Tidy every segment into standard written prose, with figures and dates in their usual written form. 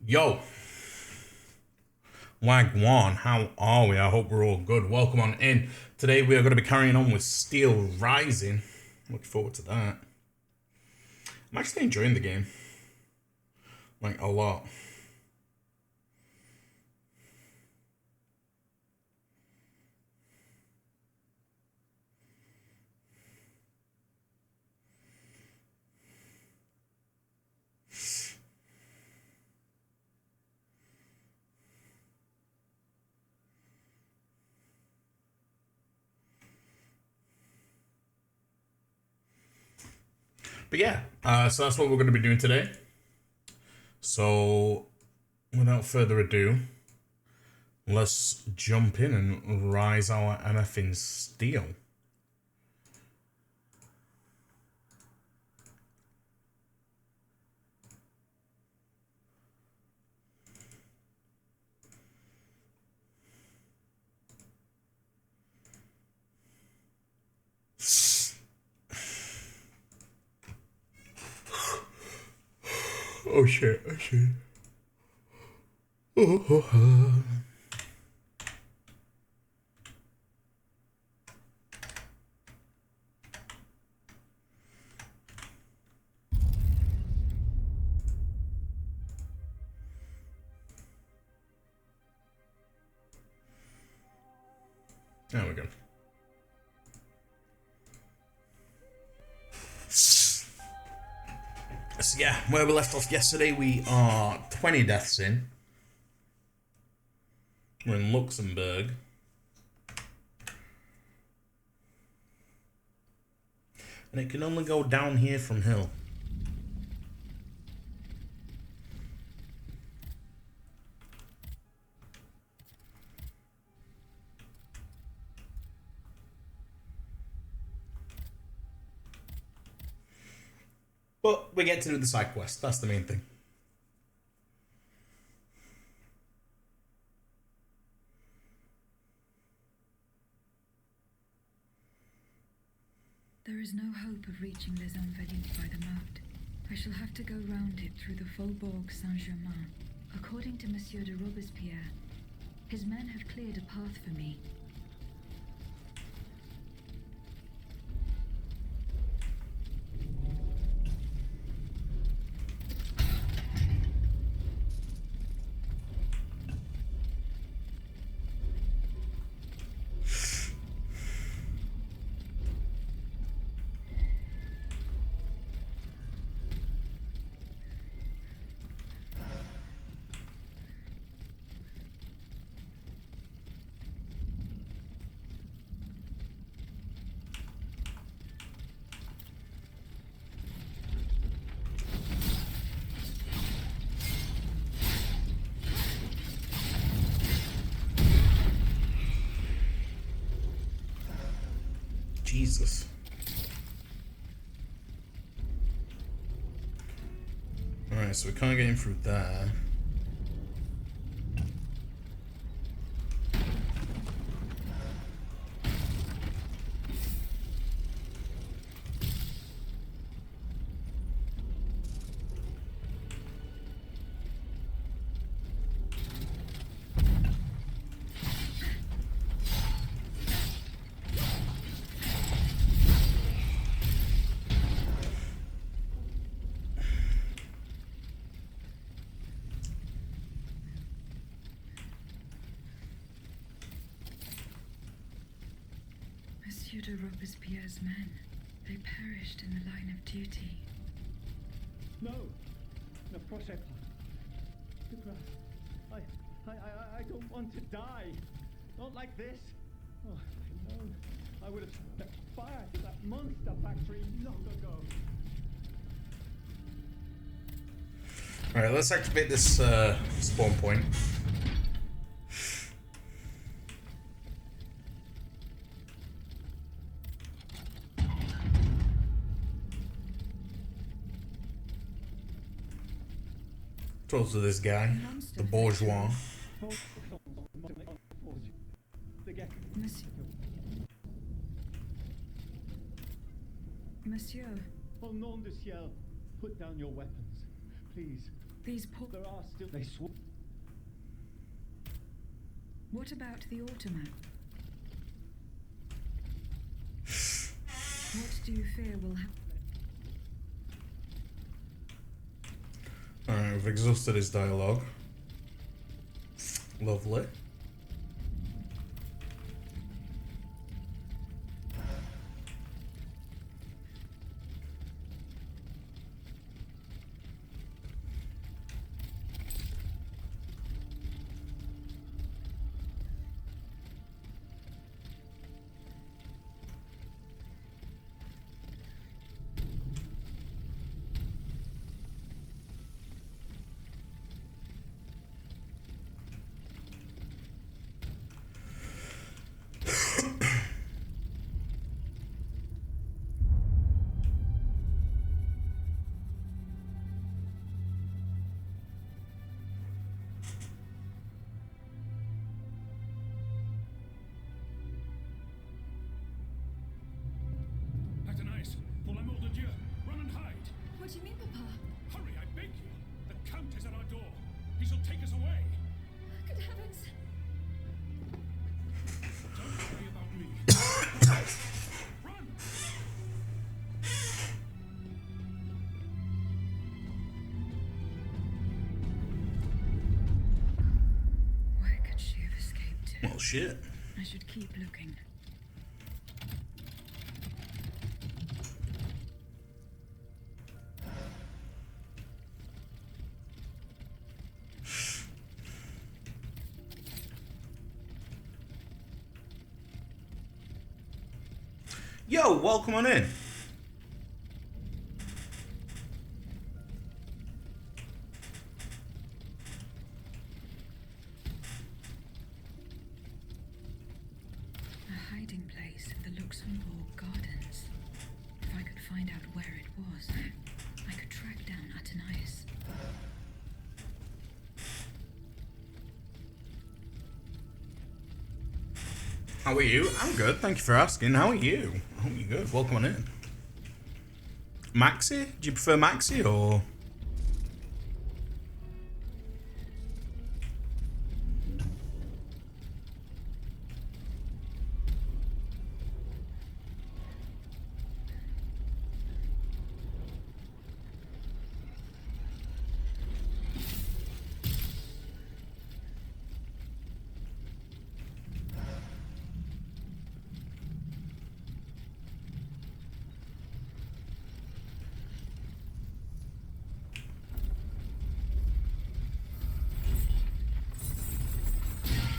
Yo, Wagwan, how are we? I hope we're all good. Welcome on in. Today we are going to be carrying on with Steelrising. Looking forward to that. I'm actually enjoying the game. Like, a lot. But yeah, so that's what we're going to be doing today. So, without further ado, let's jump in and rise our MF in steel. Oh shit, oh shit. Oh, oh, oh. There we go. So yeah, where we left off yesterday, we are 20 deaths in. We're in Luxembourg. And it can only go down here from hill. But we get to do the side quest. That's the main thing. There is no hope of reaching Les Invalides by the moat. I shall have to go round it through the Faubourg Saint-Germain. According to Monsieur de Robespierre, his men have cleared a path for me. Jesus. Alright, so we can't get in through there. Monsieur de Robespierre's men, they perished in the line of duty. No, ne procès pas. De grâce, I don't want to die. Not like this. Oh, if I'd known, I would have set fire to that monster factory long ago. Alright, let's activate this spawn point. Talk to this guy, the bourgeois. Monsieur. Au nom du ciel, put down your weapons. Please, These poor... There are still... They swore... What about the automat? What do you fear will happen? Alright, we've exhausted his dialogue. Lovely. What do you mean, Papa? Hurry, I beg you! The Count is at our door. He shall take us away. Good heavens! Don't worry about me. Run! Where could she have escaped to? Well, shit. I should keep looking. Yo, welcome on in. A hiding place in the Luxembourg Gardens. If I could find out where it was, I could track down Athenais. How are you? I'm good, thank you for asking. How are you? I hope you're good. Welcome on in. Maxi? Do you prefer Maxi or...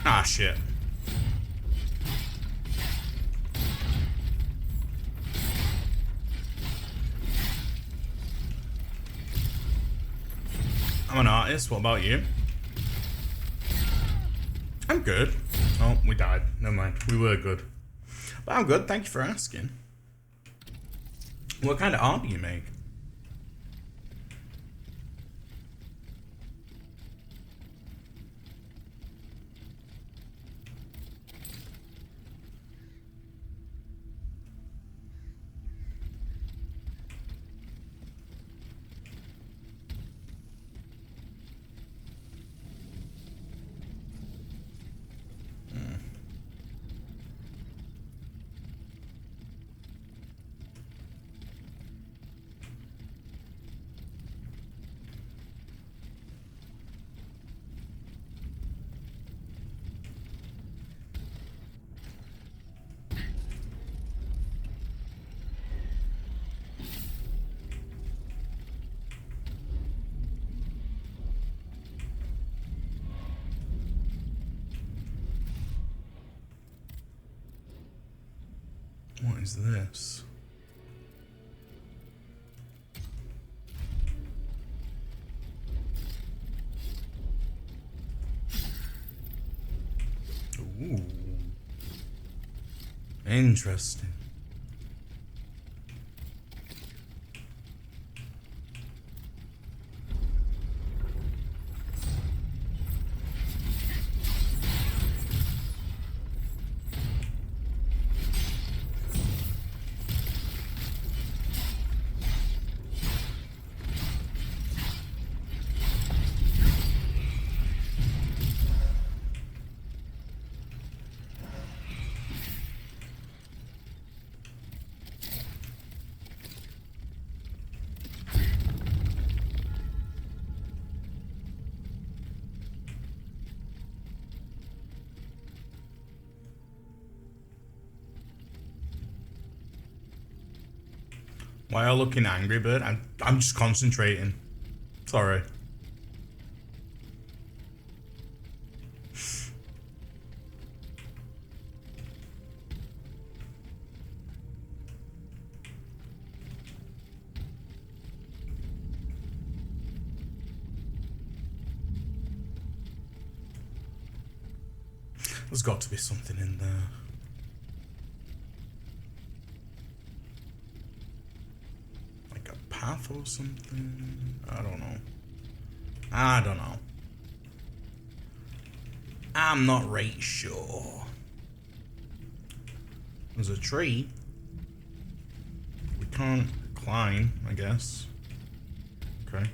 Ah, shit. I'm an artist. What about you? I'm good. Oh, we died. Never mind. We were good. But I'm good. Thank you for asking. What kind of art do you make? What is this? Ooh. Interesting. Why are you looking angry, Bird? I'm just concentrating. Sorry. There's got to be something in there. Like a path or something? I don't know. I don't know. I'm not right sure. There's a tree. We can't climb, I guess. Okay.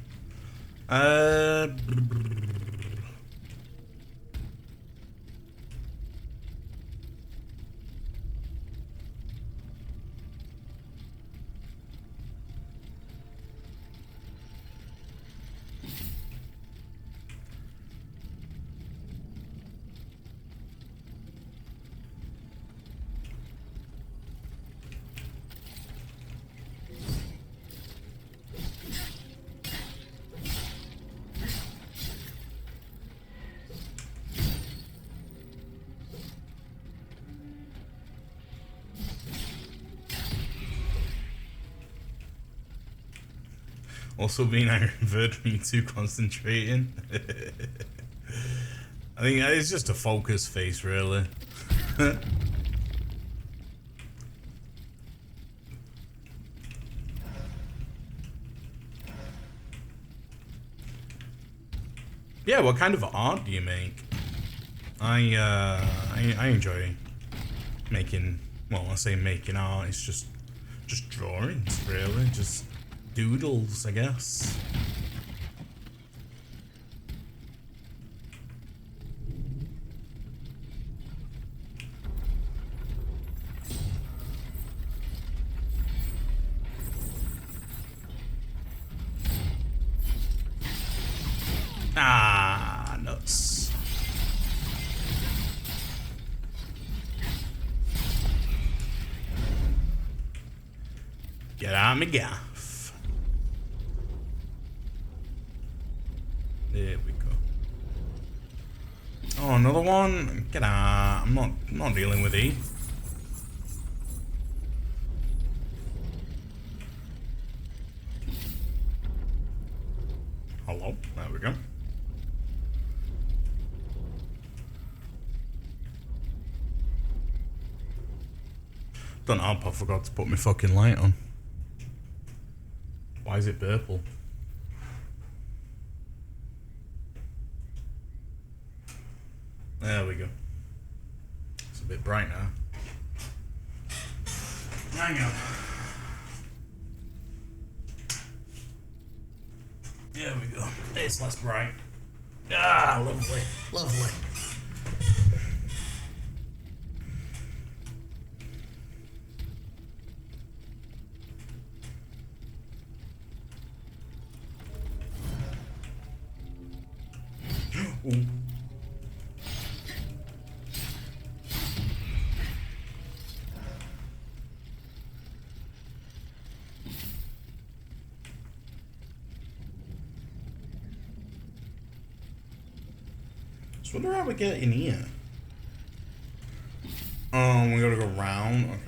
Also being aggravated me too concentrating. I think it's just a focus face, really. Yeah, what kind of art do you make? I enjoy making. Well, I say making art. It's just drawings, really. Just doodles, I guess. Ah, nuts. Get out of my gaff. There we go. Oh, another one? Get out. I'm not dealing with these. Hello? There we go. Don't know, I forgot to put my fucking light on. Why is it purple? There we go. It's a bit bright now. Hang on. There we go. It's less bright. Ah, lovely. Lovely. Ooh. So wonder how we get in here. We gotta go round. Okay.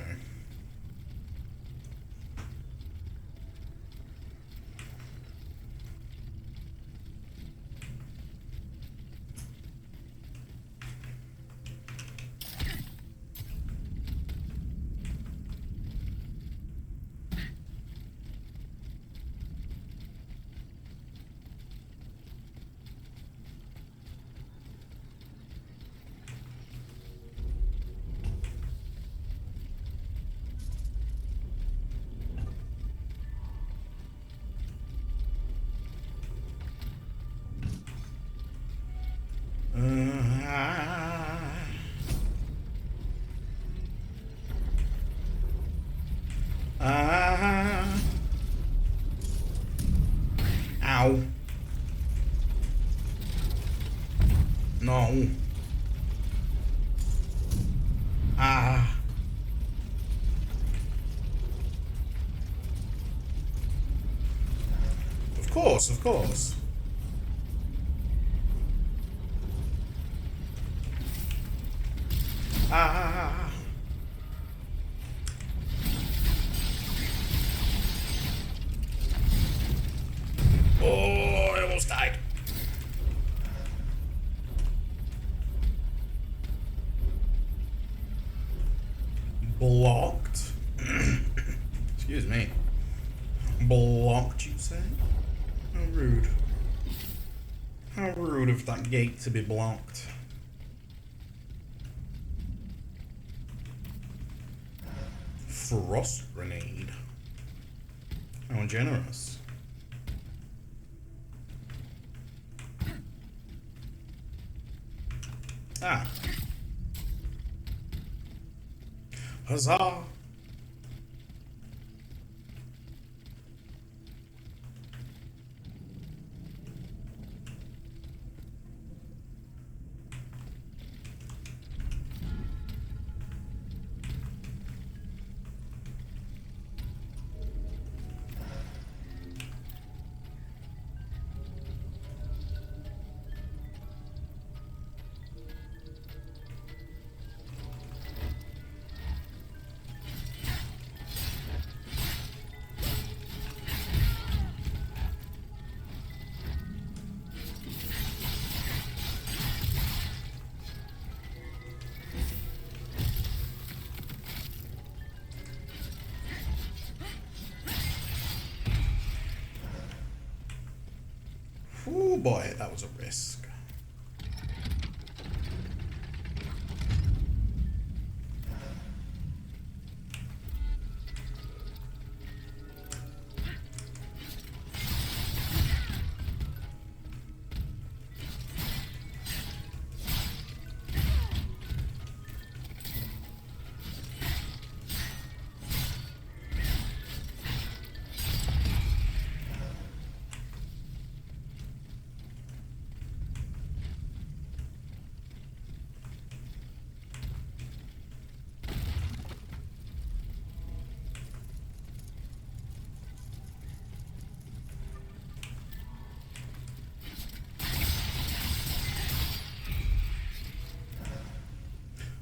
Ow. No. Ah. course, of course. Ah. Oh, I almost died. Blocked. Excuse me. Blocked, you say? How rude. How rude of that gate to be blocked. Frost grenade. How generous. Ah. Huzzah! Oh boy, that was a risk.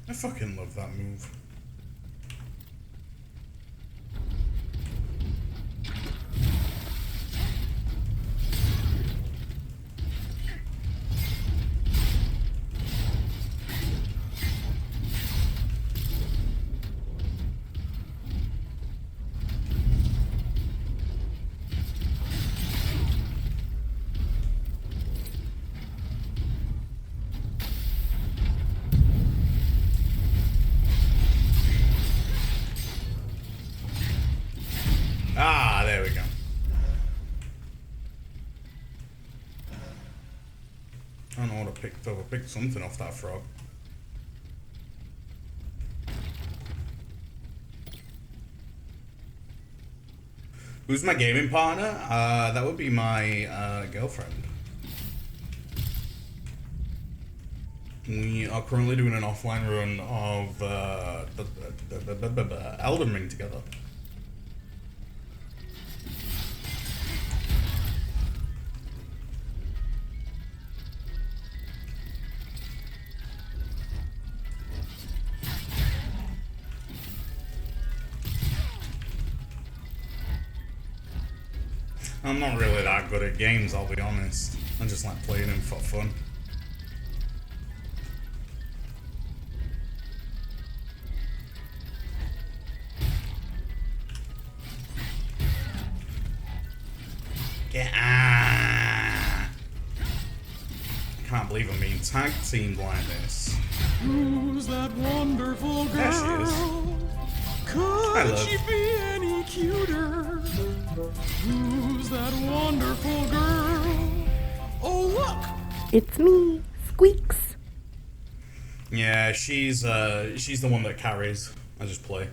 I fucking love that move. Ah, there we go. I don't know what I picked up. I picked something off that frog. Who's my gaming partner? That would be my girlfriend. We are currently doing an offline run of Elden Ring together. I'm not really that good at games, I'll be honest. I just like playing them for fun. Get I can't believe I'm being tag teamed like this. Who's that wonderful girl? There she is. Could she be any cuter? Who's that wonderful girl? Oh, look! It's me, Squeaks. Yeah, she's the one that carries. I just play.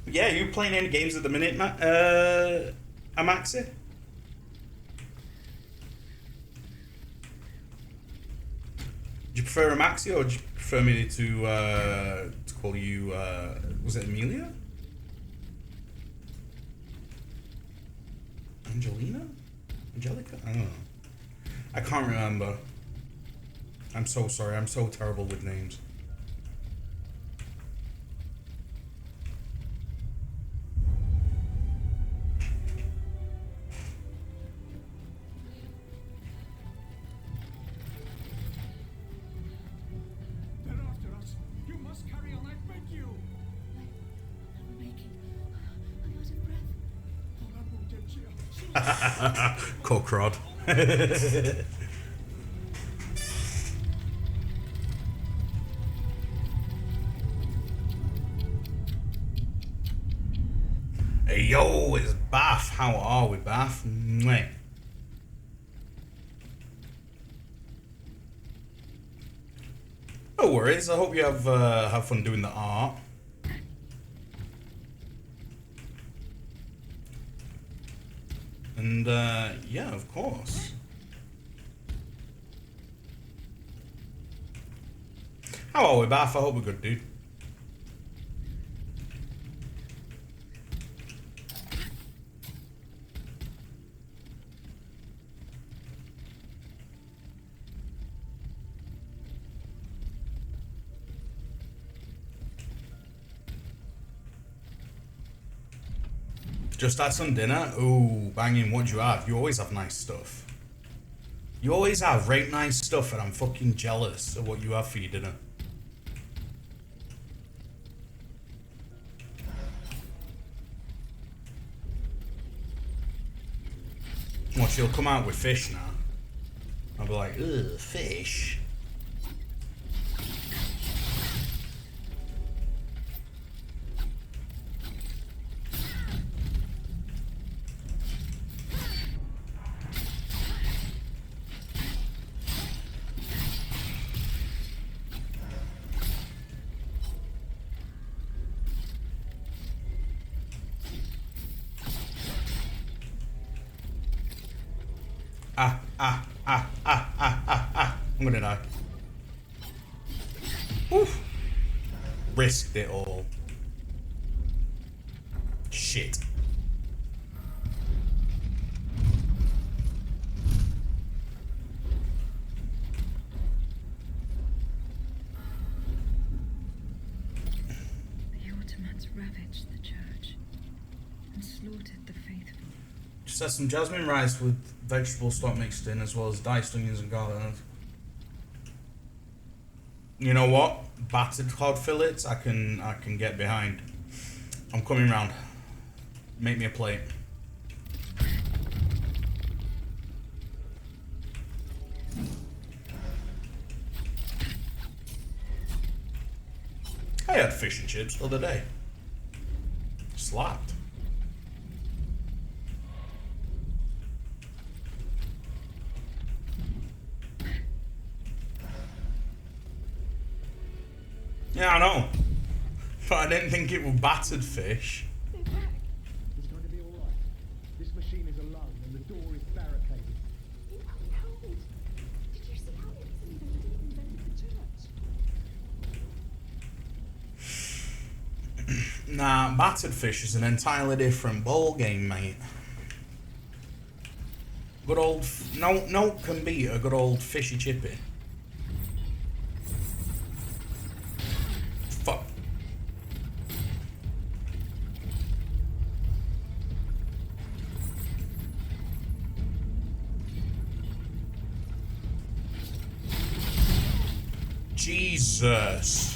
Yeah, you playing any games at the minute, Matt? Amaxi? Do you prefer Amaxi or do you prefer me to call you, was it Amelia? Angelina? Angelica? I don't know. I can't remember. I'm so sorry. I'm so terrible with names. They're after us. You must carry on, I beg you. I'm making. I'm out of breath. Oh, that won't get you. Cook rod. Hey yo, it's Bath. How are we, Bath? Mwah. No worries. I hope you have fun doing the art. And yeah, of course. How are we, Bath? I hope we're good, dude. Just had some dinner? Ooh, banging, what'd you have? You always have nice stuff. You always have right nice stuff and I'm fucking jealous of what you have for your dinner. What, she'll come out with fish now? I'll be like, ugh, fish? I'm gonna die. Oof. Risked it all. Shit. The Ottomans ravaged the church and slaughtered the faithful. Just had some jasmine rice with vegetable stock mixed in, as well as diced onions and garlic. You know what? Battered cod fillets, I can get behind. I'm coming round. Make me a plate. I had fish and chips the other day. Slapped. Yeah, I know. But I didn't think it was battered fish. It's going to be all right. This machine is alone and the door is barricaded. Did you see how easily they could have invented the church? Nah, battered fish is an entirely different ball game, mate. Good old... No can beat a good old fishy chippy. Fuck. Jesus.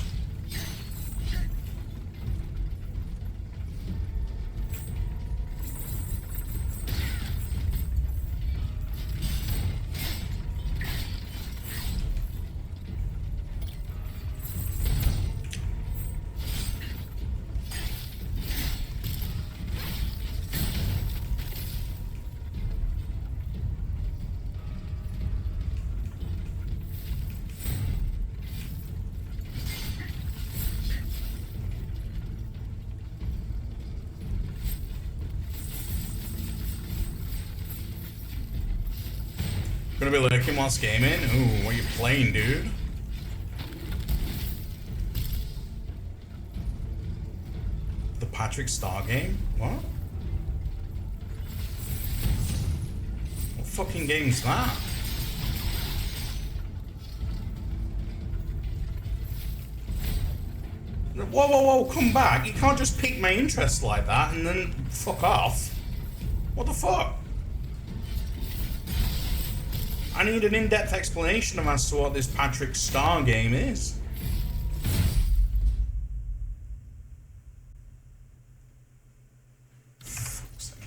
Gonna be lurking whilst gaming? Ooh, what are you playing, dude? The Patrick Star game? What? What fucking game's that? Whoa, whoa, whoa, come back. You can't just pique my interest like that and then fuck off. What the fuck? I need an in-depth explanation of as to what this Patrick Star game is. Fuck's sake.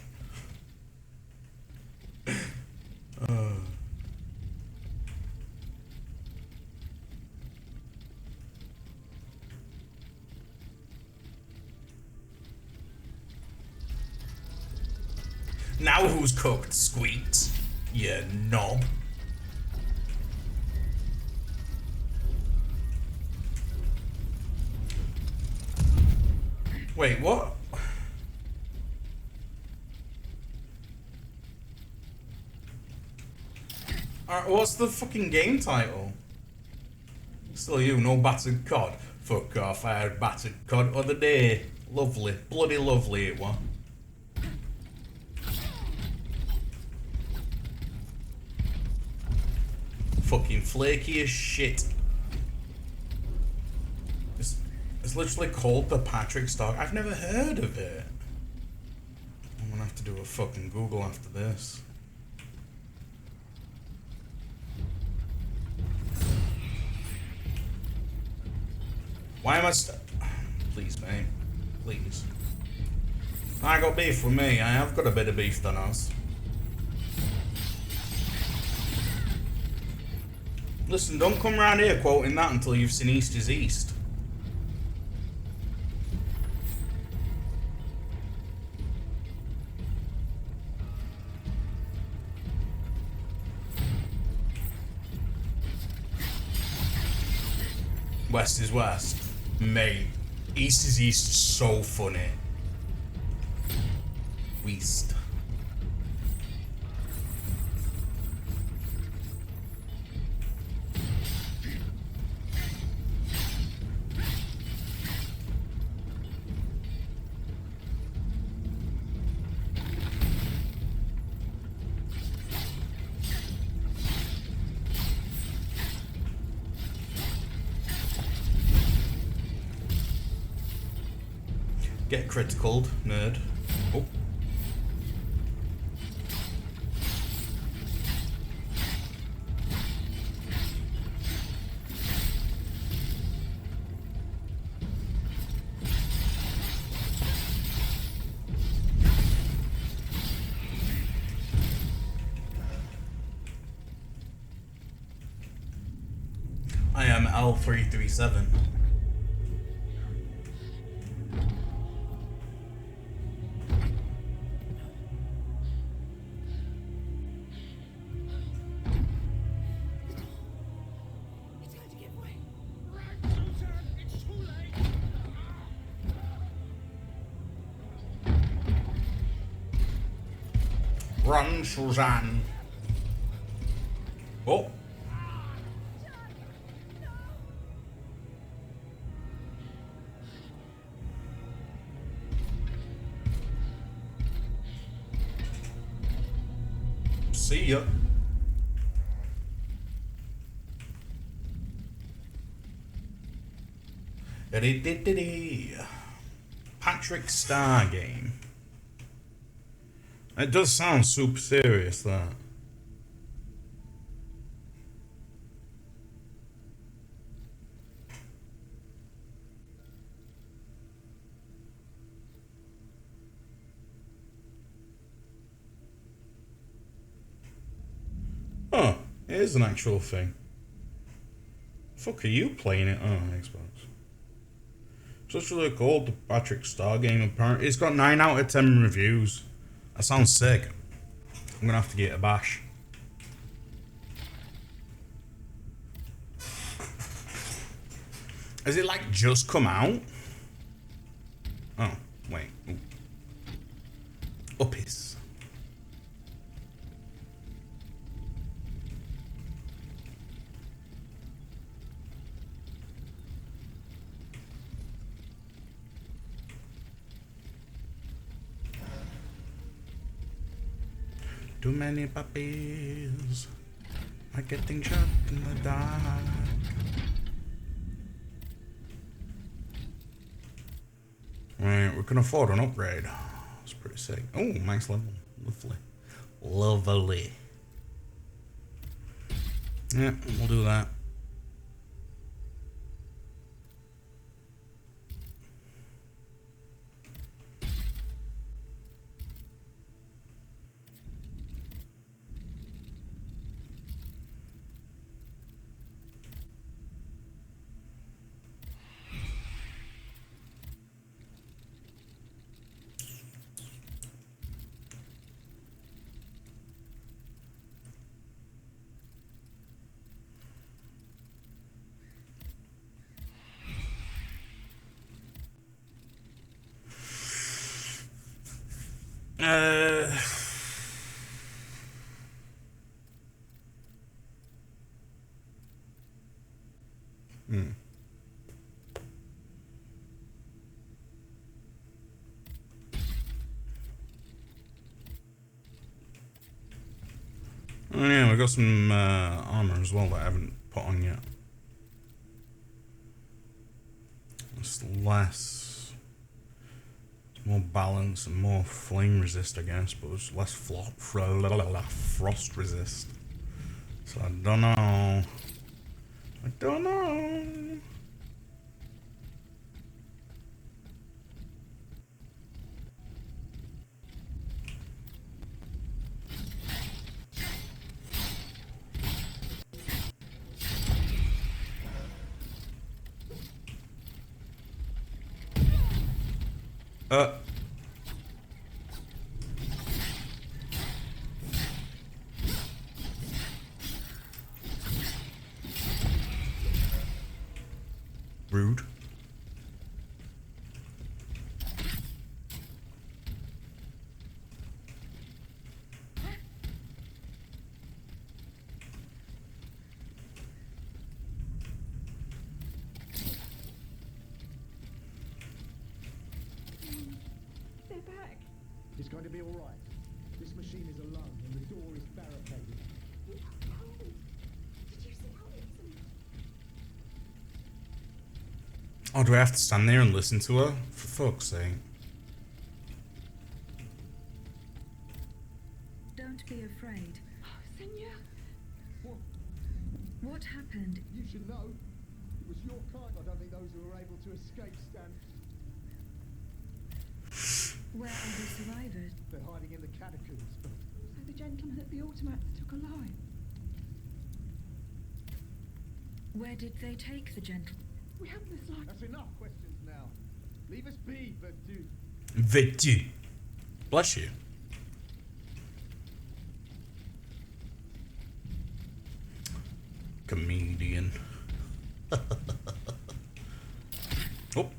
Now who's cooked, Squeaks? You knob. Wait, what? Alright, what's the fucking game title? Still you, no battered cod. Fuck off, I had battered cod other day. Lovely, bloody lovely it was. Fucking flaky as shit. It's literally called the Patrick Star. I've never heard of it. I'm gonna have to do a fucking Google after this. Why am I Please, mate. Please. I got beef with me. I have got a bit of beef than us. Listen, don't come round here quoting that until you've seen East is East. West is West. Mate, East is East is so funny. West. Get criticaled, nerd. Oh. I am L337. Run, Suzanne. Oh. See ya. Patrick Star game. It does sound super serious, that. Oh, it is an actual thing. Fuck, are you playing it on Xbox? It's literally called the Patrick Star game. Apparently, it's got 9 out of 10 reviews. That sounds sick. I'm gonna have to get a bash. Has it like just come out? Oh, wait. Ooh. Uppies. Too many puppies are getting shot in the dark. Right, we can afford an upgrade. That's pretty sick. Oh, max level. Lovely. Lovely. Yeah, we'll do that. Oh yeah, we got some armor as well that I haven't put on yet. It's less, it's more balance and more flame resist, I guess, but it's less frost resist. So I don't know. I don't know. Rude. They're back. It's going to be all right. This machine is alone and the door is barricaded. How? Did you see how easily? Oh, do I have to stand there and listen to her? For fuck's sake. Don't be afraid. Senor. What happened? You should know. It was your kind. I don't think those who were able to escape stand. Where are the survivors? They're hiding in the catacombs, but So the gentleman at the automats took a lie. Where did they take the gentleman? We have this lie. that's enough questions now. Leave us be, Vertu. Vertu. Bless you. Comedian. Oh.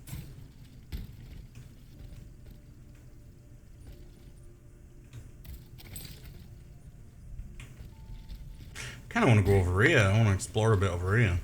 Kind of want to go over here. I want to explore a bit over here.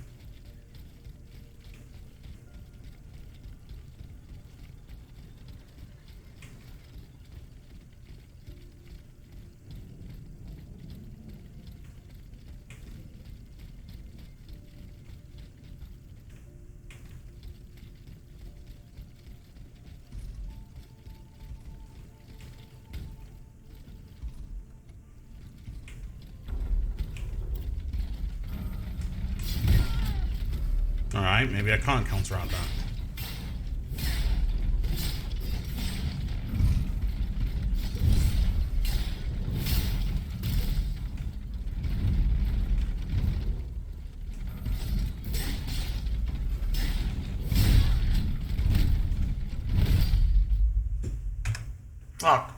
Alright, maybe I can't counteract that. Fuck.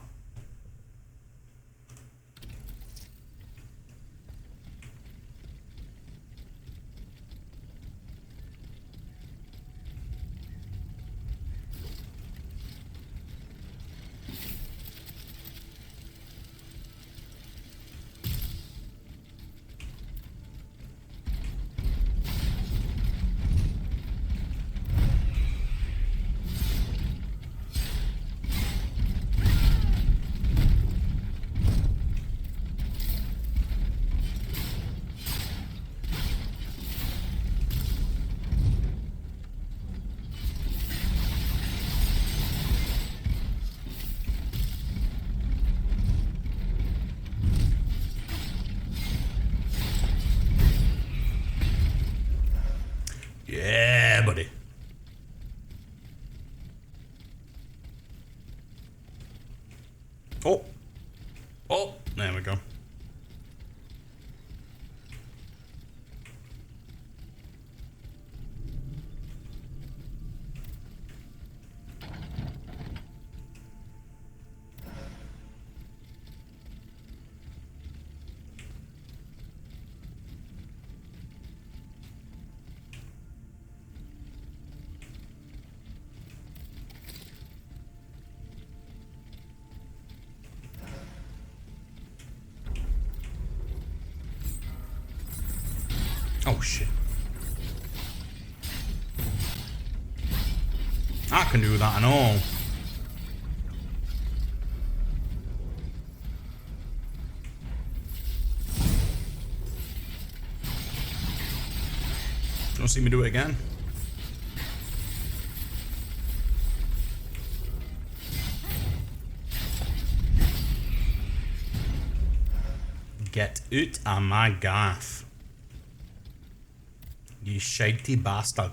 Oh shit. I can do that and all. Don't see me do it again. Get out of my gaff. You shitey bastard.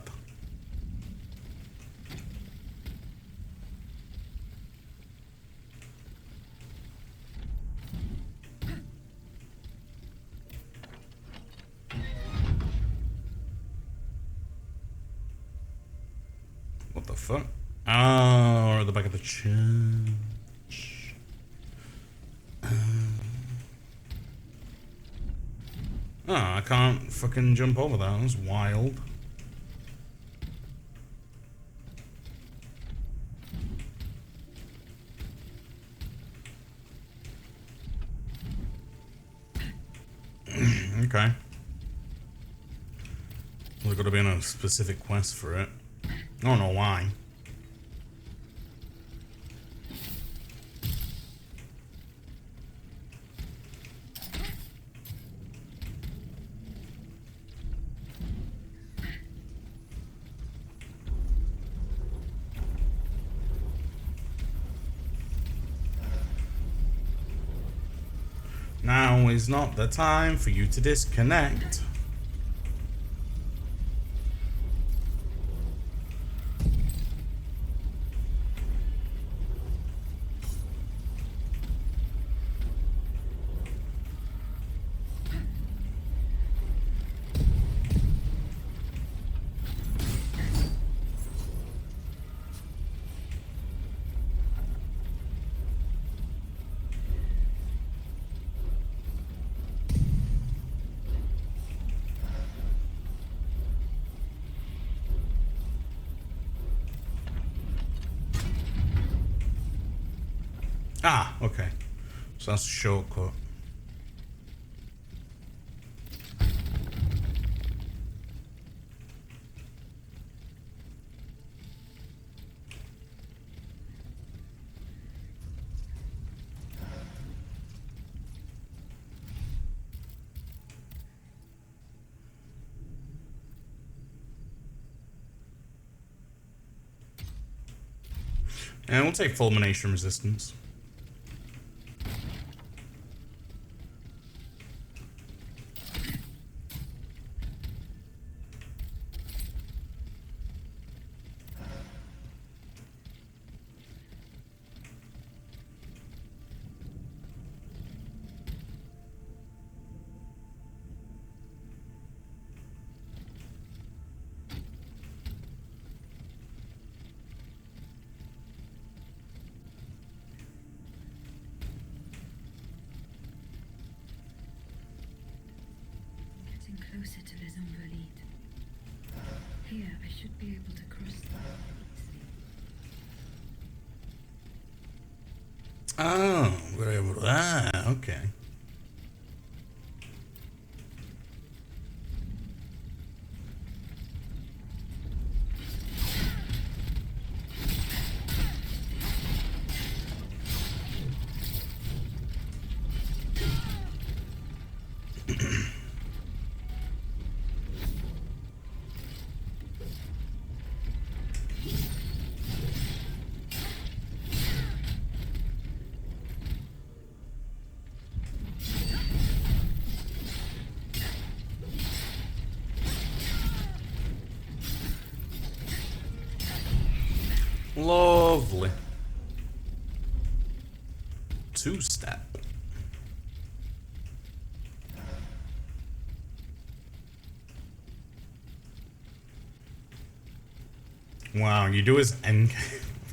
What the fuck? Oh, at the back of the church. Oh, I can't fucking jump over that. That's wild. Okay. There's got to be on a specific quest for it. I don't know why. Now is not the time for you to disconnect. Ah, okay. So that's a shortcut. And we'll take fulmination resistance. Closer to Les Invalides. Here, I should be able to cross them easily. Oh, we're able to. Ah, okay. Lovely. Two-step. Wow, you do as MK.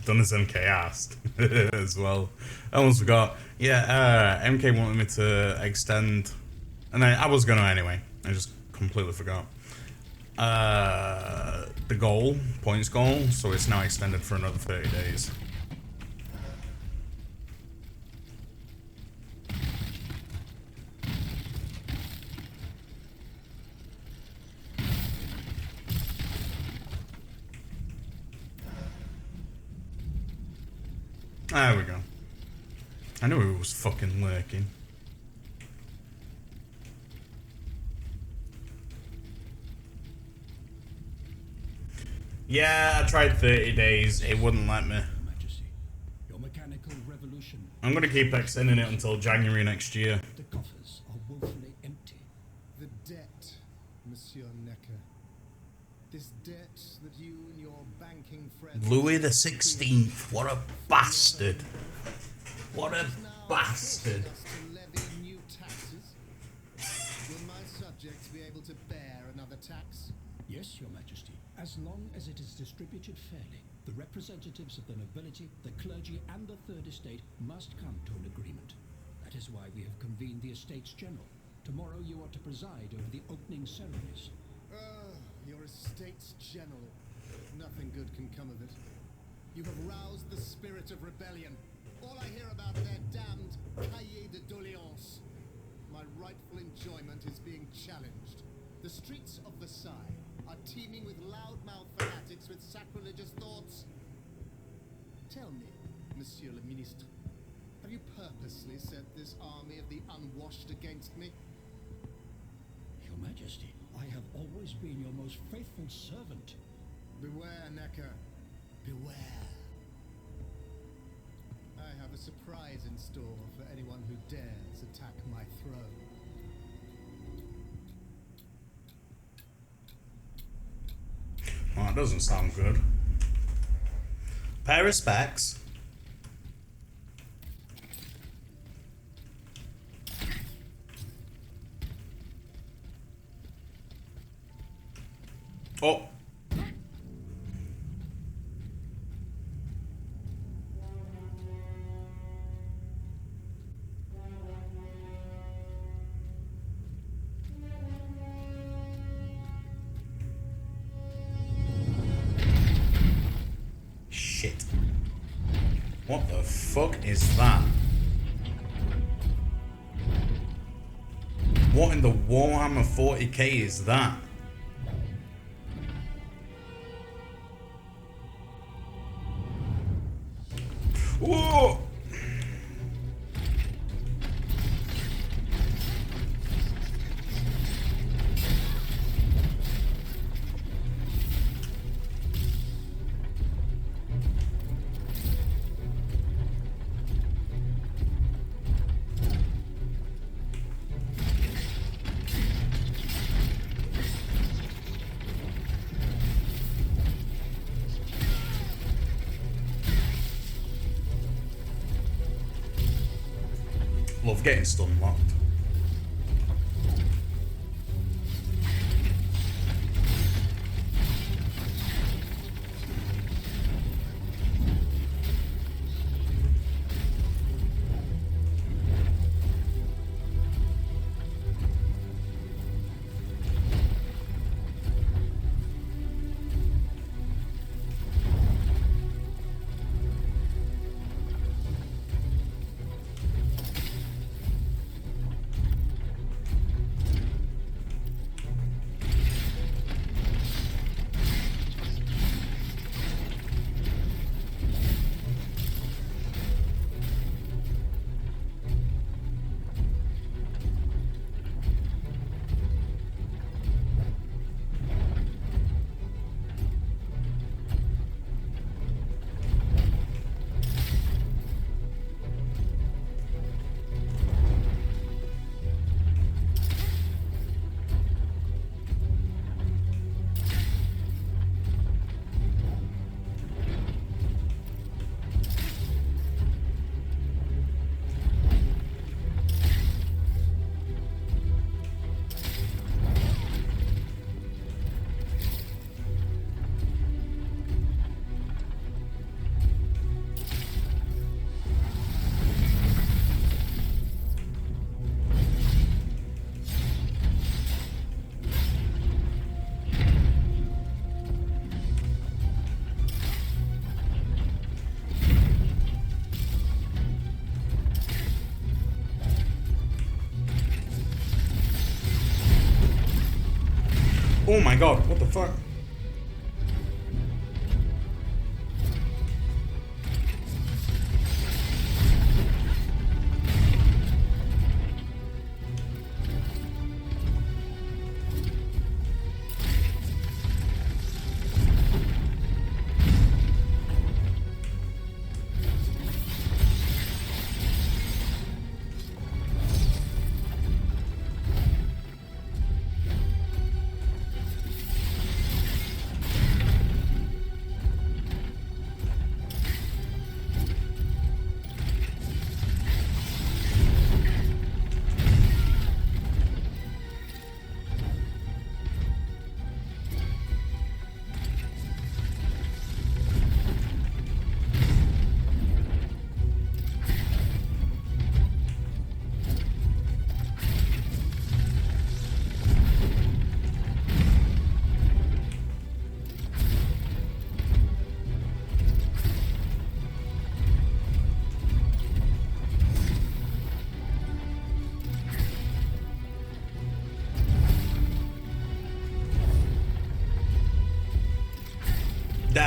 Done as MK asked as well. I almost forgot. Yeah, MK wanted me to extend, and I was gonna anyway. I just completely forgot. The goal, points goal, so it's now extended for another 30 days. There we go. I knew he was fucking lurking. Yeah, I tried 30 days. It wouldn't let me. Majesty, your mechanical revolution. I'm gonna keep extending it until January next year. The coffers are woefully empty. The debt, Monsieur Necker. This debt that you and your banking friends... Louis the 16th. What a bastard. What a bastard. To levy new taxes. Will my subjects be able to bear another tax? Yes, your majesty. As long as it is distributed fairly, the representatives of the nobility, the clergy, and the Third Estate must come to an agreement. That is why we have convened the Estates General. Tomorrow you are to preside over the opening ceremonies. Your Estates General. Nothing good can come of it. You have roused the spirit of rebellion. All I hear about are their damned cahiers de doléances. My rightful enjoyment is being challenged. The streets of Versailles are teeming with loudmouth fanatics with sacrilegious thoughts. Tell me, Monsieur le Ministre, have you purposely set this army of the unwashed against me? Your majesty, I have always been your most faithful servant. Beware, Necker. Beware. I have a surprise in store for anyone who dares attack my throne. Well, that doesn't sound good. Pair of specs. Oh. Shit. What the fuck is that? What in the Warhammer 40k is that? Whoa! Love getting stun locked. Oh my god, what the fuck?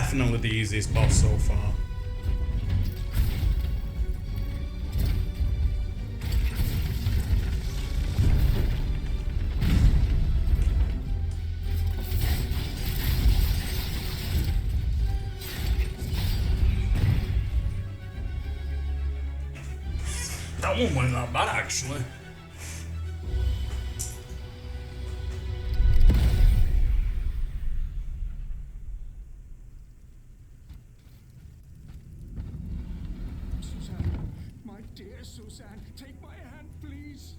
definitely the easiest boss so far. That one wasn't that bad, actually. Suzanne, my dear Suzanne, take my hand, please.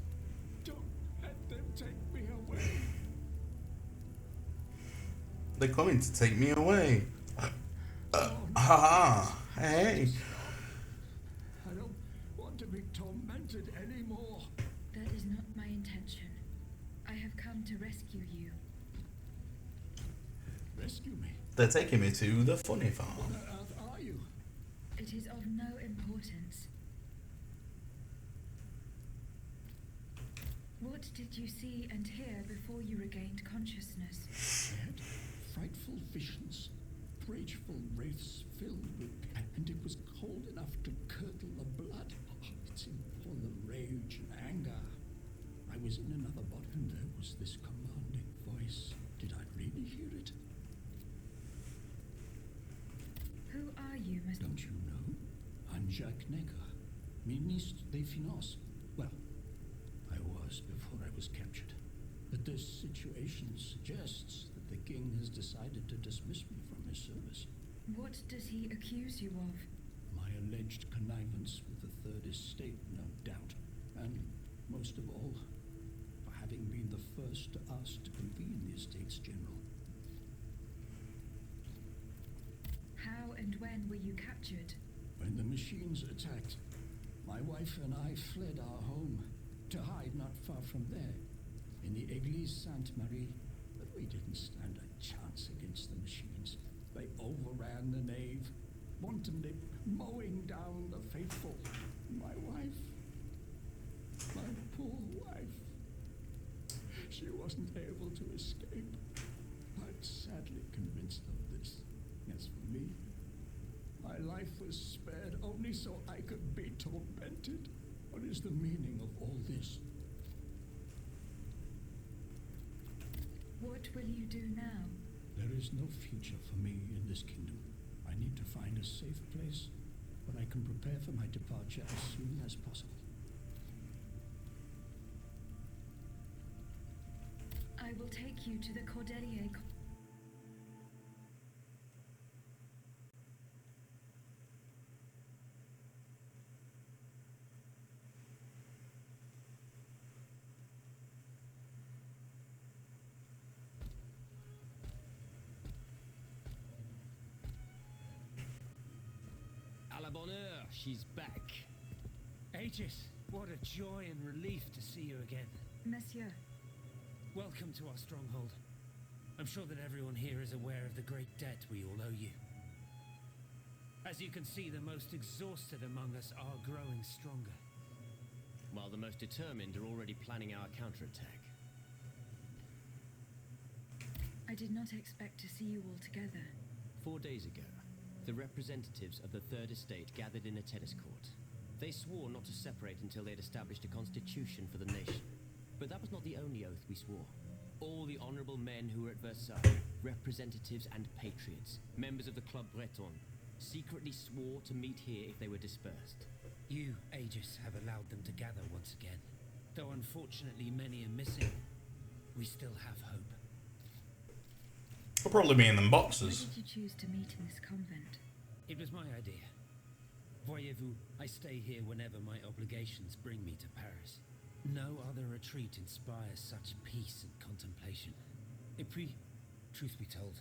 Don't let them take me away. They're coming to take me away. Haha. Hey. I don't want to be tormented anymore. That is not my intention. I have come to rescue you. Rescue me. They're taking me to the funny What farm. on earth are you? It is of no importance. What did you see and hear before you regained consciousness? Shared frightful visions, rageful wraiths filled with, and it was cold enough to curdle the blood. It's in all the rage and anger. I was in another body, and there was this commanding voice. Did I really hear it? Who are you, Mr. Don't you know? I'm Jacques Necker, Ministre des Finances. Well, I was before I was captured. But this situation suggests that the king has decided to dismiss me from his service. What does he accuse you of? My alleged connivance with the Third Estate, no doubt. And, most of all, for having been the first to ask to convene the Estates General. How and when were you captured? When the machines attacked, my wife and I fled our home to hide not far from there, in the Église Sainte-Marie. But we didn't stand a chance against the machines. They overran the nave, wantonly mowing down the faithful. My wife, my poor wife, she wasn't able to escape. I'm sadly convinced of this. As for me, my life was spared only so I could be tormented. What is the meaning of all this? What will you do now? There is no future for me in this kingdom. I need to find a safe place where I can prepare for my departure as soon as possible. I will take you to the Cordelier. À la bonne heure, she's back. Aegis, what a joy and relief to see you again. Monsieur, Welcome to our stronghold. I'm sure that everyone here is aware of the great debt we all owe you. As you can see, the most exhausted among us are growing stronger. While the most determined are already planning our counterattack. I did not expect to see you all together. 4 days ago, the representatives of the Third Estate gathered in a tennis court. They swore not to separate until they'd established a constitution for the nation. But that was not the only oath we swore. All the honorable men who were at Versailles, representatives and patriots, members of the Club Breton, secretly swore to meet here if they were dispersed. You, Aegis, have allowed them to gather once again. Though unfortunately many are missing, we still have hope. I'll probably be in them Why boxes. did you choose to meet in this convent? It was my idea. Voyez-vous, I stay here whenever my obligations bring me to Paris. No other retreat inspires such peace and contemplation. Et puis, truth be told,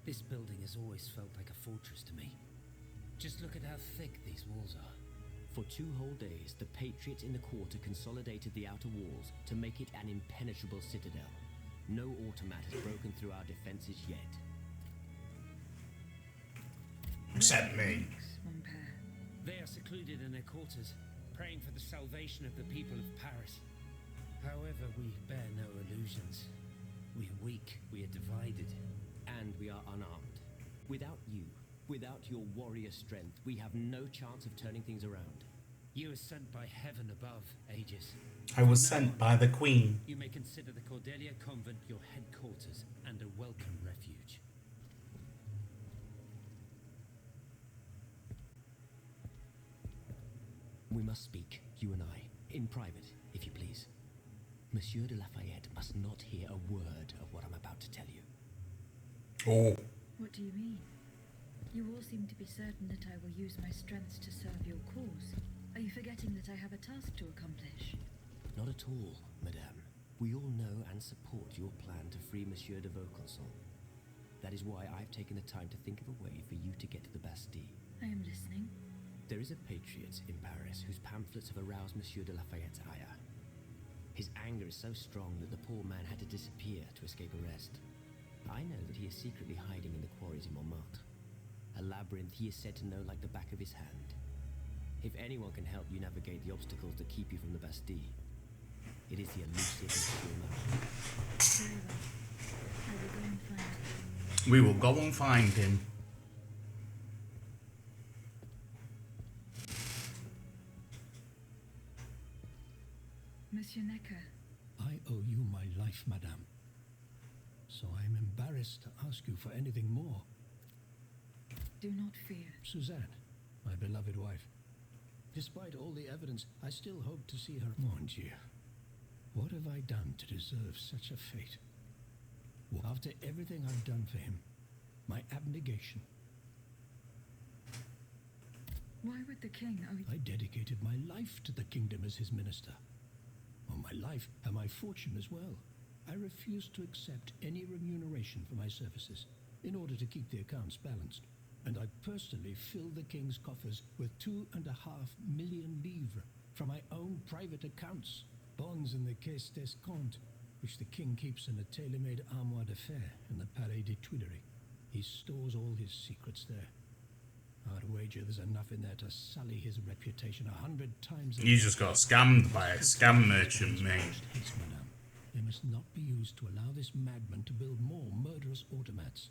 this building has always felt like a fortress to me. Just look at how thick these walls are. For 2 whole days, the patriots in the quarter consolidated the outer walls to make it an impenetrable citadel. No automat has broken through our defenses yet. Except me. Thanks, mon père. They are secluded in their quarters, praying for the salvation of the people of Paris. However, we bear no illusions. We are weak, we are divided. And we are unarmed. Without you, Without your warrior strength, we have no chance of turning things around. You were sent by heaven above, Aegis. I was sent by the Queen. You may consider the Cordelia Convent your headquarters and a welcome refuge. We must speak, you and I, in private, if you please. Monsieur de Lafayette must not hear a word of what I'm about to tell you. Oh. What do you mean? You all seem to be certain that I will use my strengths to serve your cause. Are you forgetting that I have a task to accomplish? Not at all, madame. We all know and support your plan to free Monsieur de Vaucanson. That is why I've taken the time to think of a way for you to get to the Bastille. I am listening. There is a patriot in Paris whose pamphlets have aroused Monsieur de Lafayette's ire. His anger is so strong that the poor man had to disappear to escape arrest. I know that he is secretly hiding in the quarries in Montmartre. A labyrinth he is said to know like the back of his hand. If anyone can help you navigate the obstacles that keep you from the Bastille, it is the elusive Monsieur Marchand. Very well. I will go and find him. We will go and find him. Monsieur Necker, I owe you my life, madame. So I am embarrassed to ask you for anything more. do not fear. Suzanne, my beloved wife. Despite all the evidence, I still hope to see her. Mon Dieu. What have I done to deserve such a fate? After everything I've done for him, my abnegation, Why would the king owe I dedicated my life to the kingdom as his minister. Well, my life and my fortune as well. I refused to accept any remuneration for my services in order to keep the accounts balanced. And I personally filled the king's coffers with 2.5 million livres from my own private accounts, bonds in the Caisse d'Escompte, which the king keeps in a tailor-made armoire de fer in the Palais des Tuileries. He stores all his secrets there. I'd wager there's enough in there to sully his reputation 100 times. You just got scammed by a scam merchant, mate. Haste, madame. They must not be used to allow this madman to build more murderous automats.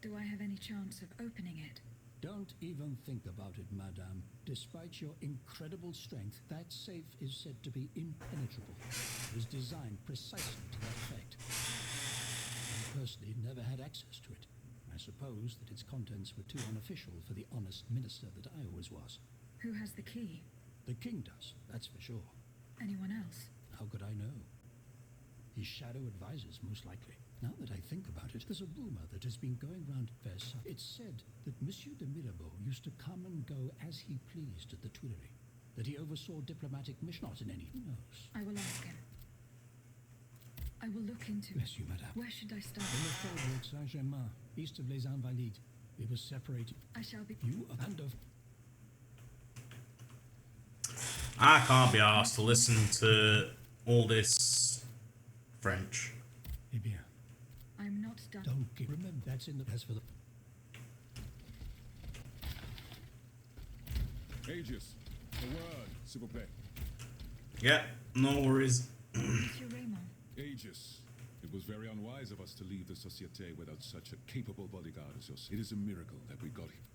Do I have any chance of opening it? Don't even think about it, madame. Despite your incredible strength, that safe is said to be impenetrable. It was designed precisely to that effect. I personally never had access to it. I suppose that its contents were too unofficial for the honest minister that I always was. Who has the key? The king does, that's for sure. Anyone else? How could I know? His shadow advisors, most likely. Now that I think about it, there's a rumor that has been going round Versailles. It's said that Monsieur de Mirabeau used to come and go as he pleased at the Tuileries. That he oversaw diplomatic missions, not in any. Who knows? I will ask him. I will look into. Bless you, madame. Where should I start? In the Faubourg Saint-Germain, east of Les Invalides. We were separated. I shall be. You and of. I can't be asked to listen to all this French. Eh bien, I'm not done. don't give. Remember, that's in the. As for the. Aegis, a word, s'il vous plaît. Yeah, no worries. Monsieur Raymond, Aegis, it was very unwise of us to leave the Société without such a capable bodyguard as yours. It is a miracle that we got here.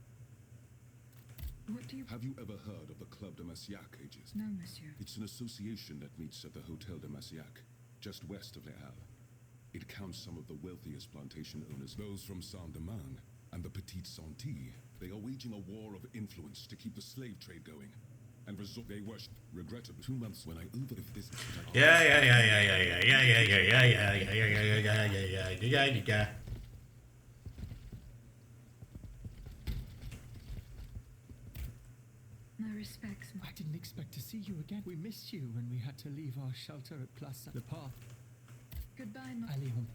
what do you... Have you ever heard of the Club de Massiac, Aegis? No, monsieur. It's an association that meets at the Hotel de Massiac, just west of Les Halles. It counts some of the wealthiest plantation owners, those from Saint-Domingue and the Petite Santilles. They are waging a war of influence to keep the slave trade going. And they were regrettably 2 months when I over if this. Yeah. My respects. I didn't expect to see you again. We missed you when we had to leave our shelter at Place Le Parc. Goodbye, ma... Allez, home.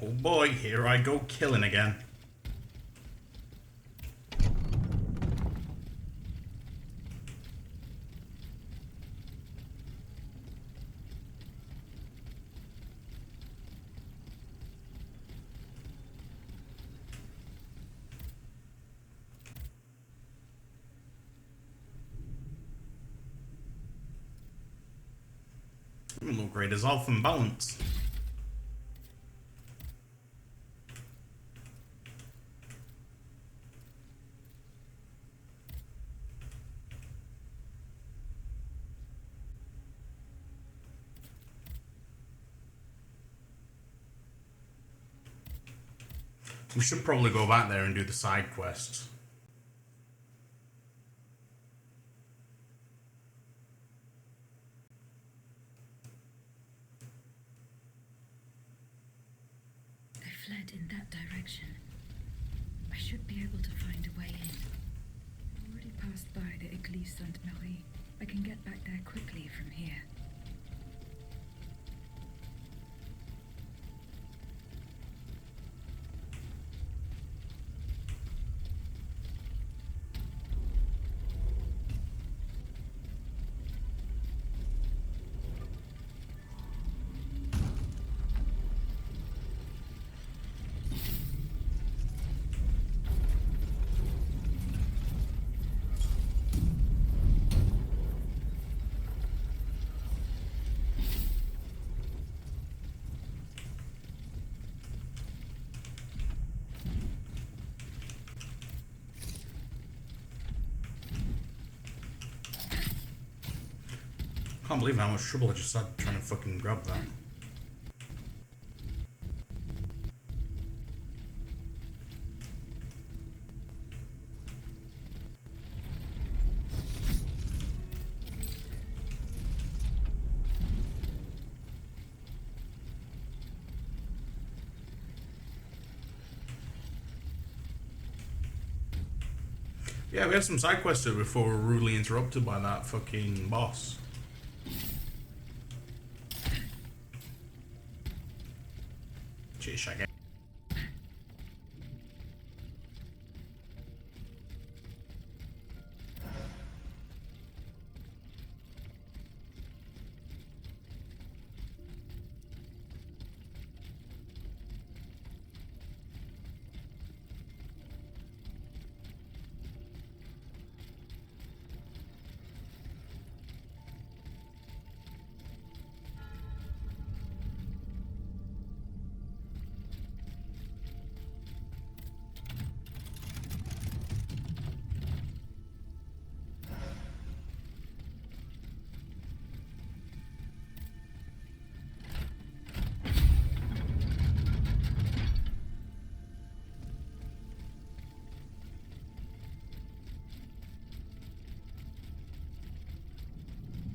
Oh boy, here I go killing again. upgrade his health and balance. We should probably go back there and do the side quests. They fled in that direction. I should be able to find a way in. I've already passed by the Église Sainte-Marie. I can get back there quickly from here. Can't believe how much trouble I just had trying to fucking grab that. Yeah, we had some side quests before we were rudely interrupted by that fucking boss. Cheers, Shaggy.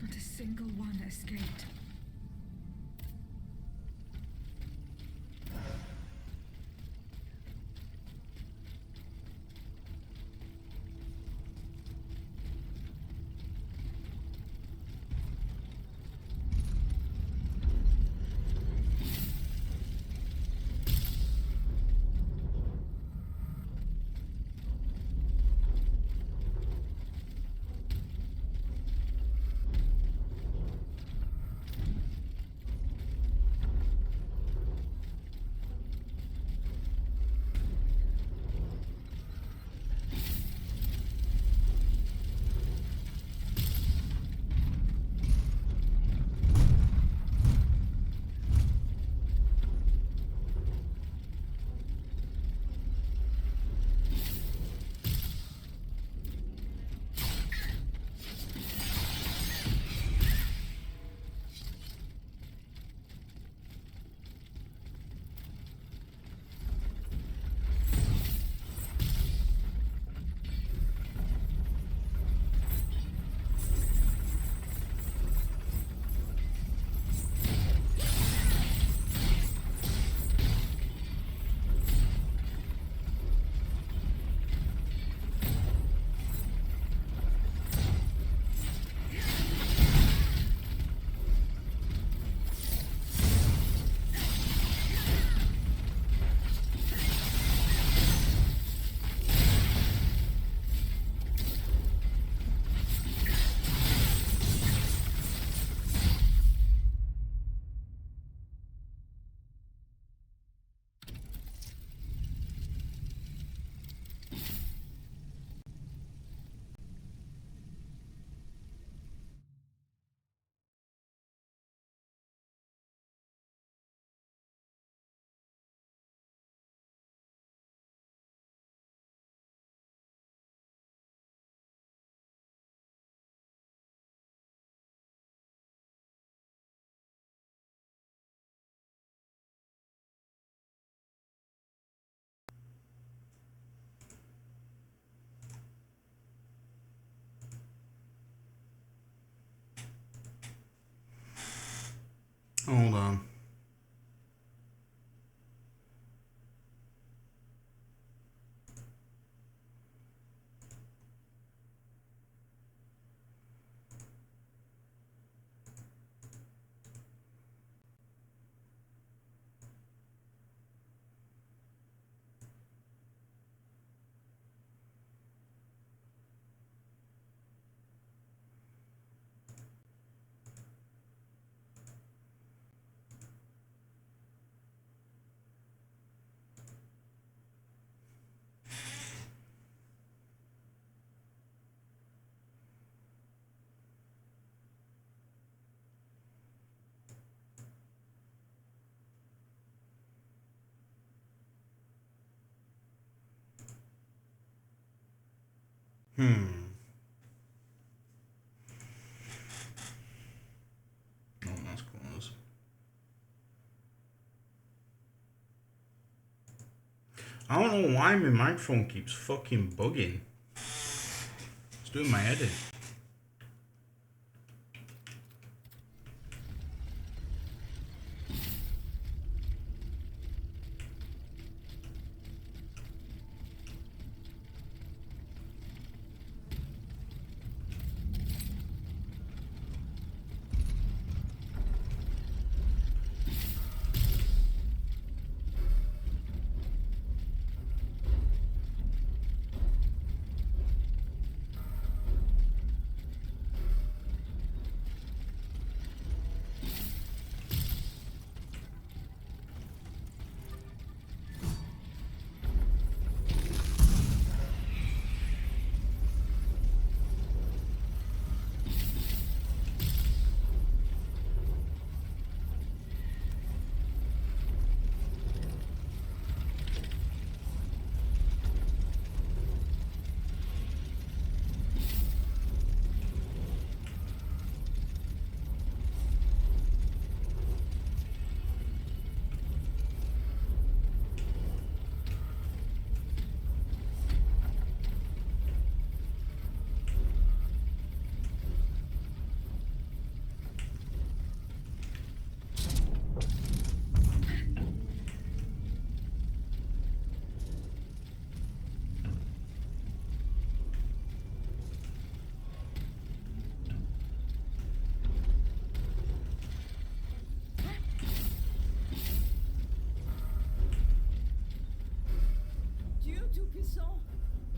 Not a single one escaped. Hold on. Oh, that's close. I don't know why my microphone keeps fucking bugging. It's doing my head in.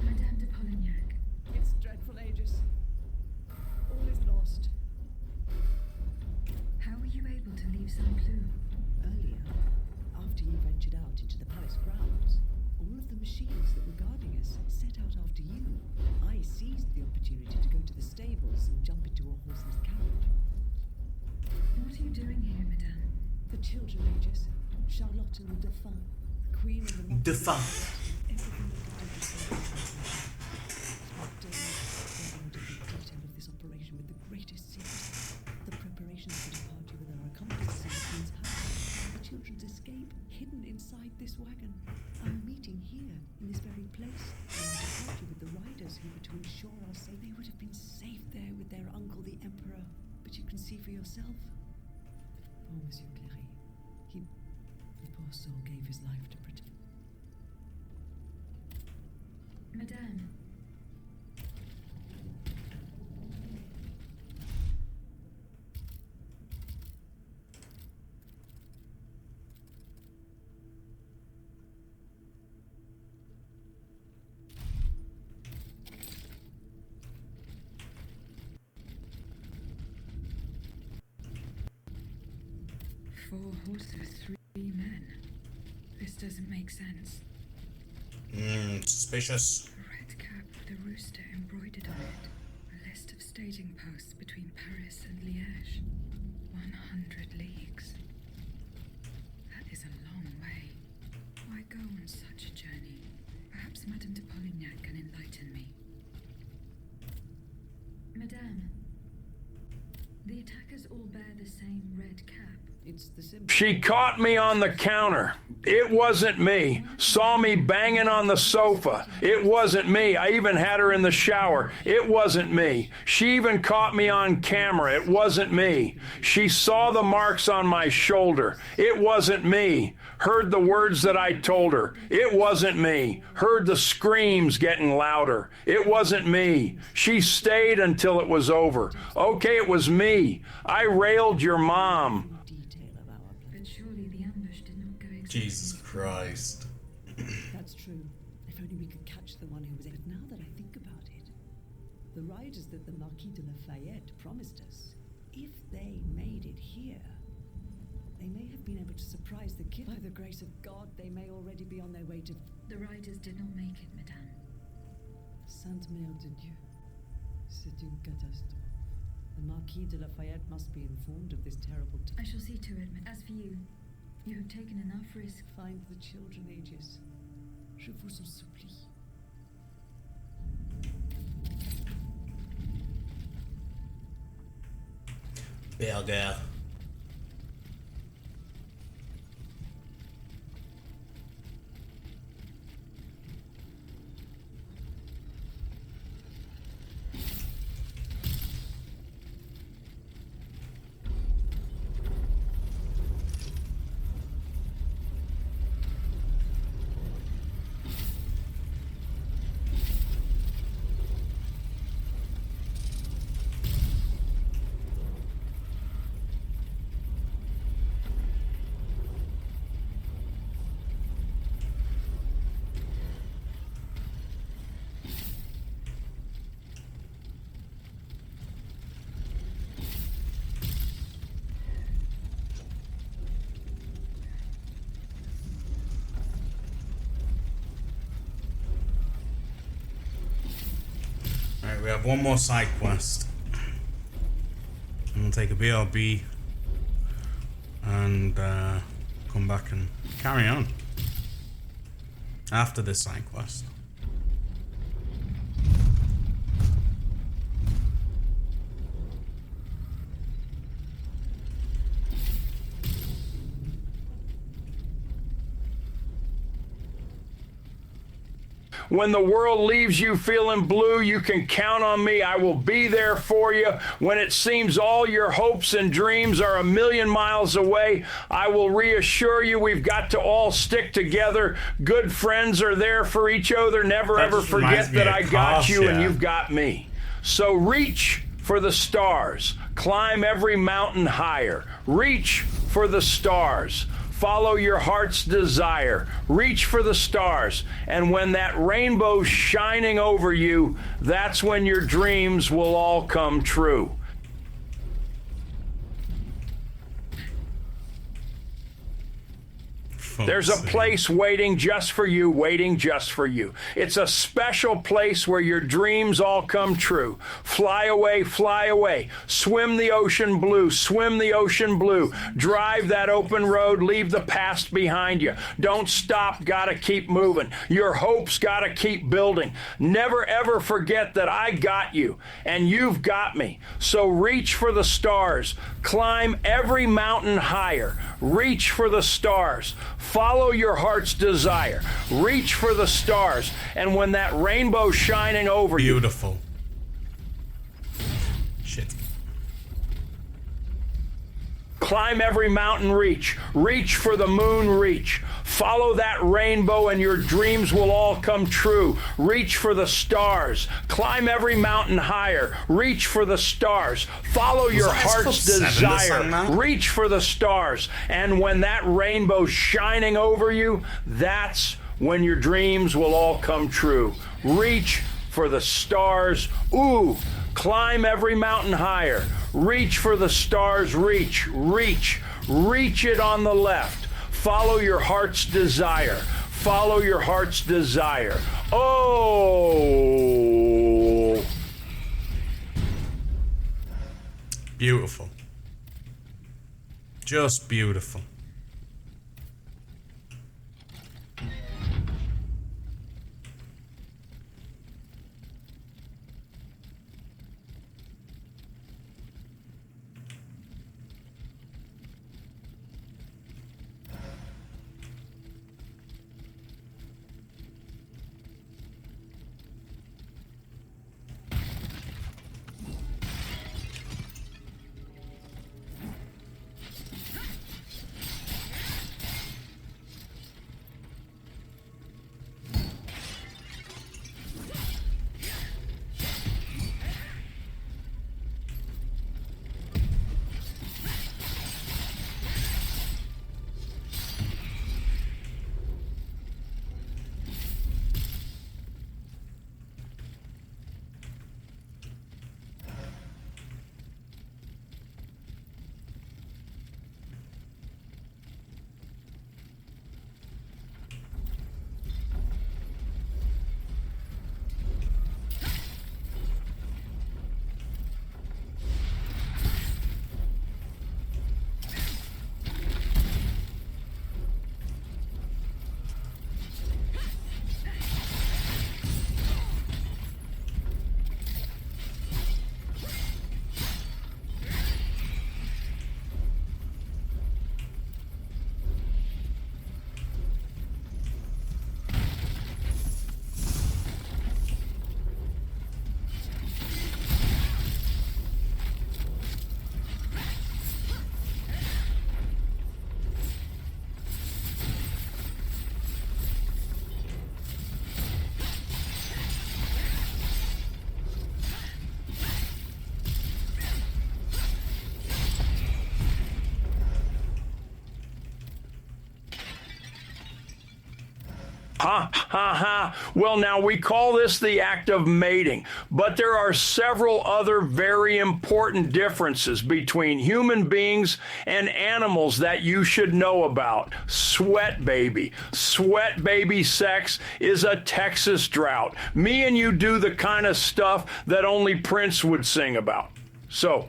Madame de Polignac. It's dreadful, Aegis. All is lost. How were you able to leave Saint-Cloud? Earlier, after you ventured out into the palace grounds, all of the machines that were guarding us set out after you. I seized the opportunity to go to the stables and jump into a horseless carriage. What are you doing here, Madame? The children, Aegis. Charlotte and the Dauphin. The Queen and the Marquis. Dauphin. Everything they could do to save us. Detail of this operation with the greatest secrecy. The preparations for departure with our accomplices in the Queen's house. The children's escape, hidden inside this wagon. Our meeting here, in this very place. And our departure with the riders who were to ensure our safety. They would have been safe there with their uncle, the Emperor. But you can see for yourself. Poor Monsieur Cléry. The poor soul gave his life to protect. Madame. Four horses, 3 men. This doesn't make sense. Suspicious. A red cap with a rooster embroidered on it. A list of staging posts between Paris and Liège. 100 leagues. That is a long way. Why go on such a journey? Perhaps Madame de Polignac can enlighten me. Madame, the attackers all bear the same red cap. It's the symbol. She caught me on the counter. It wasn't me. Saw me banging on the sofa. It wasn't me. I even had her in the shower. It wasn't me. She even caught me on camera. It wasn't me. She saw the marks on my shoulder. It wasn't me. Heard the words that I told her. It wasn't me. Heard the screams getting louder. It wasn't me. She stayed until it was over. Okay, it was me. I railed your mom. But surely the ambush did not go exactly. Jesus Christ. That's true. If only we could catch the one who was in. But now that I think about it, the riders that the Marquis de Lafayette promised us, if they made it here, they may have been able to surprise the kid. By the grace of God, they may already be on their way to... The riders did not make it, Madame. Sainte Mère de Dieu. C'est une catastrophe. The Marquis de Lafayette must be informed of this terrible... I shall see to it. As for you, you have taken enough risk. Find the children, Aegis. Je vous en supplie. Belle girl. Alright, we have one more side quest. And we'll take a BRB and come back and carry on after this side quest. When the world leaves you feeling blue, you can count on me. I will be there for you. When it seems all your hopes and dreams are a million miles away, I will reassure you we've got to all stick together. Good friends are there for each other. Never ever forget that I got you and you've got me. So reach for the stars. Climb every mountain higher. Reach for the stars. Follow your heart's desire. Reach for the stars. And when that rainbow's shining over you, that's when your dreams will all come true. There's a place waiting just for you, waiting just for you. It's a special place where your dreams all come true. Fly away, fly away. Swim the ocean blue, swim the ocean blue. Drive that open road, leave the past behind you. Don't stop, gotta keep moving. Your hopes gotta keep building. Never ever forget that I got you and you've got me. So reach for the stars. Climb every mountain higher. Reach for the stars. Follow your heart's desire. Reach for the stars. And when that rainbow's shining over you... Beautiful. Shit. Climb every mountain, reach. Reach for the moon, reach. Follow that rainbow and your dreams will all come true. Reach for the stars. Climb every mountain higher. Reach for the stars. Follow your heart's desire. Reach for the stars. And when that rainbow's shining over you, that's when your dreams will all come true. Reach for the stars. Ooh. Climb every mountain higher. Reach for the stars. Reach, reach, reach it on the left. Follow your heart's desire. Follow your heart's desire. Oh! Beautiful. Just beautiful. Ha ha ha. Well, now we call this the act of mating, but there are several other very important differences between human beings and animals that you should know about. Sweat baby. Sweat baby sex is a Texas drought. Me and you do the kind of stuff that only Prince would sing about. So,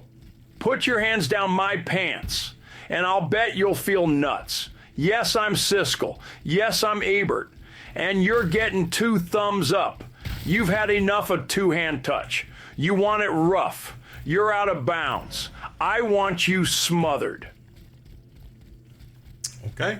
put your hands down my pants, and I'll bet you'll feel nuts. Yes, I'm Siskel. Yes, I'm Ebert. And you're getting 2 thumbs up. You've had enough of two-hand touch. You want it rough. You're out of bounds. I want you smothered. Okay.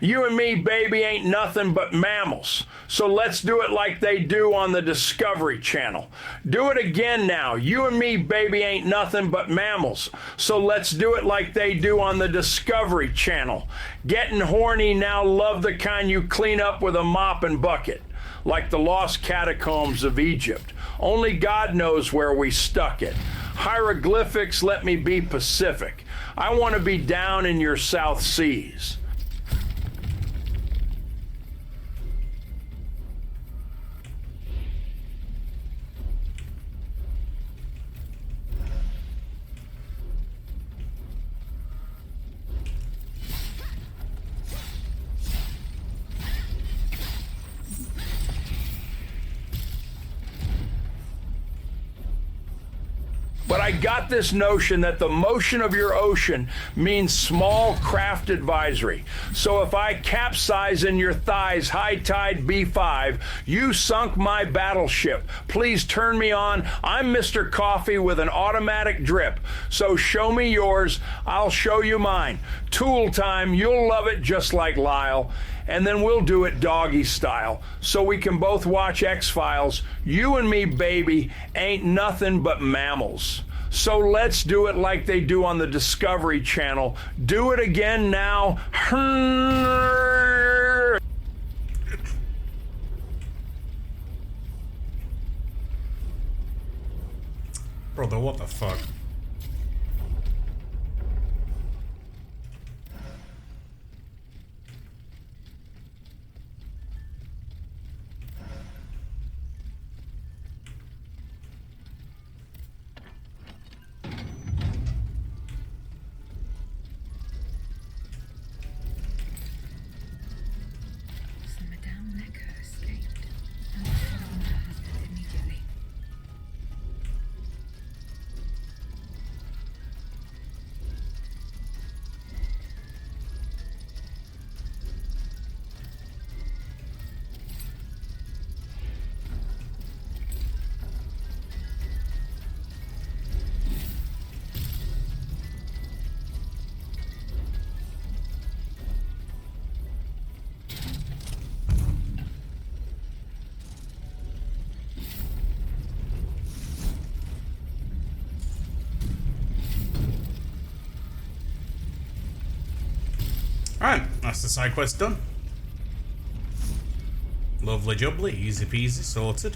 You and me, baby, ain't nothing but mammals. So let's do it like they do on the Discovery Channel. Do it again now. You and me, baby, ain't nothing but mammals. So let's do it like they do on the Discovery Channel. Getting horny now, love the kind you clean up with a mop and bucket. Like the lost catacombs of Egypt. Only God knows where we stuck it. Hieroglyphics, let me be Pacific. I want to be down in your South Seas. But I got this notion that the motion of your ocean means small craft advisory. So if I capsize in your thighs, high tide B5, you sunk my battleship. Please turn me on. I'm Mr. Coffee with an automatic drip. So show me yours, I'll show you mine. Tool time, you'll love it just like Lyle. And then we'll do it doggy style, so we can both watch X-Files. You and me, baby, ain't nothing but mammals. So let's do it like they do on the Discovery Channel. Do it again now. Brother, what the fuck? So Madame Necker escaped and found her husband immediately. Alright, that's the side quest done. Lovely jubbly, easy peasy, sorted.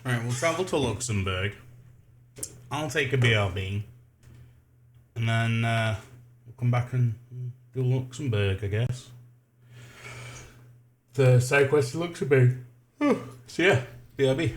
Alright, we'll travel to Luxembourg. I'll take a BRB. And then we'll come back and do Luxembourg, I guess. The side quest to Luxembourg. So yeah, BRB.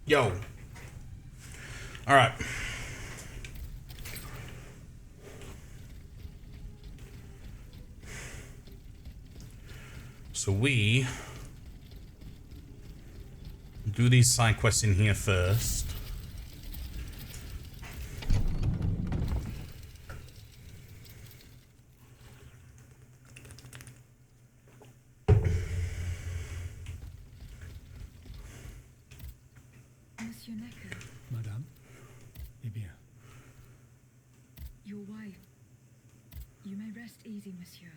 Yo. All right. So we do these side quests in here first. Monsieur Necker, Madame? Eh bien, your wife. You may rest easy, monsieur.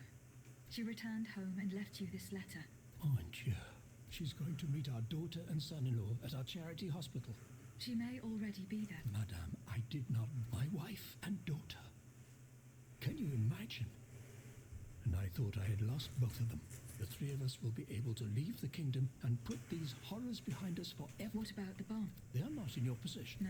She returned home and left you this letter. oh, and Dieu. She's going to meet our daughter and son-in-law at our charity hospital. She may already be there. Madame, I did not... My wife and daughter. Can you imagine? And I thought I had lost both of them. The three of us will be able to leave the kingdom and put these horrors behind us forever. What about the bomb? They are not in your possession. No.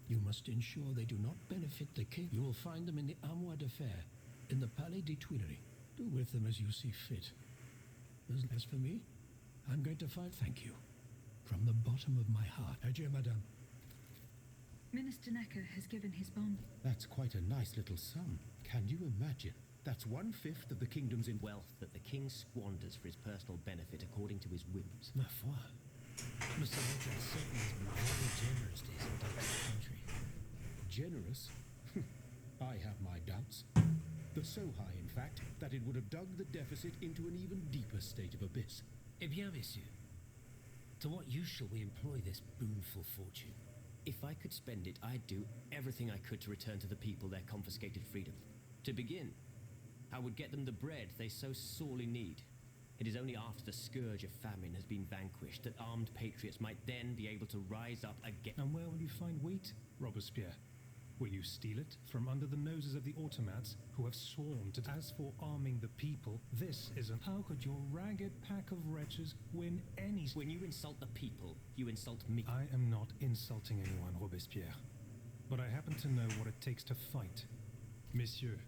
You must ensure they do not benefit the king. You will find them in the Armoire de Fer, in the Palais des Tuileries. Do with them as you see fit. As for me, I'm going to fight. Thank you. From the bottom of my heart. Adieu, madame. Minister Necker has given his bond. That's quite a nice little sum. Can you imagine? That's 1/5 of the kingdom's in Wealth that the king squanders for his personal benefit according to his whims. Ma foi. Mr. Necker certainly has been very generous to his entire country. generous. I have my doubts. They're so high, in fact, that it would have dug the deficit into an even deeper state of abyss. Eh bien, messieurs. To what use shall we employ this boonful fortune? If I could spend it, I'd do everything I could to return to the people their confiscated freedom. To begin, I would get them the bread they so sorely need. It is only after the scourge of famine has been vanquished that armed patriots might then be able to rise up again. And where will you find wheat, Robespierre? Will you steal it from under the noses of the automats who have sworn to... As for arming the people, this isn't... How could your ragged pack of wretches win any... When you insult the people, you insult me. I am not insulting anyone, Robespierre. But I happen to know what it takes to fight. Monsieur,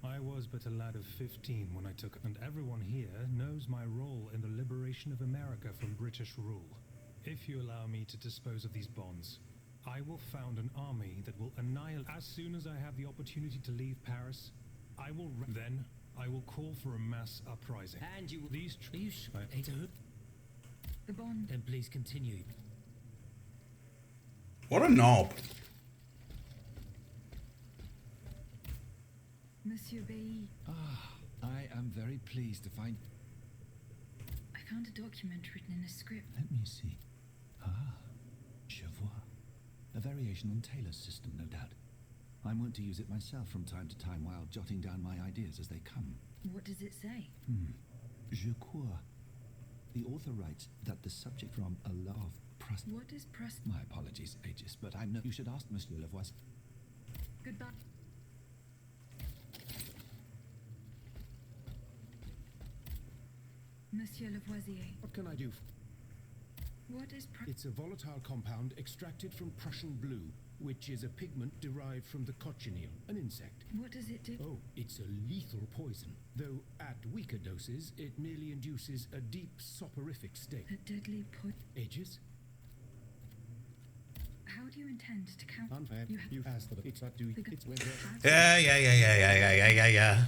I was but a lad of 15 when I took... And everyone here knows my role in the liberation of America from British rule. If you allow me to dispose of these bonds, I will found an army that will annihilate... As soon as I have the opportunity to leave Paris, I will... Then, I will call for a mass uprising. And you will... These... Are you sure? The bond... Then please continue. What a knob. Monsieur Bailly, I am very pleased to find... I found a document written in a script. Let me see. Je vois. A variation on Taylor's system, no doubt. I'm wont to use it myself from time to time while jotting down my ideas as they come. What does it say? Je crois. The author writes that the subject from a law of Prust... What is Prust... My apologies, Aegis, but I know you should ask Monsieur Lavoisier. Goodbye. Monsieur Lavoisier, What can I do? what is It's a volatile compound extracted from Prussian blue, which is a pigment derived from the cochineal, an insect. What does it do? Oh, it's a lethal poison. Though at weaker doses, it merely induces a deep soporific state. A deadly Aegis? How do you intend to count? Unfair. You asked for the... It's not do... The It's whether... Yeah.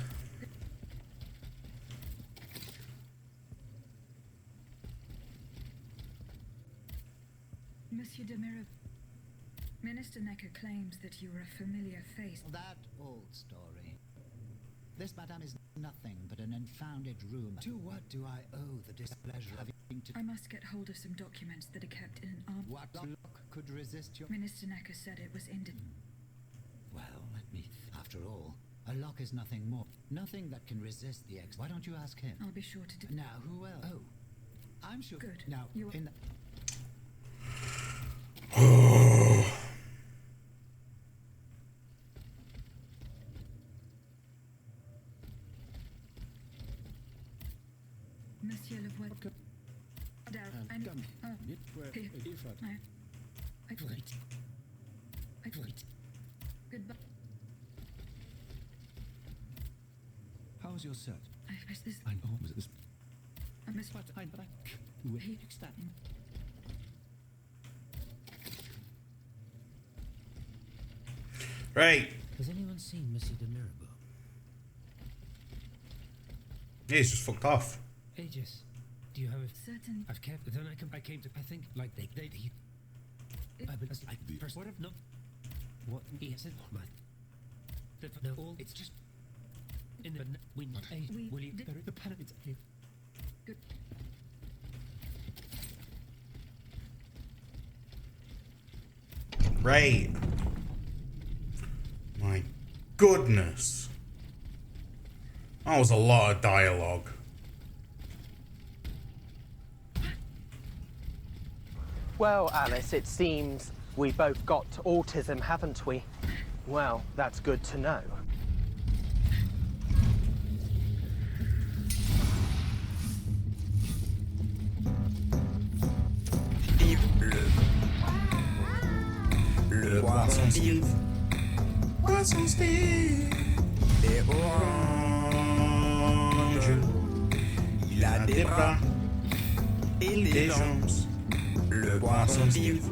Monsieur de Mira... Minister Necker claims that you are a familiar face. That old story. This, madame, is nothing but an unfounded rumor. To what do I owe the displeasure of having to... I must get hold of some documents that are kept in an arm. What lock could resist your... Minister Necker said it was in... Well, let me... After all, a lock is nothing more. Nothing that can resist the ex... Why don't you ask him? I'll be sure to do... Now, who else? Oh, I'm sure... Good. Now, You are... in the... Monsieur Lavoisier... And done. Oh, It were... here. If I... No. Wait. Wait. Goodbye. How was your search? I missed this... I know, was it this... I missed... But I... He... Right. Has anyone seen Monsieur de Mirabeau? Yeah, he's just fucked off. Aegis, do you have a... Certain. I've kept... Then I came to... I think, like, he... First, what if not... What he said... No, all... It's just... In the... We... Will you... The pyramids... Good. Right. My goodness. That was a lot of dialogue. Well, Alice, it seems we both got autism, haven't we? Well, that's good to know. Le poisson Steve. Poisson Steve. Des oranges. Il a des bras et des jambes. Le poisson Steve.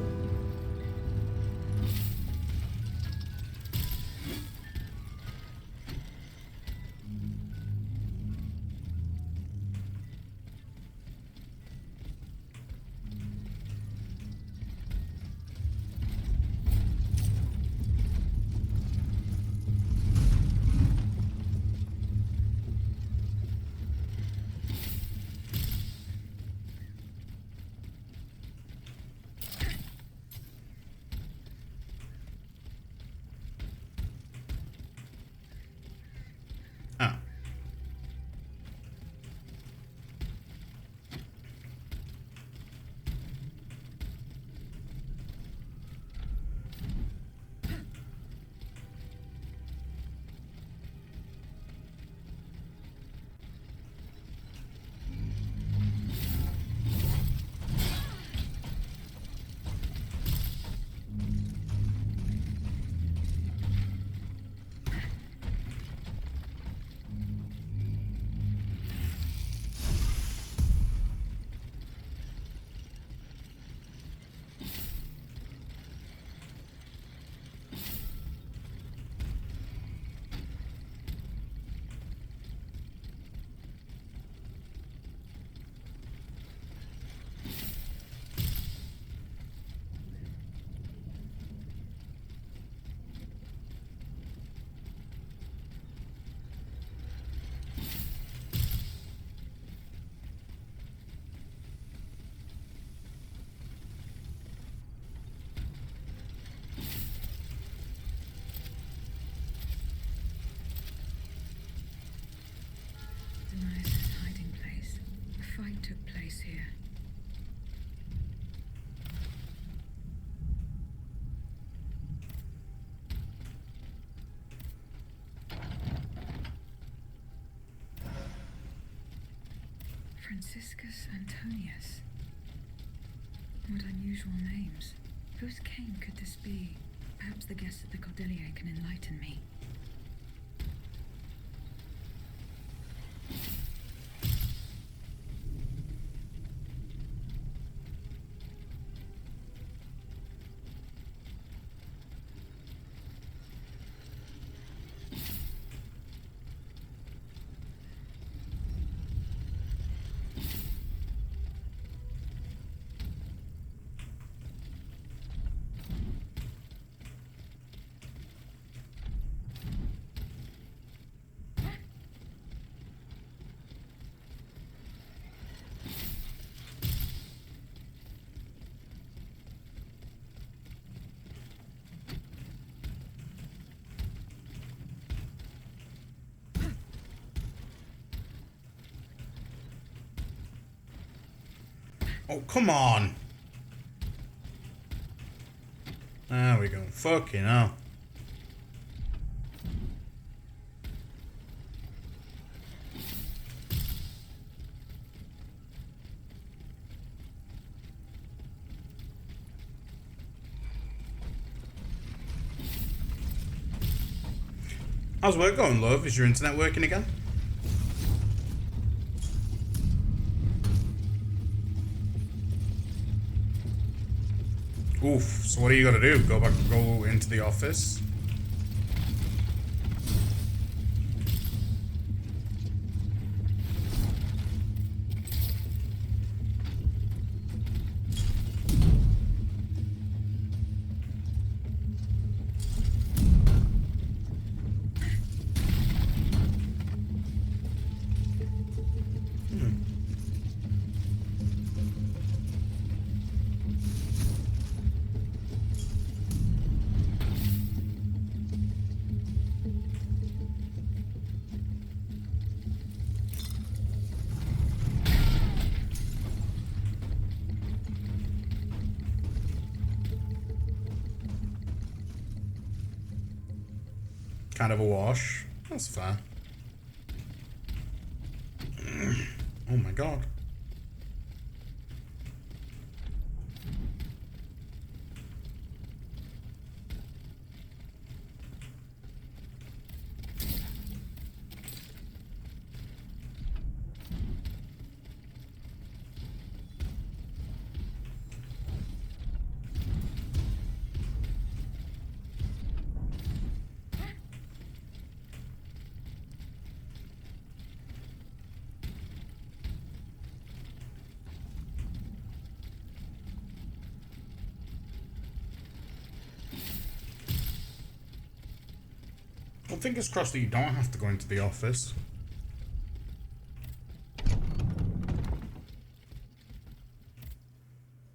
Denies' hiding place. A fight took place here. Franciscus Antonius. What unusual names. Whose cane could this be? Perhaps the guests at the Cordelier can enlighten me. Oh, come on. There we go. Fucking hell. How's work going, love? Is your internet working again? Oof, so what are you gonna do? Go into the office? kind of a wash. That's fair. Oh my god. Well, fingers crossed that you don't have to go into the office.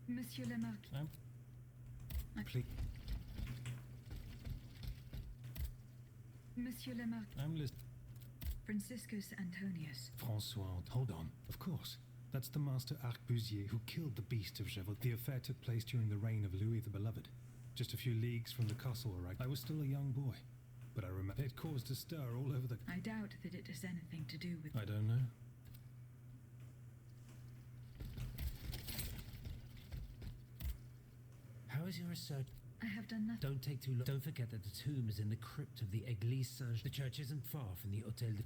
Monsieur le Marquis. Please. Monsieur le Marquis. I'm listening. Franciscus Antonius. Francois, hold on. Of course. That's the master arquebusier who killed the beast of Chevaux. The affair took place during the reign of Louis the Beloved. Just a few leagues from the castle where I was still a young boy. But I remember it caused a stir all over the... I doubt that it has anything to do with... I don't know. How is your research? I have done nothing. Don't take too long. Don't forget that the tomb is in the crypt of the Église Saint. The church isn't far from the Hôtel de...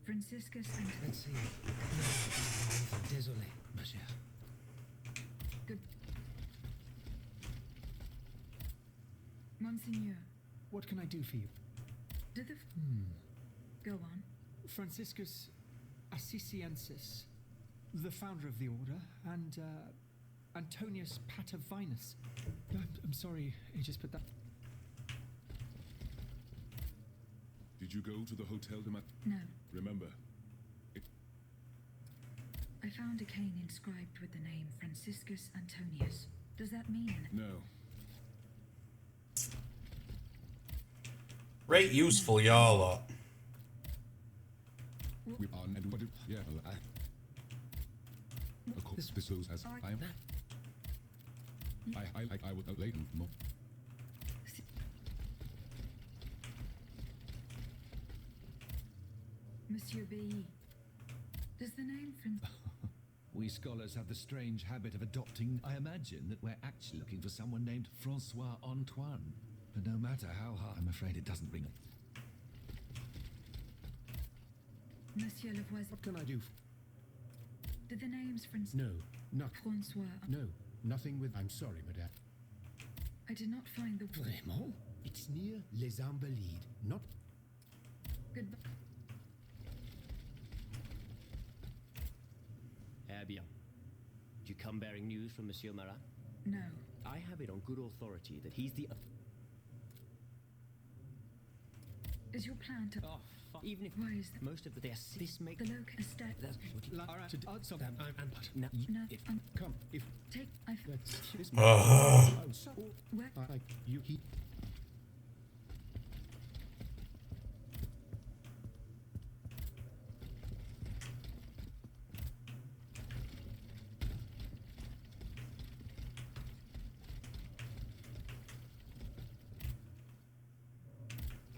Franciscus and... Let's see. No. Désolé, ma chère. Good. Monseigneur. What can I do for you? Do the... Go on. Franciscus Assisiensis, the founder of the order, and Antonius Patavinus. I'm sorry, he just put that... Did you go to the Hotel de No. Remember, I found a cane inscribed with the name Franciscus Antonius. Does that mean... No. Right, useful, y'all lot. We are, and what? Yeah, of course, this goes as I am. I would later more. Monsieur B. Does the name We scholars have the strange habit of adopting. I imagine that we're actually looking for someone named Francois Antoine. But no matter how hard, I'm afraid it doesn't ring. Monsieur Lavoisier. What can I do? Did the names No, not Francois... No, nothing with... I'm sorry, madame. I did not find the... Vraiment? It's near Les Invalides, not... Goodbye. Eh bien. Do you come bearing news from Monsieur Marat? No. I have it on good authority that he's the... Is your plan to... Oh, fuck. Even if... Why is that? Most of the... This make... The local estate... All right, to answer them, and but now... No, come, if... Take... I... Let's... This... Where... Like, you... He...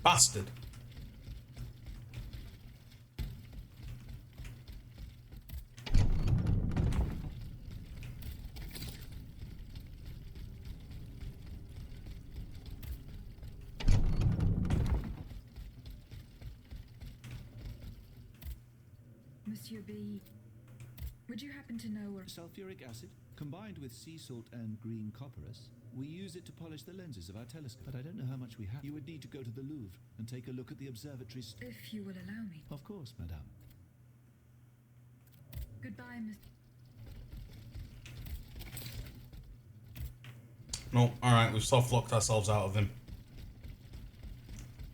Bastard. Monsieur B. Would you happen to know where... Sulfuric acid, combined with sea salt and green copperas. We use it to polish the lenses of our telescope. But I don't know how much we have. You would need to go to the Louvre and take a look at the observatories. If you will allow me. Of course, madame. Goodbye, Miss... No, alright, we've soft-locked ourselves out of him.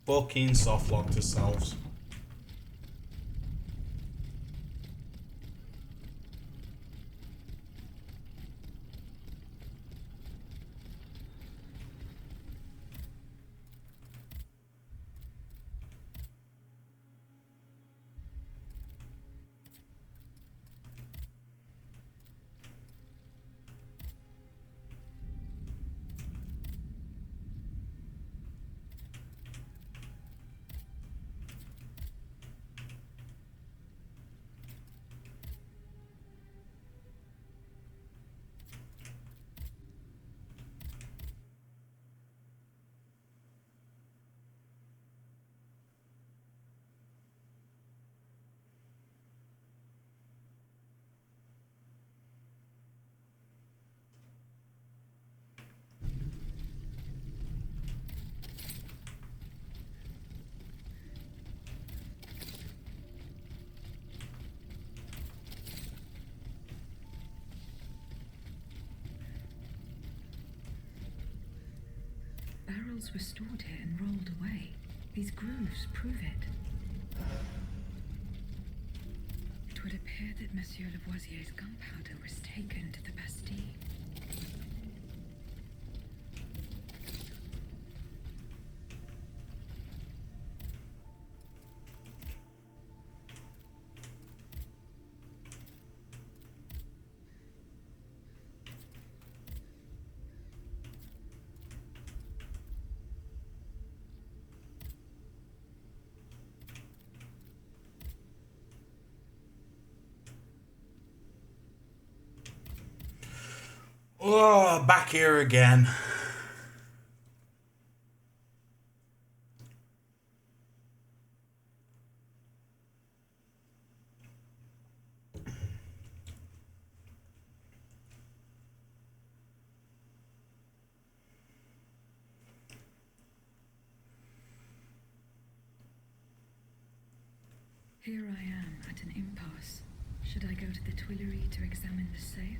Fucking soft-locked ourselves. Barrels were stored here and rolled away. These grooves prove it. It would appear that Monsieur Lavoisier's gunpowder was taken to the Bastille. Oh, back here again. Here I am at an impasse. Should I go to the Tuileries to examine the safe?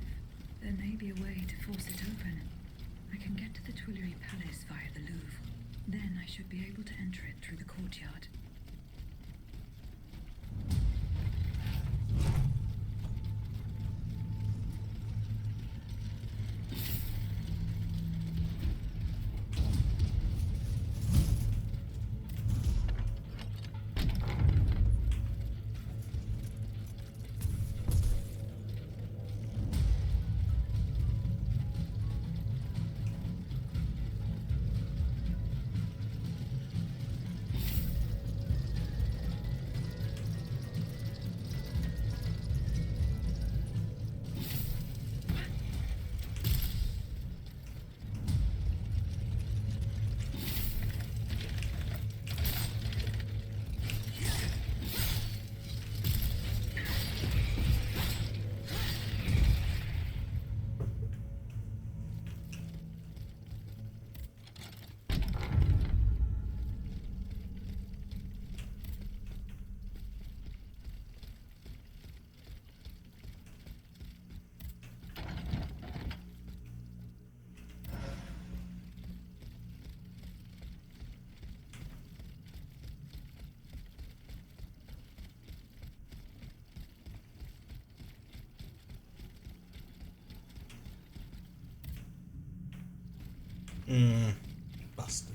There may be a way to force it open. I can get to the Tuileries Palace via the Louvre. Then I should be able to enter it through the courtyard. Bastard.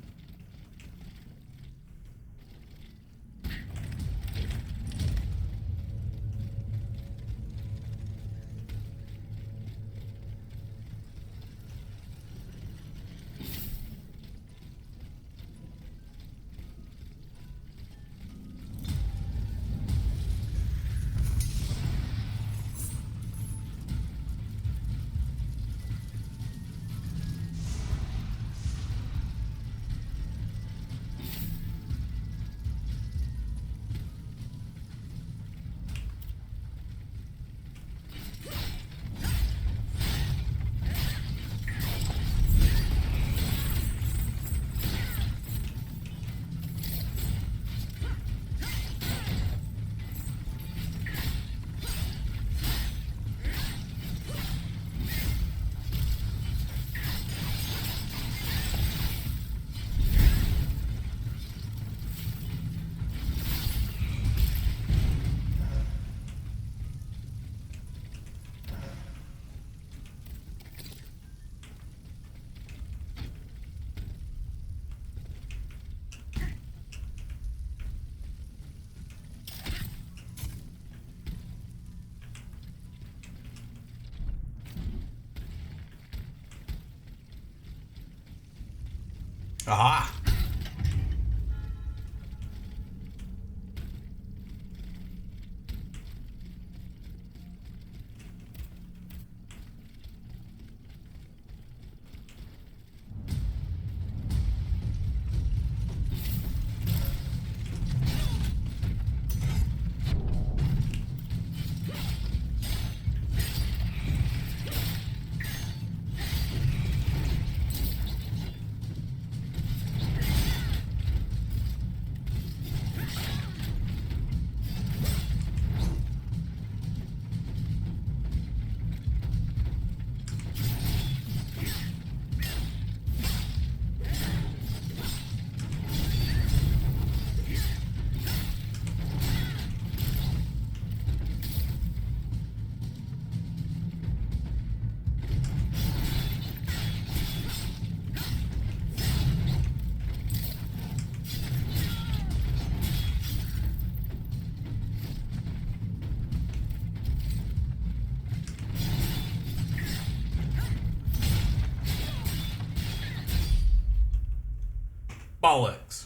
Aha! Bollocks.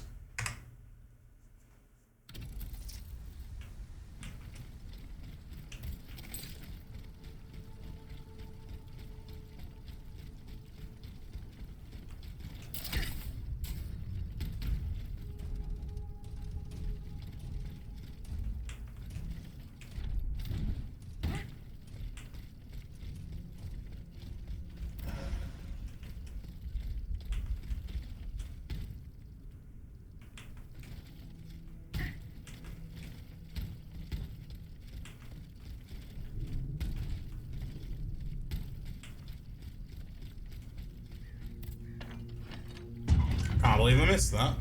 Can't believe I missed that.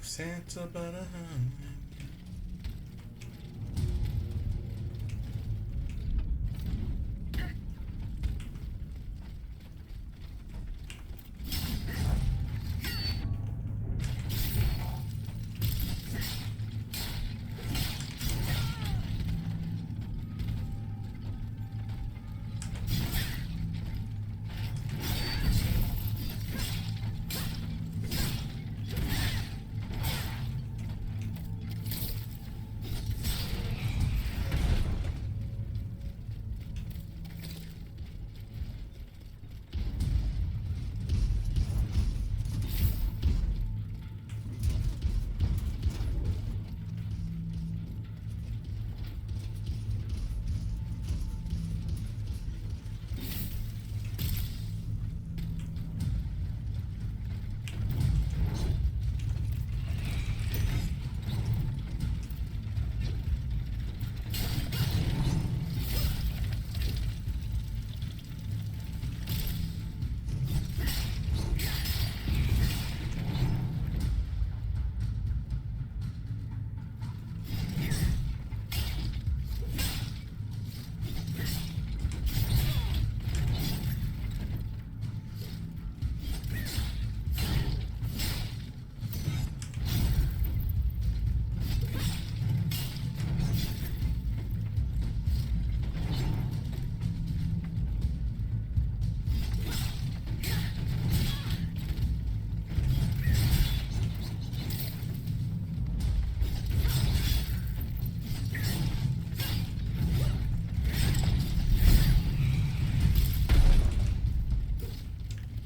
Santa Barbara.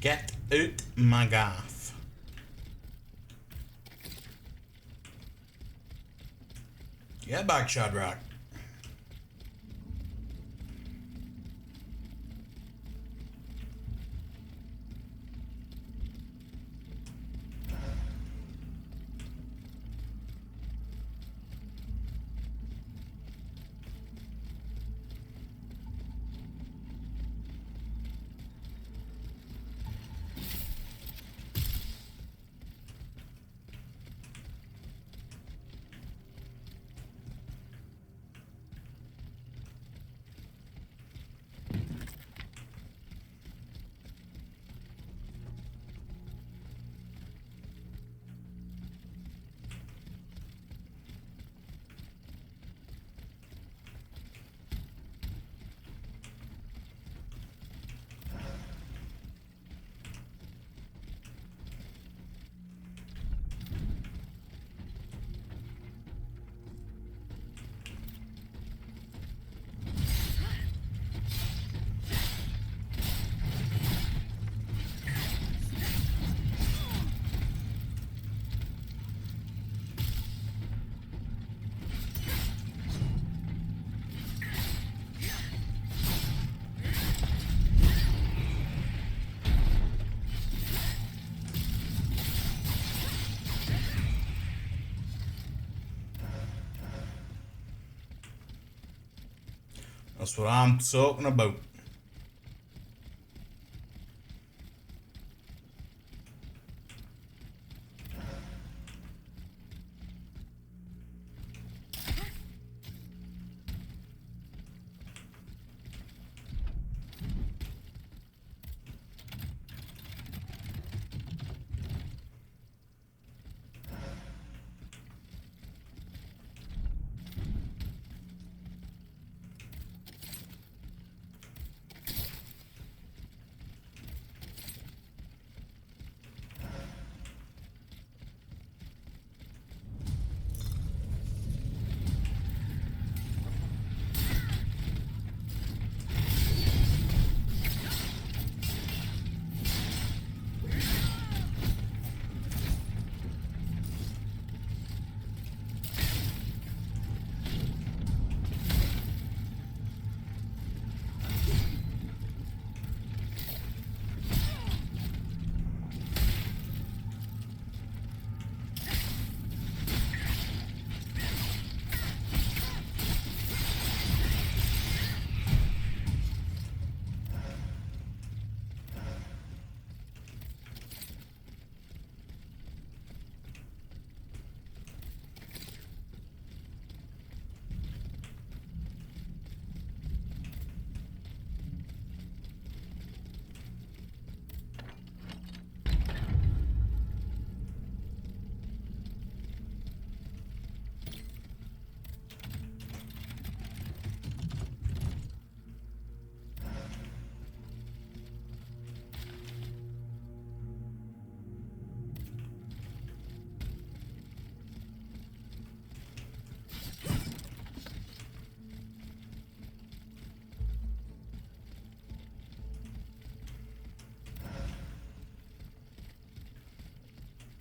Get out my gaff. Get back, Shadrach. That's what I'm talking about.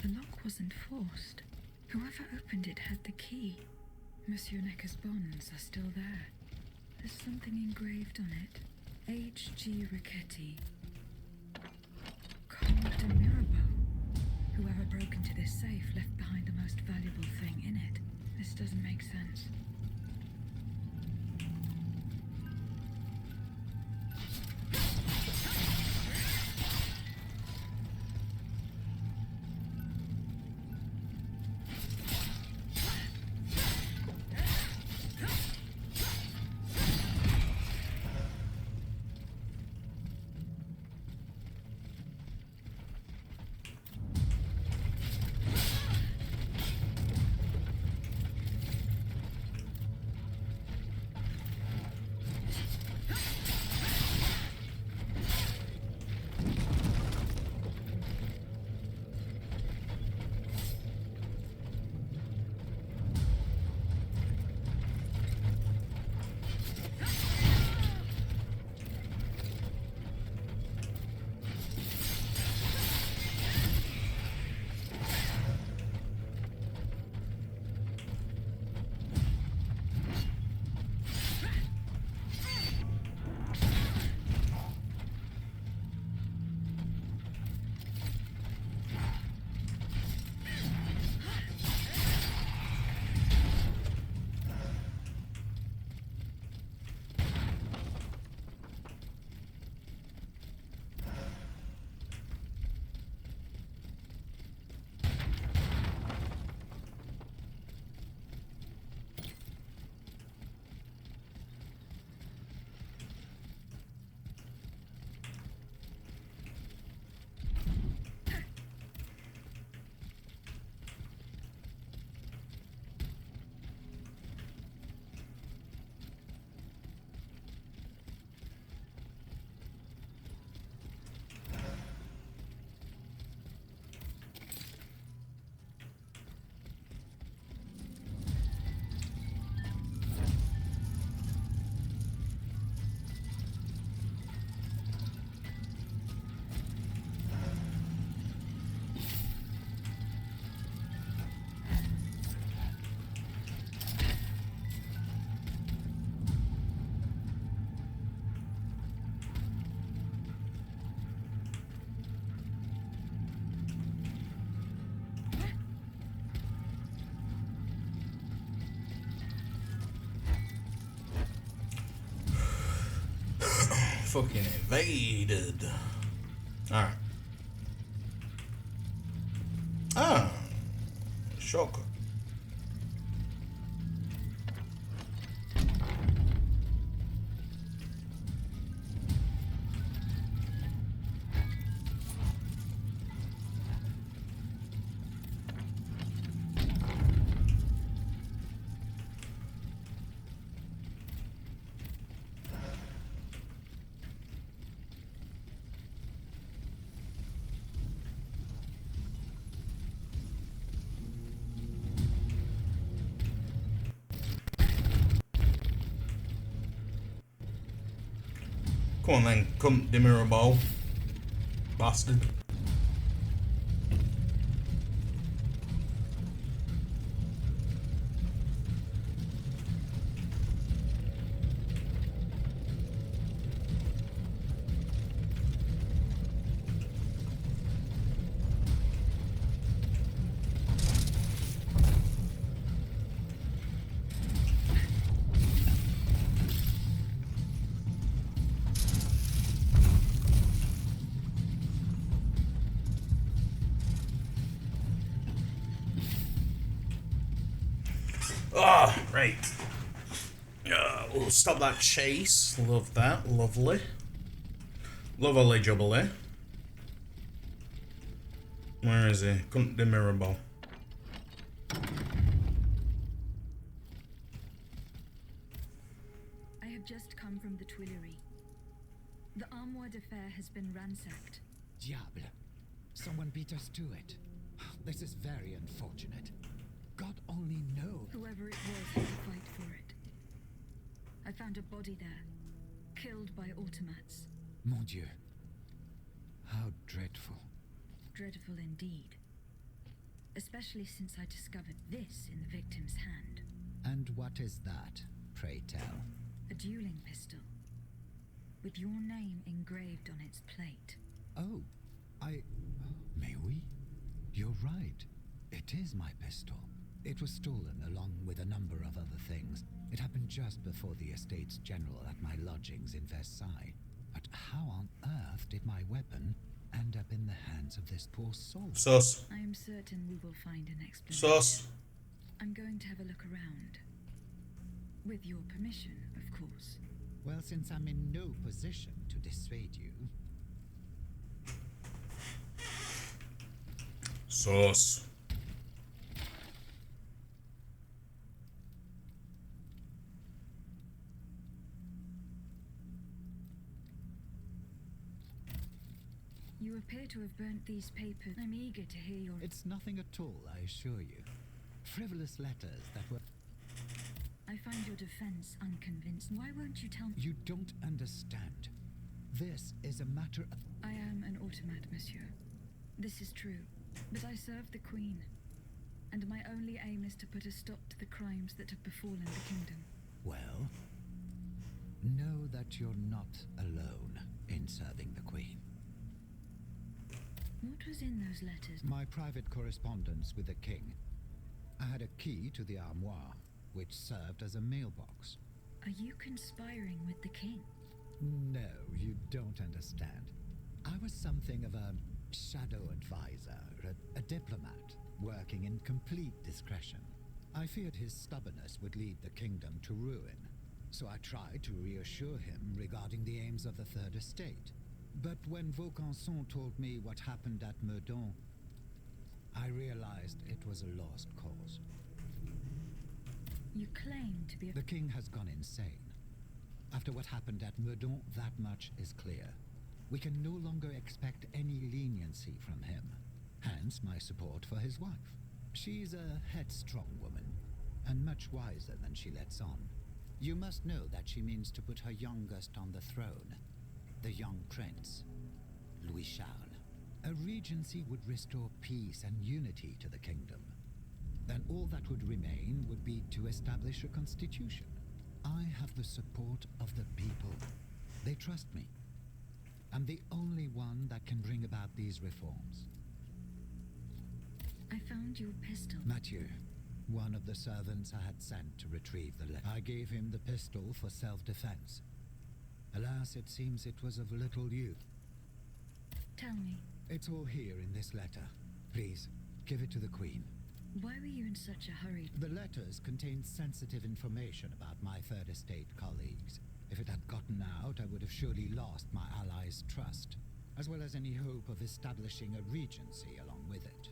The lock wasn't forced. Whoever opened it had the key. Monsieur Necker's bonds are still there. There's something engraved on it. H.G. Riquetti. Comte de Mirabeau. Whoever broke into this safe left behind the most valuable thing in it. This doesn't make sense. Fucking invaded. Alright. Ah. Shortcut. Come on then, Comte de Mirabeau. Bastard. Ah, right. We'll stop that chase. Love that. Lovely. Lovely jubbly. Where is he? Comte de Mirabeau. I have just come from the Tuileries. The Armoire de Fer has been ransacked. Diable. Someone beat us to it. This is very unfortunate. God only knows. Whoever it was had to fight for it. I found a body there, killed by automats. Mon Dieu. How dreadful. Dreadful indeed. especially since I discovered this in the victim's hand. And what is that, pray tell? A dueling pistol, with your name engraved on its plate. Oh, May we? You're right. It is my pistol. It was stolen along with a number of other things. It happened just before the Estates General at my lodgings in Versailles. But how on earth did my weapon end up in the hands of this poor soul? Sus. I am certain we will find an explanation. Sus. I'm going to have a look around. With your permission, of course. Well, since I'm in no position to dissuade you... Sus. You appear to have burnt these papers. I'm eager to hear your... It's nothing at all, I assure you. Frivolous letters that were... I find your defense unconvincing. Why won't you tell me? You don't understand. This is a matter of... I am an automat, monsieur. This is true. But I serve the Queen. And my only aim is to put a stop to the crimes that have befallen the kingdom. Well, know that you're not alone in serving the Queen. What was in those letters? My private correspondence with the King. I had a key to the armoire, which served as a mailbox. Are you conspiring with the King? No, you don't understand. I was something of a shadow advisor, a diplomat, working in complete discretion. I feared his stubbornness would lead the kingdom to ruin, so I tried to reassure him regarding the aims of the Third Estate. But when Vaucanson told me what happened at Meudon, I realized it was a lost cause. You claim to be The King has gone insane. After what happened at Meudon, that much is clear. We can no longer expect any leniency from him. Hence my support for his wife. She's a headstrong woman, and much wiser than she lets on. You must know that she means to put her youngest on the throne, the young prince, Louis Charles. A regency would restore peace and unity to the kingdom. Then all that would remain would be to establish a constitution. I have the support of the people. They trust me. I'm the only one that can bring about these reforms. I found your pistol. Mathieu, one of the servants I had sent to retrieve the letter. I gave him the pistol for self-defense. Alas, it seems it was of little use. Tell me. It's all here in this letter. Please, give it to the Queen. Why were you in such a hurry? The letters contained sensitive information about my Third Estate colleagues. If it had gotten out, I would have surely lost my allies' trust, as well as any hope of establishing a regency along with it.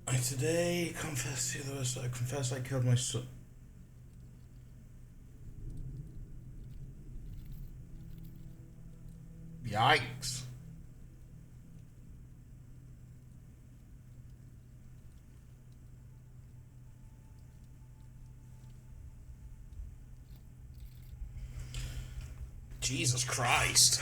I today confess to the worst. I confess I killed my son. Yikes. Jesus Christ.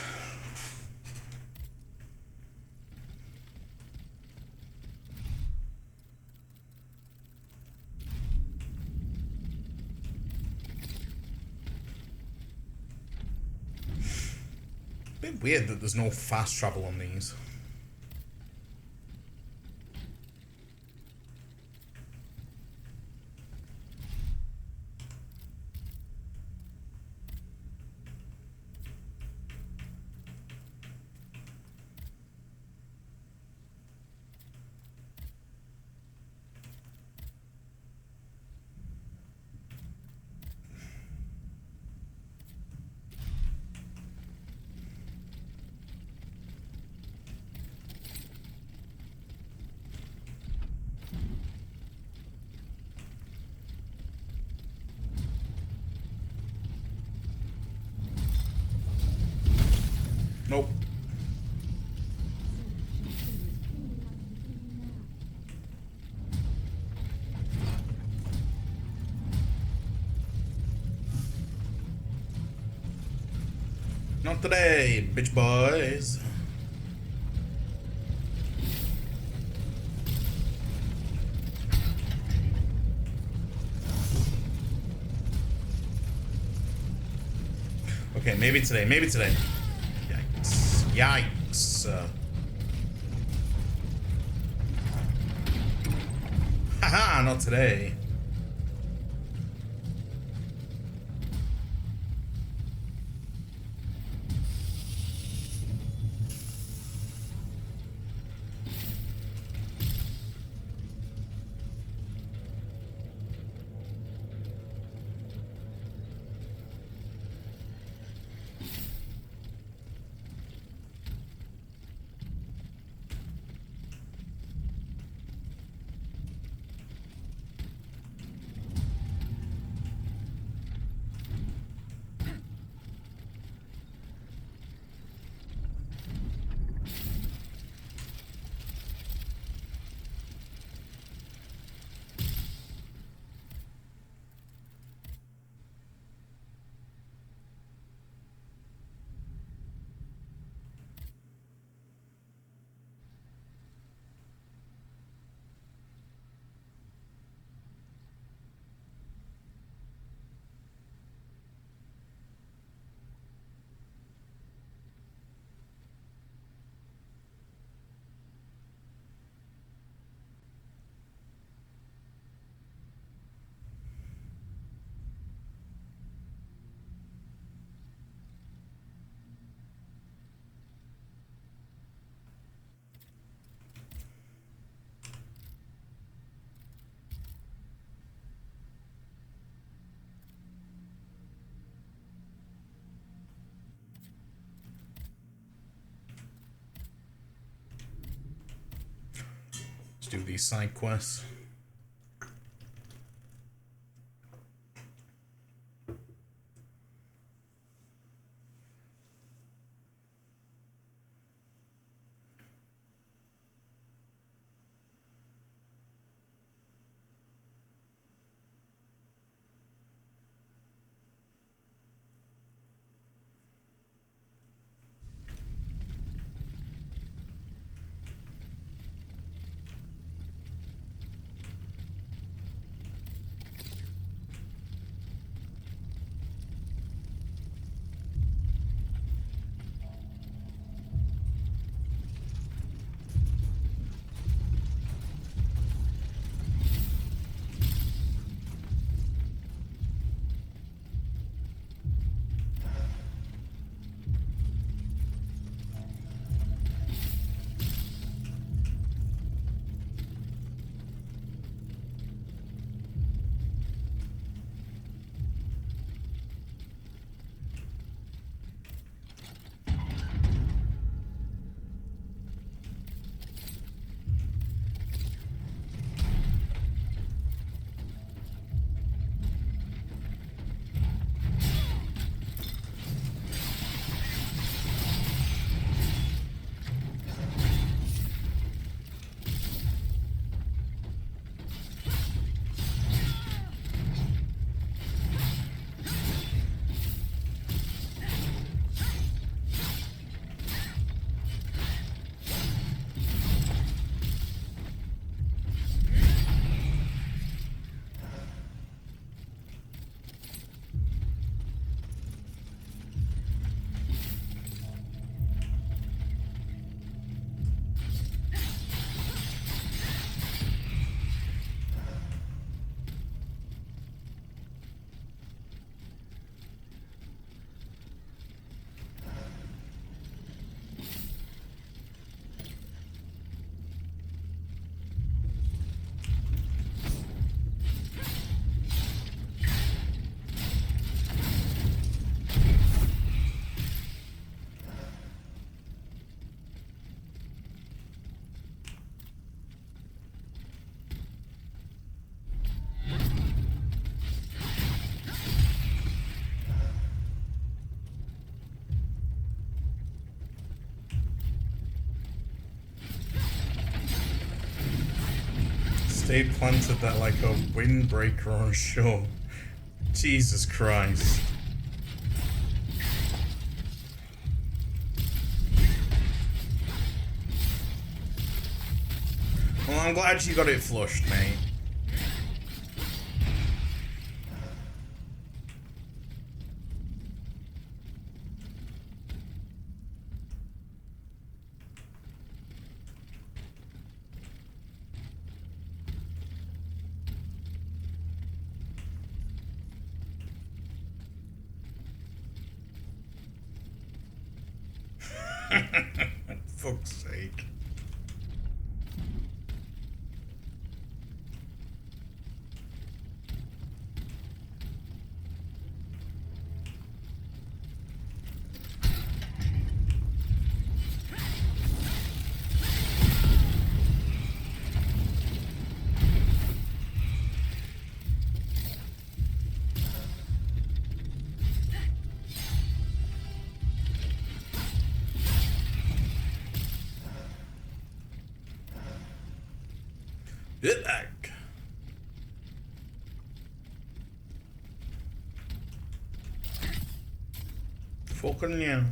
Bit weird that there's no fast travel on these. Nope. Not today, bitch boys. Okay, maybe today, maybe today. Yikes. Yikes. Haha, not today. Let's do these side quests. Stay planted that like a windbreaker on shore. Jesus Christ. Well, I'm glad you got it flushed, mate. Fuck's sake. Get back. Fucking yeah.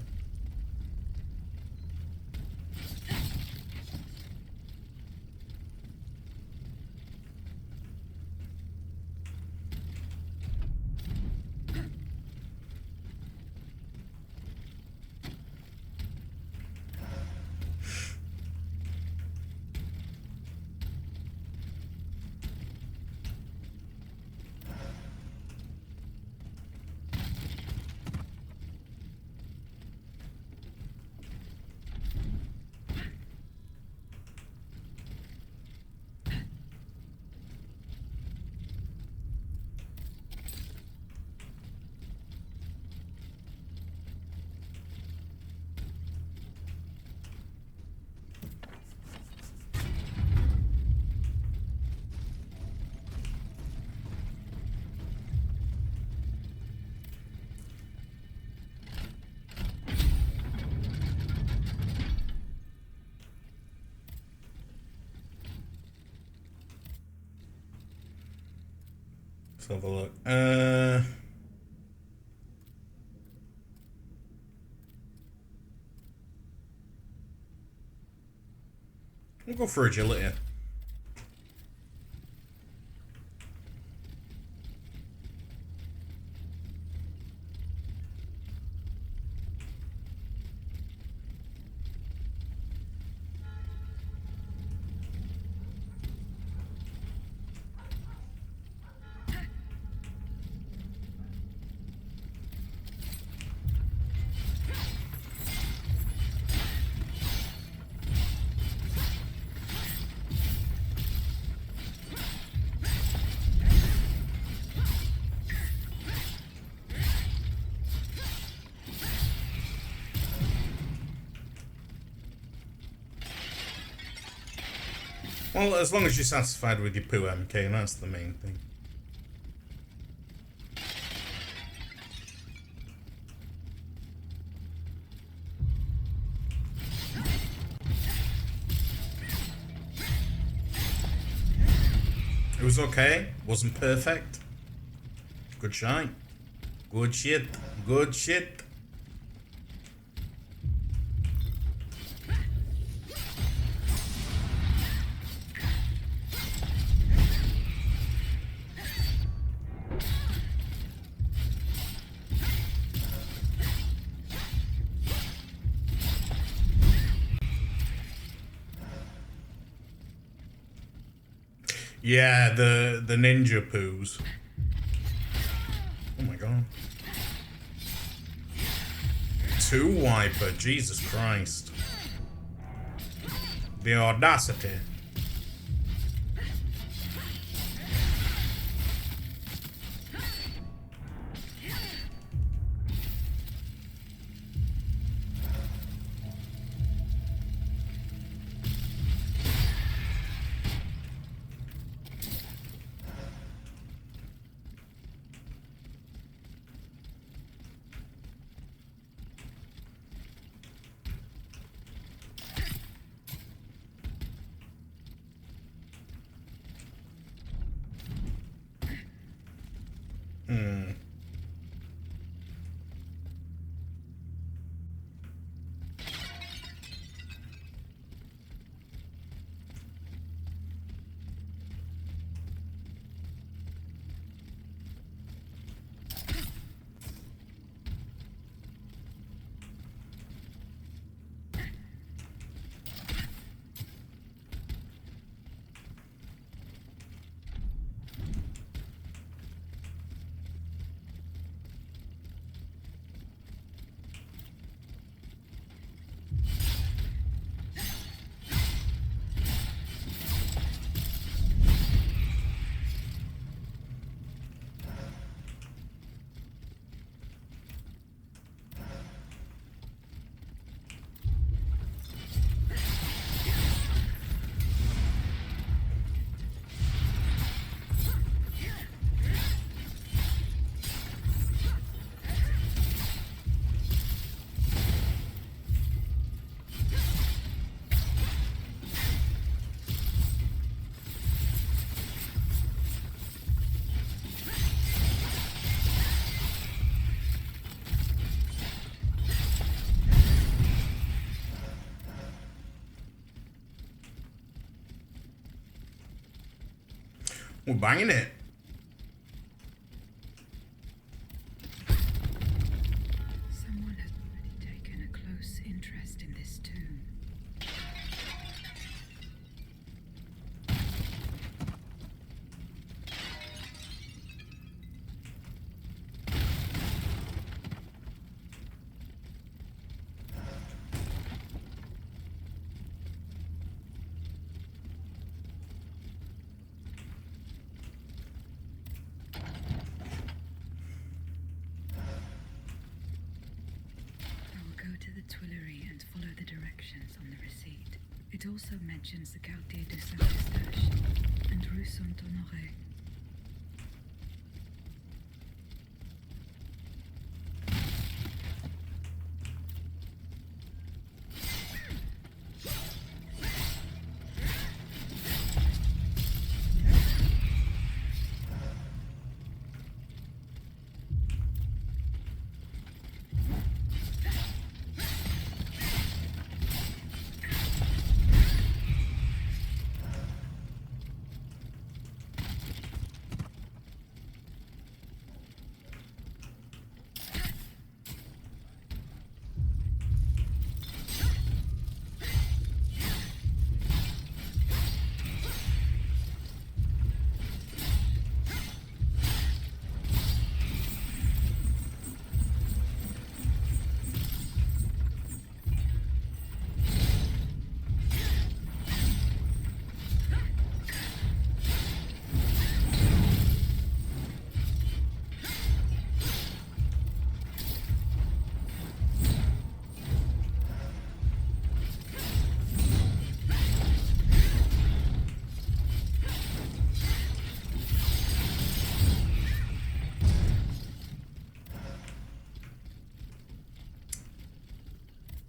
Let's have a look. We'll go for agility. Well, as long as you're satisfied with your poo MK, that's the main thing. It was okay, wasn't perfect. Good shine. Good shit. Good shit. Yeah, the ninja poos. Oh my god. 2 wiper, Jesus Christ. The audacity. We're banging it. Someone has already taken a close interest in this tomb. Go to the Tuileries and follow the directions on the receipt. It also mentions the Quartier de Saint-Eustache and Rue Saint-Honoré.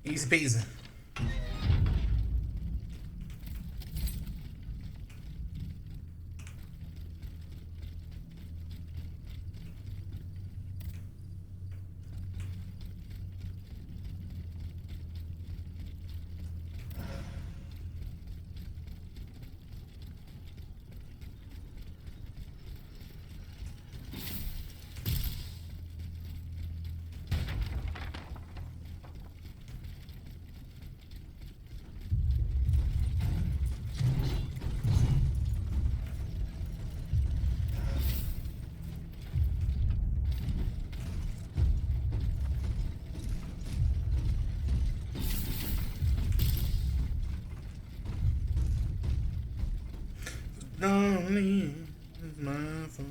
Easy peasy. Darling, it's my fault.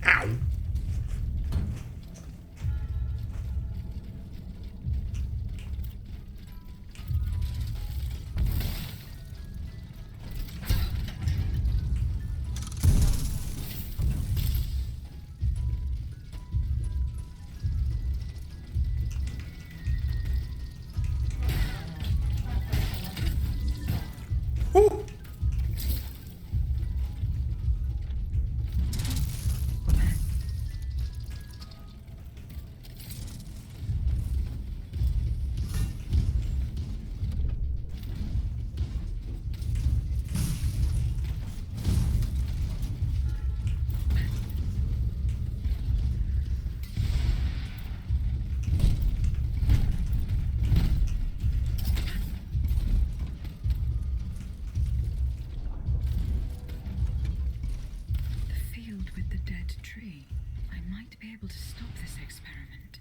Ow. Woo. The field with the dead tree. I might be able to stop this experiment.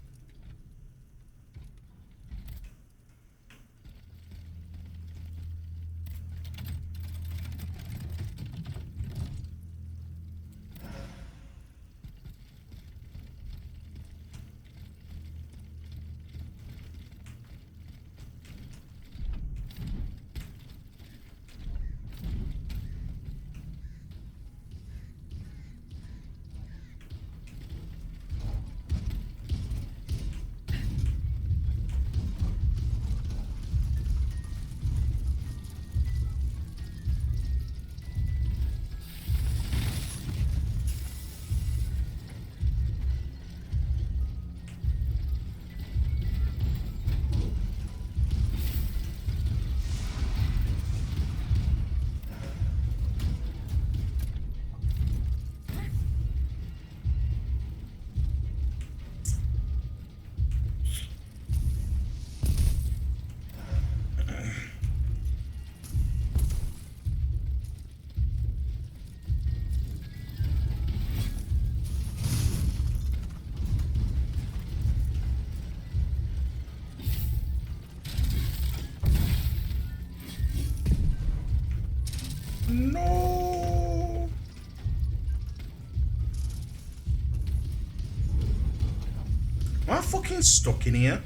fucking stuck in here?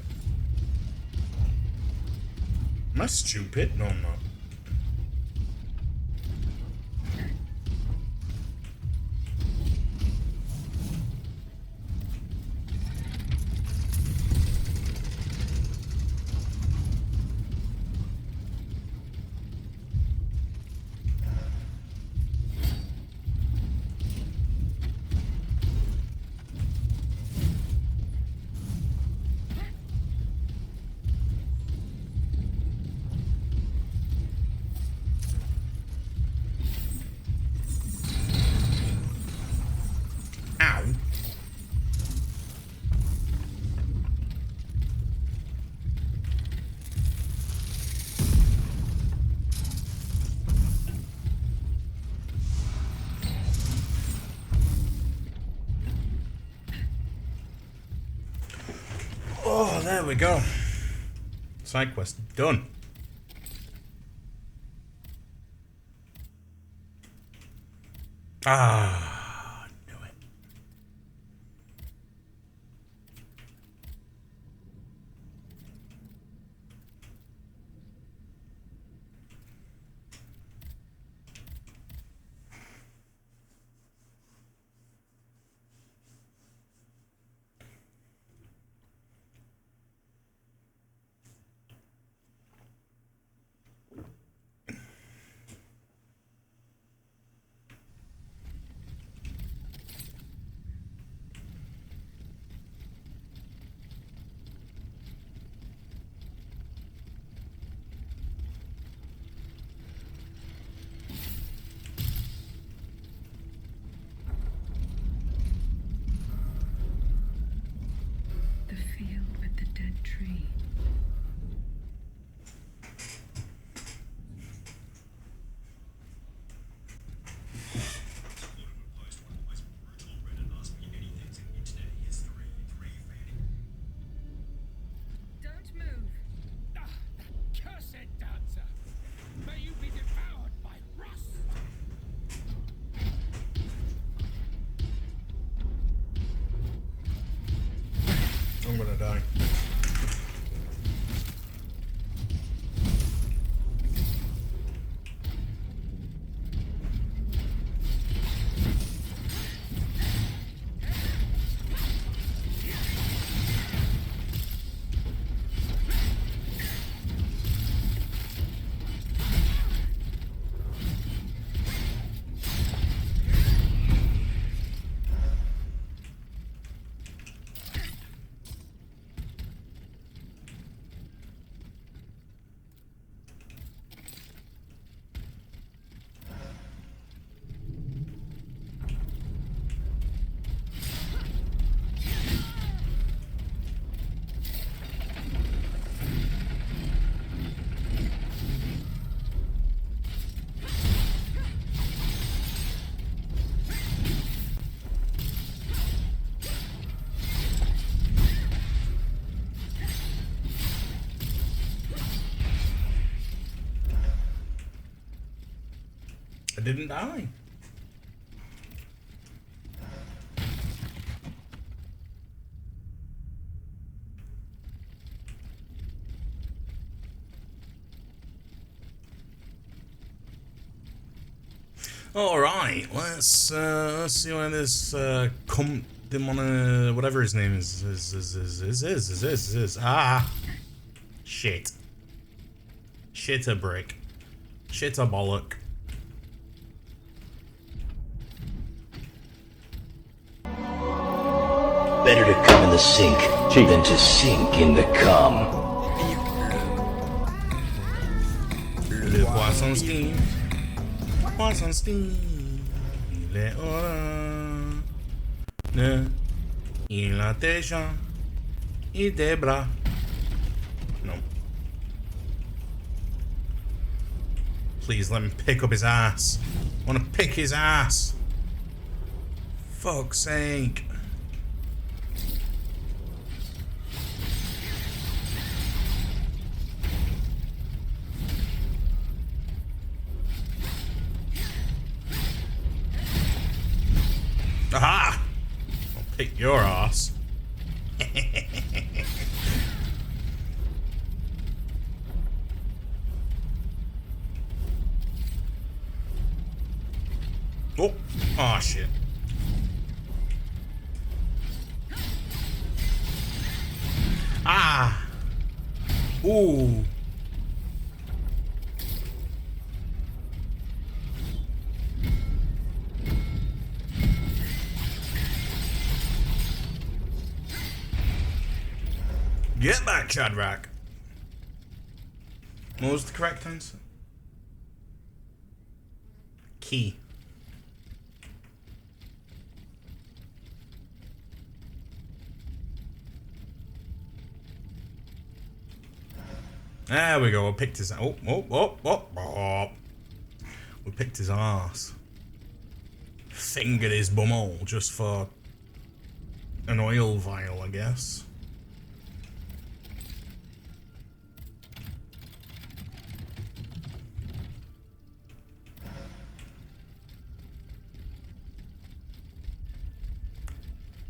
Am I stupid? No, I'm not. Oh, there we go. Side quest done. Ah, knew it. The field with the dead tree. Don't move! Ah, that cursed dancer! May you be devoured by rust! I'm gonna die. I didn't die. All right, let's see where this whatever his name is. Shit. Shit a brick. Shit a bollock. Better to come in the sink than to sink in the cum. Le poisson steam. Poisson steam. Il est hora. Il a des jambes. Il des bras. No. Please let me pick up his ass. I want to pick his ass. Fuck's sake. Aha! I'll pick your ass. Oh shit. Ah. Ooh. Get back, Shadrach. What was the correct answer? Key. There we go. We picked his. Oh. We picked his ass. Fingered his bumhole just for an oil vial, I guess.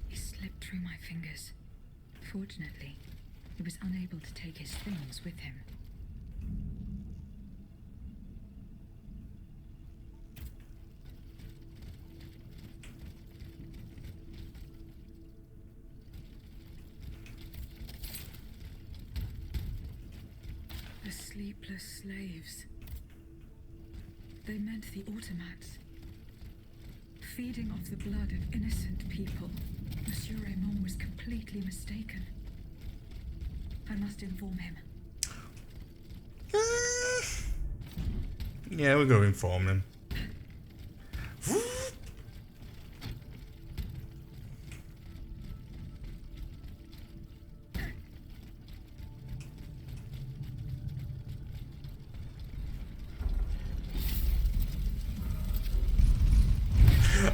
He slipped through my fingers. Fortunately, he was unable to take his things with him. The sleepless slaves. They meant the automats. Feeding off the blood of innocent people. Monsieur Raymond was completely mistaken. I must inform him. Yeah, we'll go inform him.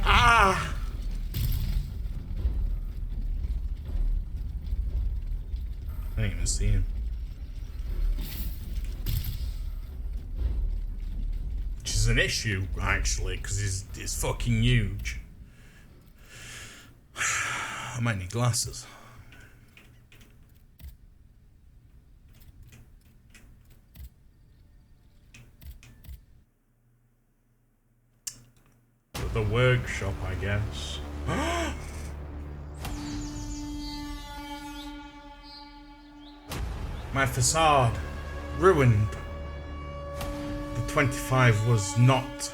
Ah! I didn't even see him. Which is an issue, actually, because he's fucking huge. I might need glasses. The workshop, I guess. My facade ruined. The 25 was not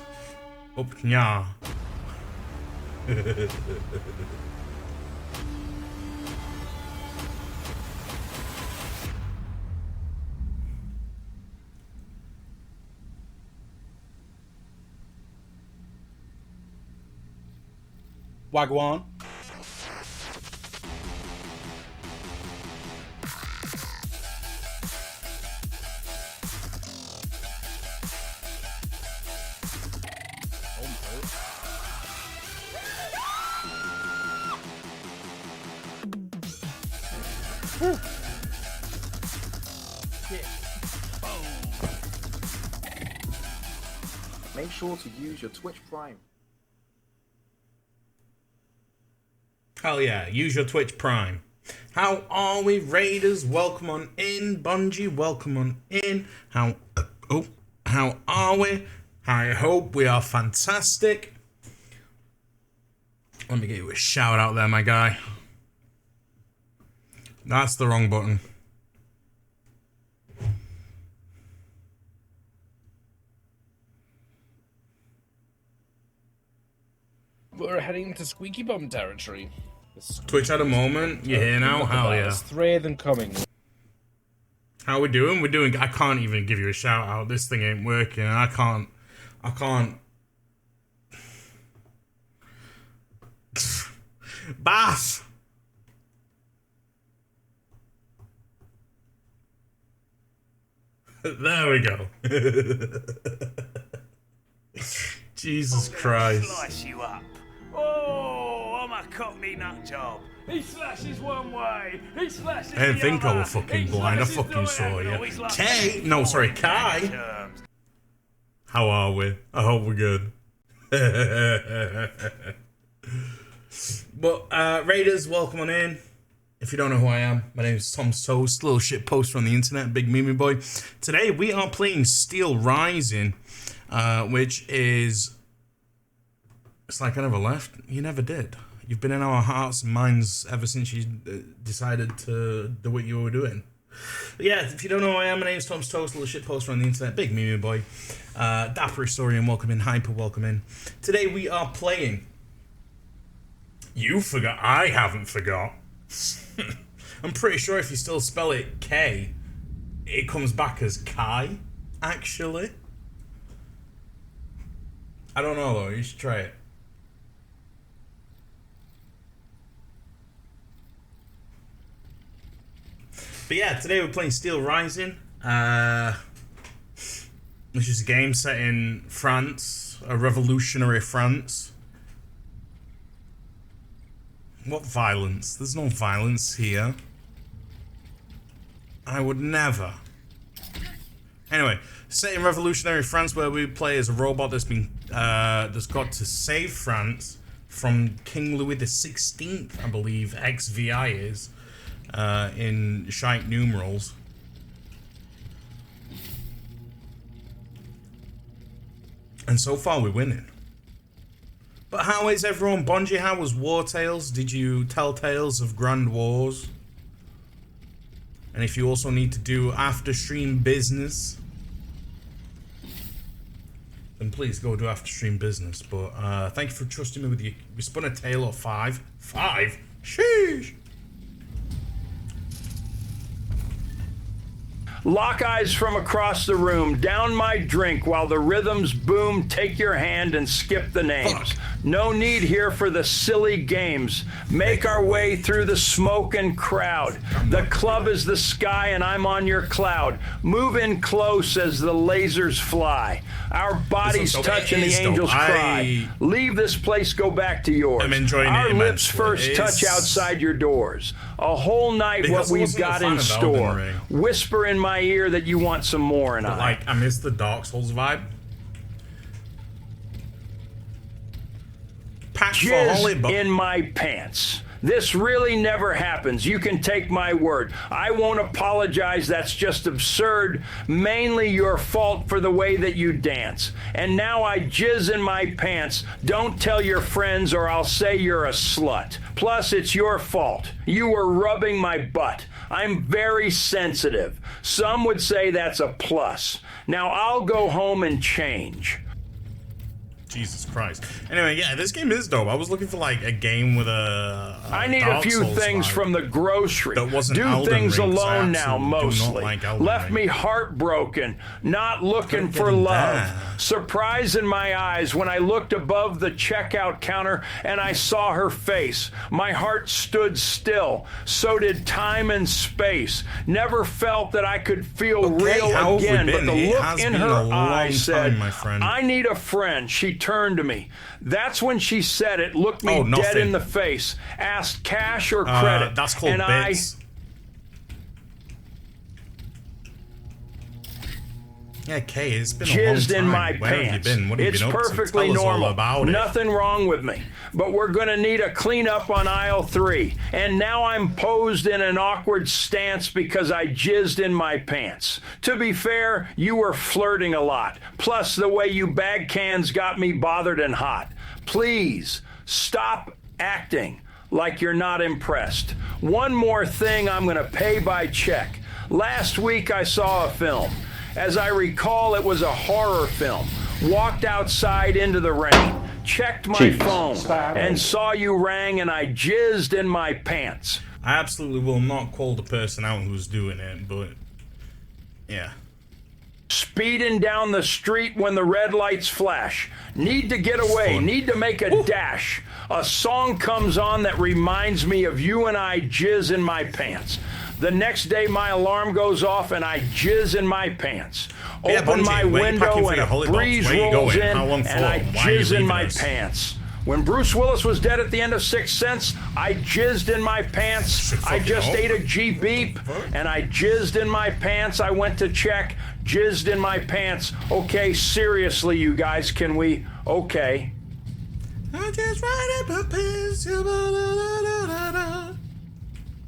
up nya. Wagwan. Make sure to use your Twitch Prime. Hell yeah, use your Twitch Prime. How are we, Raiders? Welcome on in. Bungie, welcome on in. How are we? I hope we are fantastic. Let me get you a shout out there, my guy. That's the wrong button. We're heading into squeaky bum territory. Twitch at a moment. You here now? Hell yeah. There's 3 of them coming. How we doing? We're doing. I can't even give you a shout out. This thing ain't working. I can't. Bath. There we go. Jesus Christ. Slice you up. Oh, I'm a cockney nut job. He slashes one way, he slashes the I didn't think I other. was fucking blind. I fucking saw you. He's like Kay? No, sorry, Kai. How are we? I hope we're good. But, Raiders, welcome on in. If you don't know who I am, my name is Tom Toast, little shit poster on the internet, big meme boy. Today we are playing Steelrising, which is It's like I never left. You never did. You've been in our hearts and minds ever since you decided to do what you were doing. But yeah, if you don't know who I am, my name's Tom's Toast, little shit poster on the internet, big meme boy, dapper historian, welcome in, hyper welcome in. Today we are playing. You forgot. I haven't forgot. I'm pretty sure if you still spell it K, it comes back as Kai, actually. I don't know though, you should try it. But yeah, today we're playing Steelrising, which is a game set in France, a revolutionary France. What violence? There's no violence here. I would never. Anyway, set in revolutionary France, where we play as a robot that's been that's got to save France from King Louis XVI, I believe XVI is. In shite numerals. And so far we're winning. But how is everyone? Bonji, how was War Tales? Did you tell tales of grand wars? And if you also need to do after stream business, then please go do after stream business. But thank you for trusting me with you. We spun a tale of 5. 5? Sheesh! Lock eyes from across the room, down my drink while the rhythms boom, take your hand and skip the names. Fuck. No need here for the silly games. Make our way through the smoke and crowd. The club is the sky and I'm on your cloud. Move in close as the lasers fly. Our bodies touch and the angels cry. Leave this place, go back to yours. I'm enjoying our it lips first touch outside your doors. A whole night because what we've got in store. Whisper in my ear that you want some more, and I miss the Dark Souls vibe. Jizz in my pants. This really never happens. You can take my word. I won't apologize. That's just absurd. Mainly your fault for the way that you dance. And now I jizz in my pants. Don't tell your friends or I'll say you're a slut. Plus, it's your fault. You were rubbing my butt. I'm very sensitive. Some would say that's a plus. Now I'll go home and change. Jesus Christ. Anyway, yeah, this game is dope. I was looking for like a game with a I need Dark a few Souls things vibe from the grocery. That wasn't do Elden things Ring, alone now, mostly. Like Left me heartbroken, not looking for love. Surprise in my eyes when I looked above the checkout counter and I saw her face. My heart stood still. So did time and space. Never felt that I could feel real again, but the look in her eyes said, I need a friend. She turned to me. That's when she said it, looked me dead in the face, asked cash or credit. That's called bits. Yeah, Kay, it's been a long Jizzed time. in my Where pants. have you been? What have It's you been up to? perfectly Tell us all normal. about it. Nothing wrong with me. But we're going to need a cleanup on aisle 3. And now I'm posed in an awkward stance because I jizzed in my pants. To be fair, you were flirting a lot. Plus, the way you bag cans got me bothered and hot. Please, stop acting like you're not impressed. One more thing, I'm going to pay by check. Last week I saw a film. As I recall, it was a horror film. Walked outside into the rain, checked my phone, and saw you rang, and I jizzed in my pants. I absolutely will not call the person out who's doing it, but yeah. Speeding down the street when the red lights flash. Need to get away, need to make a dash. A song comes on that reminds me of you and I jizz in my pants. The next day my alarm goes off and I jizz in my pants. Open my window and a breeze rolls in and I jizz in my pants. When Bruce Willis was dead at the end of Sixth Sense, I jizzed in my pants. I just ate a G-beep and I jizzed in my pants. I went to check, jizzed in my pants. Okay, seriously, you guys, can we? Okay. I just ride up a piss.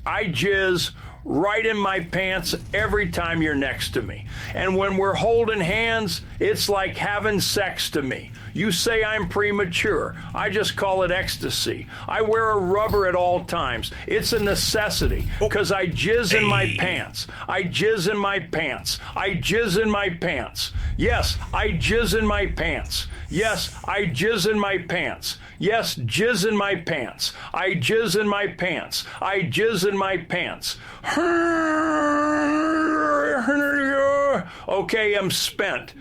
I jizz right in my pants every time you're next to me. And when we're holding hands, it's like having sex to me. You say I'm premature. I just call it ecstasy. I wear a rubber at all times. It's a necessity, because I jizz in my pants. I jizz in my pants. I jizz in my pants. Yes, I jizz in my pants. Yes, I jizz in my pants. Yes, jizz in my pants. I jizz in my pants. I jizz in my pants. Okay, I'm spent.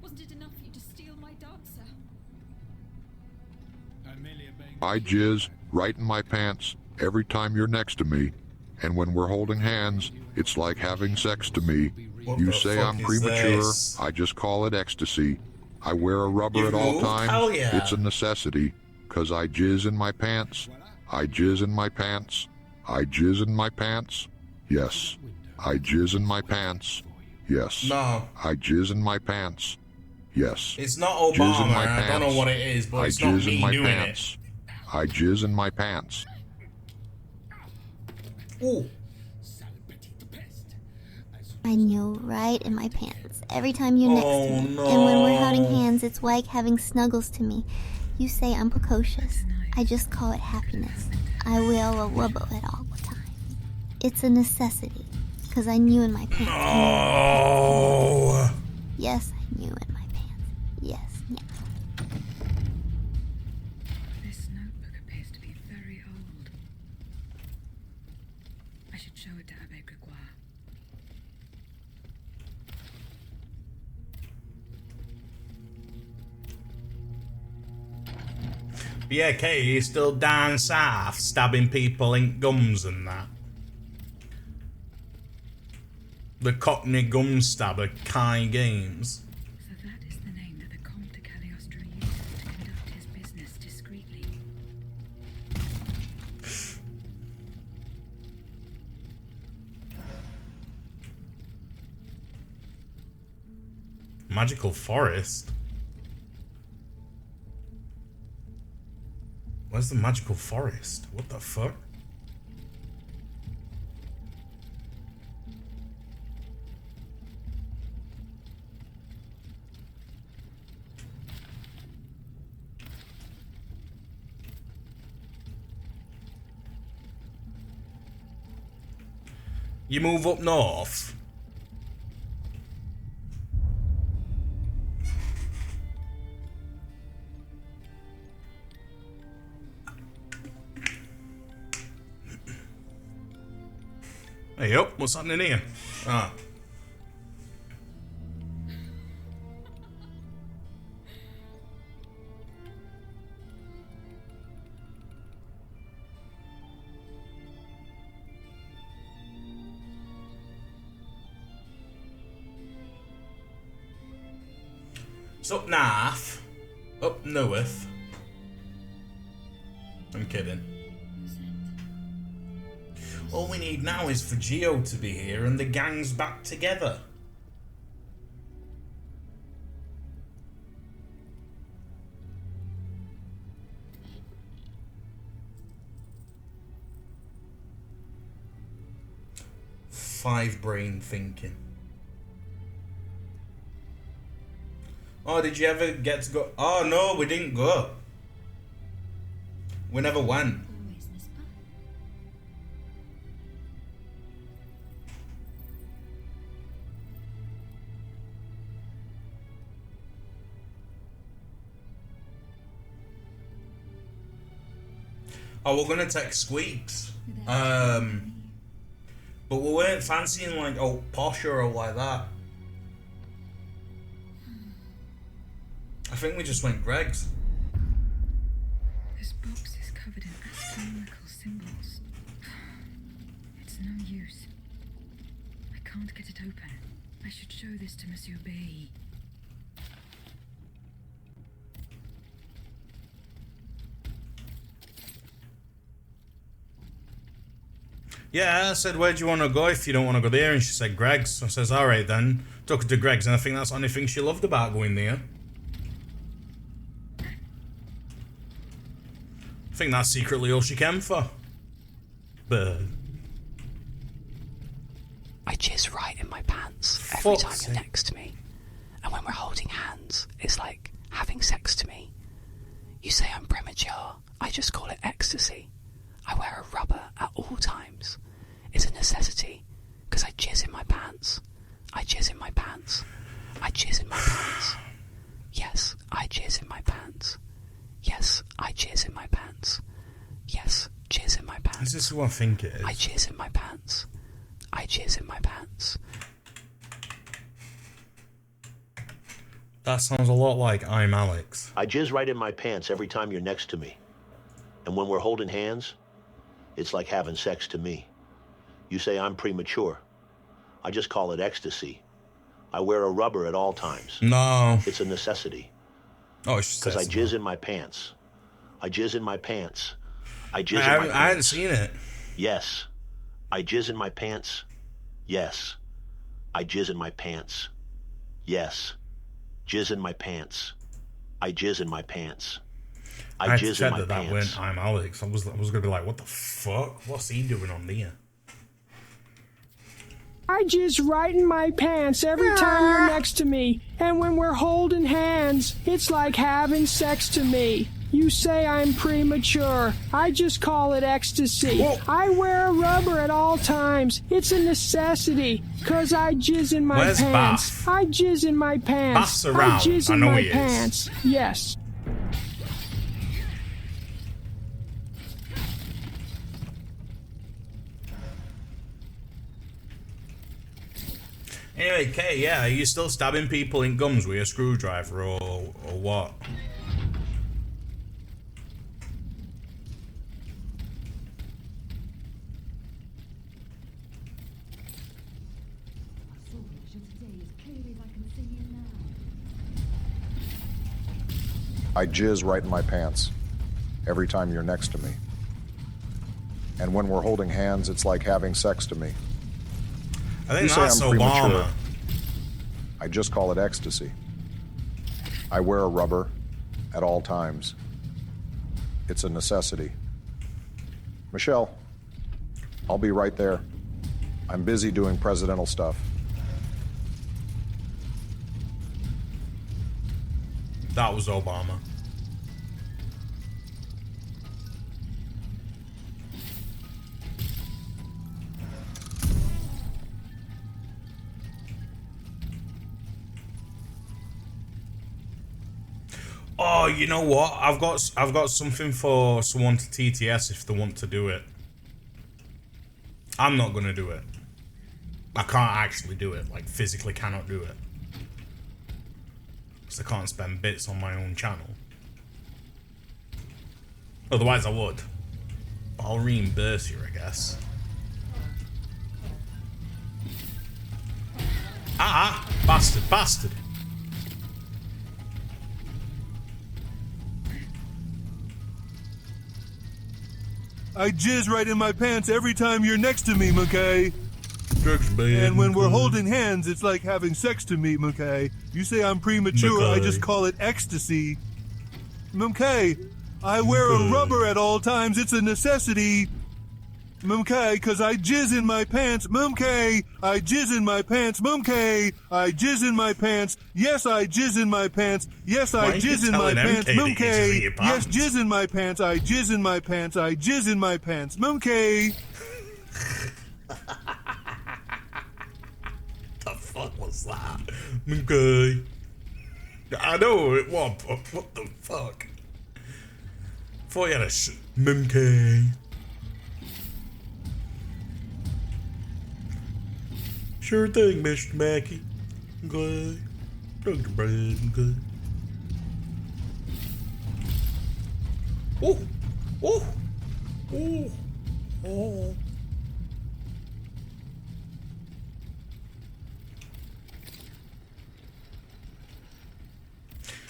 Wasn't it enough for you to steal my dancer? I jizz right in my pants every time you're next to me. And when we're holding hands, it's like having sex to me. You say I'm premature, I just call it ecstasy. I wear a rubber at all times. Hell yeah. It's a necessity, 'cause I jizz in my pants. I jizz in my pants. I jizz in my pants. Yes. I jizz in my pants. Yes. No. I jizz in my pants. Yes. It's not Jizz in Obama. my I don't know pants. what it is, but I it's not jizz in me my doing pants. I jizz in my pants. it. Ooh. I knew right in my pants every time you're next Oh, to me. no. And when we're holding hands, it's like having snuggles to me. You say I'm precocious. I just call it happiness. I wear a rubber at all the time. It's a necessity, 'cause I knew in my pants. Oh. Yes, I knew in my pants. Yes, yeah. This notebook appears to be very old. I should show it to Abbe Gregoire. But yeah, Katie is still down south, stabbing people in gums and that. The Cockney gum stabber, Kai Games. So that is the name that the Comte de Cagliostro used to conduct his business discreetly. Magical forest? Where's the magical forest? What the fuck? You move up north? Hey, yo, what's happening here? Ah. It's up north. Up north. I'm kidding. All we need now is for Geo to be here and the gang's back together. Five brain thinking. Oh, did you ever get to go? Oh no, we didn't go. We never went. Oh, we're gonna take Squeaks. But we weren't fancying like Posh or like that. I think we just went Greg's. This box is covered in astronomical symbols. It's no use. I can't get it open. I should show this to Monsieur B. Yeah, I said, where do you want to go if you don't want to go there? And she said, Greg's. So I says, alright then. Took her to Greg's, and I think that's the only thing she loved about going there. I think that's secretly all she came for. But I jizz right in my pants every time you're next to me. And when we're holding hands, it's like having having sex to me. You say I'm premature. I just call it ecstasy. I wear a rubber at all times. It's a necessity, because I jizz in my pants. I jizz in my pants. I jizz in my pants. Yes, I jizz in my pants. Yes, I jizz in my pants. Yes, jizz in my pants. Is this who I think it is? I jizz in my pants. I jizz in my pants. That sounds a lot like I'm Alex. I jizz right in my pants every time you're next to me. And when we're holding hands, it's like having sex to me. You say I'm premature. I just call it ecstasy. I wear a rubber at all times. No. It's a necessity. Oh, it's because I jizz in my pants. I jizz in my pants. I jizz in my pants. I hadn't seen it. Yes. I jizz in my pants. Yes. I jizz in my pants. Yes. Jizz in my pants. I jizz in my pants. I had to jizz check in my that pants. went I'm Alex. I was gonna be like, what the fuck? What's he doing on there? I jizz right in my pants every time you're next to me. And when we're holding hands, it's like having sex to me. You say I'm premature. I just call it ecstasy. Whoa. I wear a rubber at all times. It's a necessity. Cause I jizz in my Where's pants. Bath? I jizz in my pants. Bath's around. I jizz I in know my he is. pants. Yes. Anyway, Kay, yeah, are you still stabbing people in gums with a screwdriver or what? I jizz right in my pants every time you're next to me. And when we're holding hands, it's like having sex to me. I think You say that's I'm premature. Obama. I just call it ecstasy. I wear a rubber at all times. It's a necessity. Michelle, I'll be right there. I'm busy doing presidential stuff. That was Obama. Oh, you know what? I've got something for someone to TTS if they want to do it. I'm not gonna do it. I can't actually do it. Like, physically cannot do it. Because I can't spend bits on my own channel. Otherwise I would. But I'll reimburse you, I guess. Ah! Bastard, bastard! I jizz right in my pants every time you're next to me, McKay. Man, and when we're holding hands, it's like having sex to me, McKay. You say I'm premature, I just call it ecstasy. McKay, I wear a rubber at all times, it's a necessity. McKay, cause I jizz in my pants. McKay, I jizz in my pants. McKay, I jizz in my pants. Yes, I jizz in my pants. Yes, I jizz in my pants. McKay, yes, jizz in my pants. I jizz in my pants. I jizz in my pants. McKay. The fuck was that? Okay. I know it was, but what the fuck? Thought you had a Mimkay. Sure thing, Mr. Mackey. Good. Dr. Brad, good. Oh! Oh! Oh! Oh!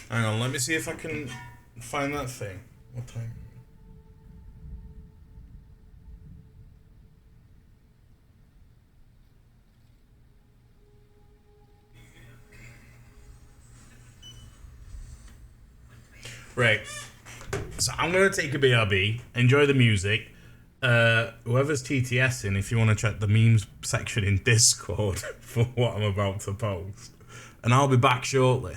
Hang on, let me see if I can find that thing. What time? Right. So I'm going to take a BRB, enjoy the music. Whoever's TTSing, if you want to check the memes section in Discord for what I'm about to post. And I'll be back shortly.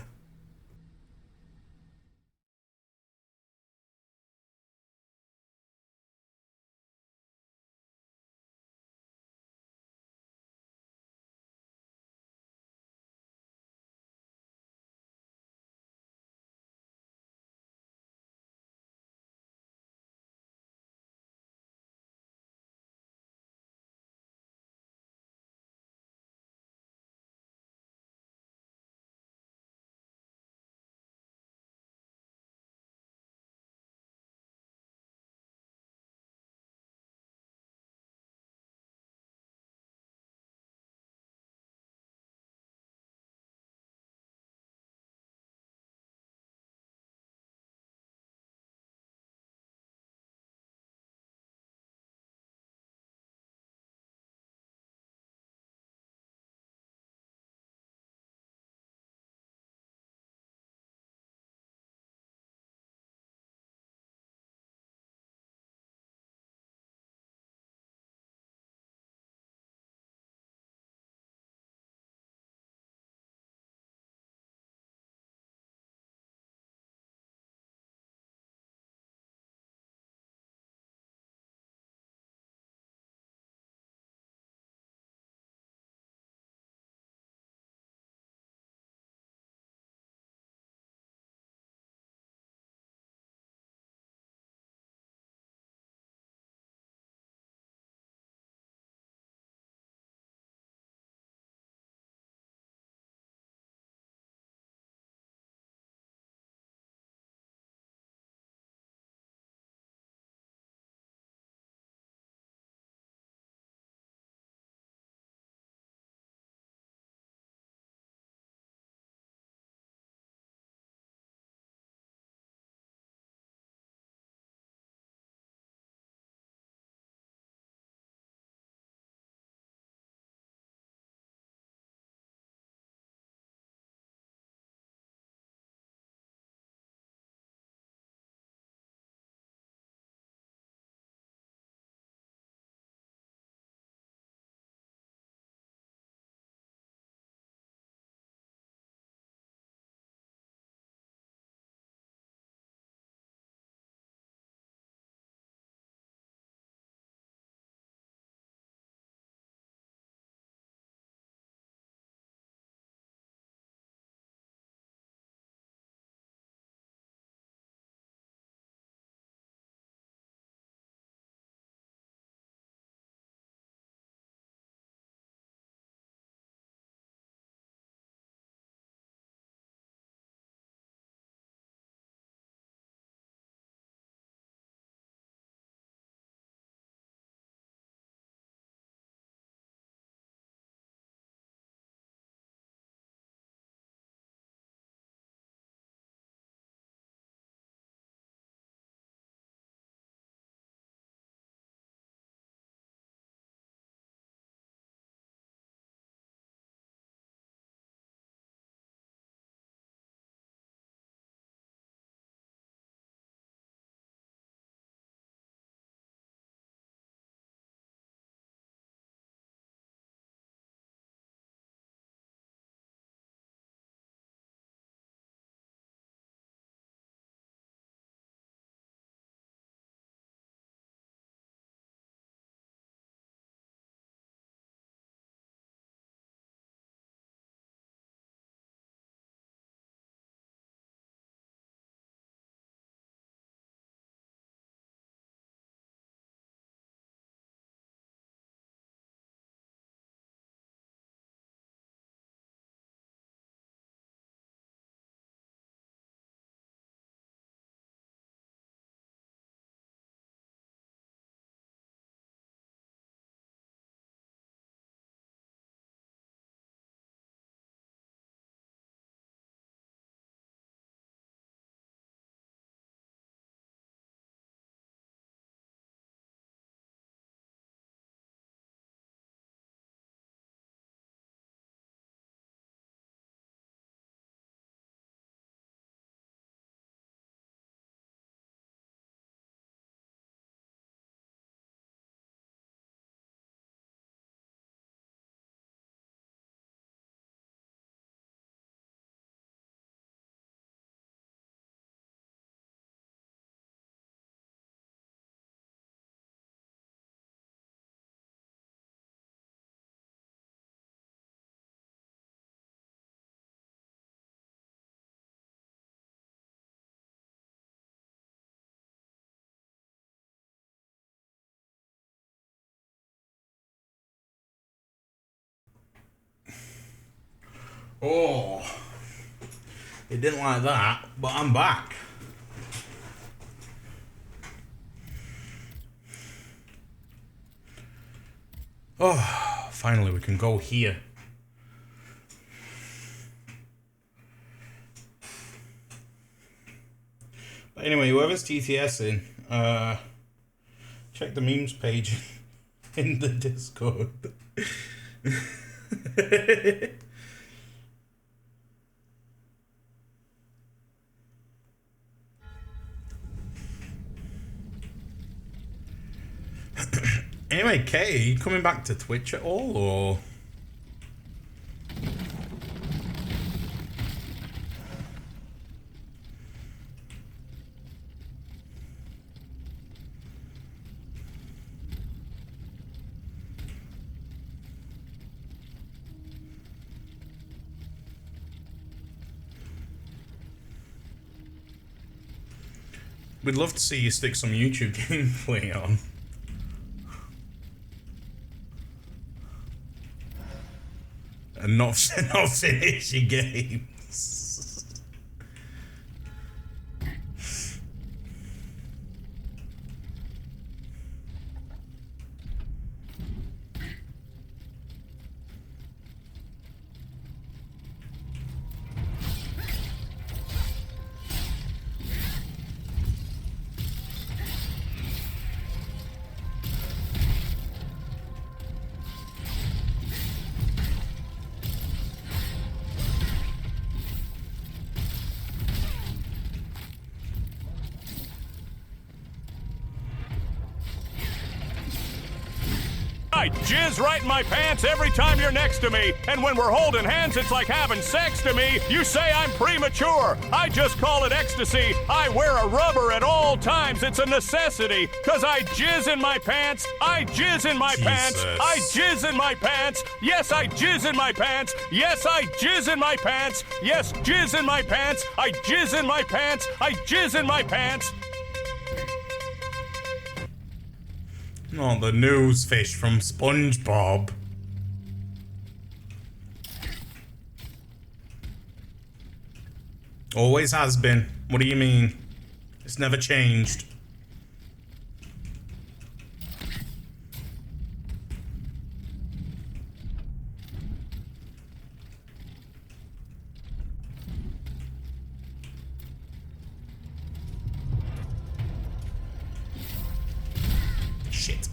Oh, it didn't like that, but I'm back. Oh, finally we can go here. But anyway, whoever's TTSing, check the memes page in the Discord. Anyway, Kay, are you coming back to Twitch at all, or...? We'd love to see you stick some YouTube gameplay on. And not finish your games. I jizz right in my pants every time you're next to me. And when we're holding hands, it's like having sex to me. You say I'm premature. I just call it ecstasy. I wear a rubber at all times. It's a necessity. Cause I jizz in my pants. I jizz in my pants. I jizz in my pants. Yes, I jizz in my pants. Yes, I jizz in my pants. Yes, jizz in my pants. I jizz in my pants. I jizz in my pants. Oh, the news fish from SpongeBob. Always has been. What do you mean? It's never changed. Shit.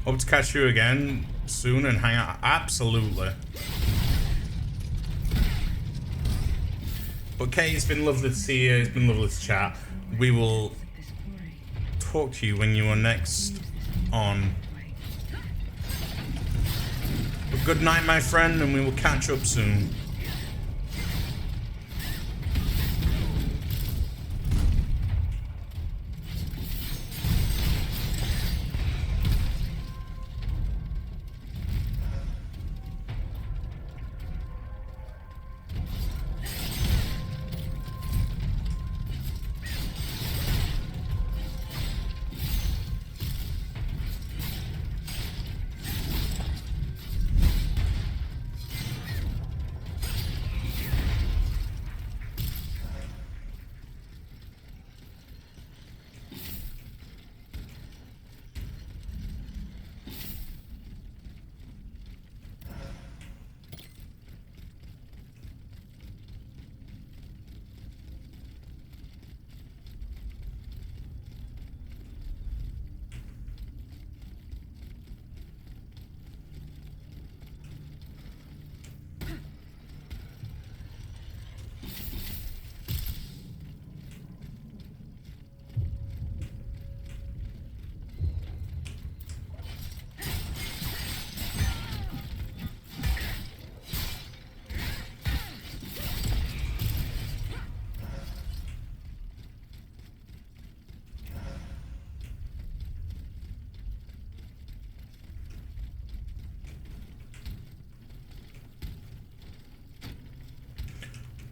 Hope to catch you again soon and hang out. Absolutely. But Kate, it's been lovely to see you. It's been lovely to chat. We will talk to you when you are next on. But good night, my friend, and we will catch up soon.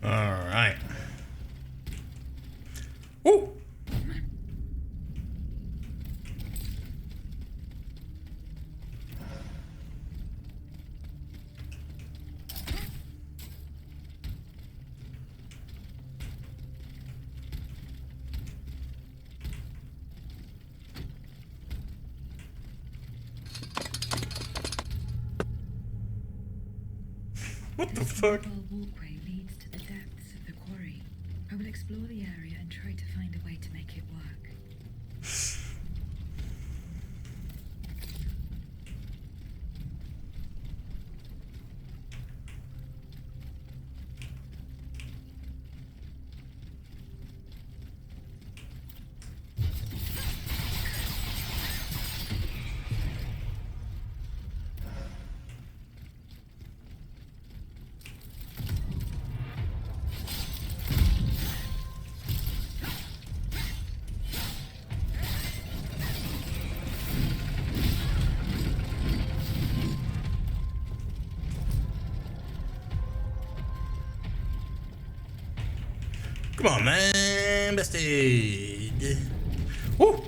Alright. What the fuck? A walkway leads to the depths of the quarry. I will explore the area and try to find a way to make it work. Come on, man, bestie. Woo!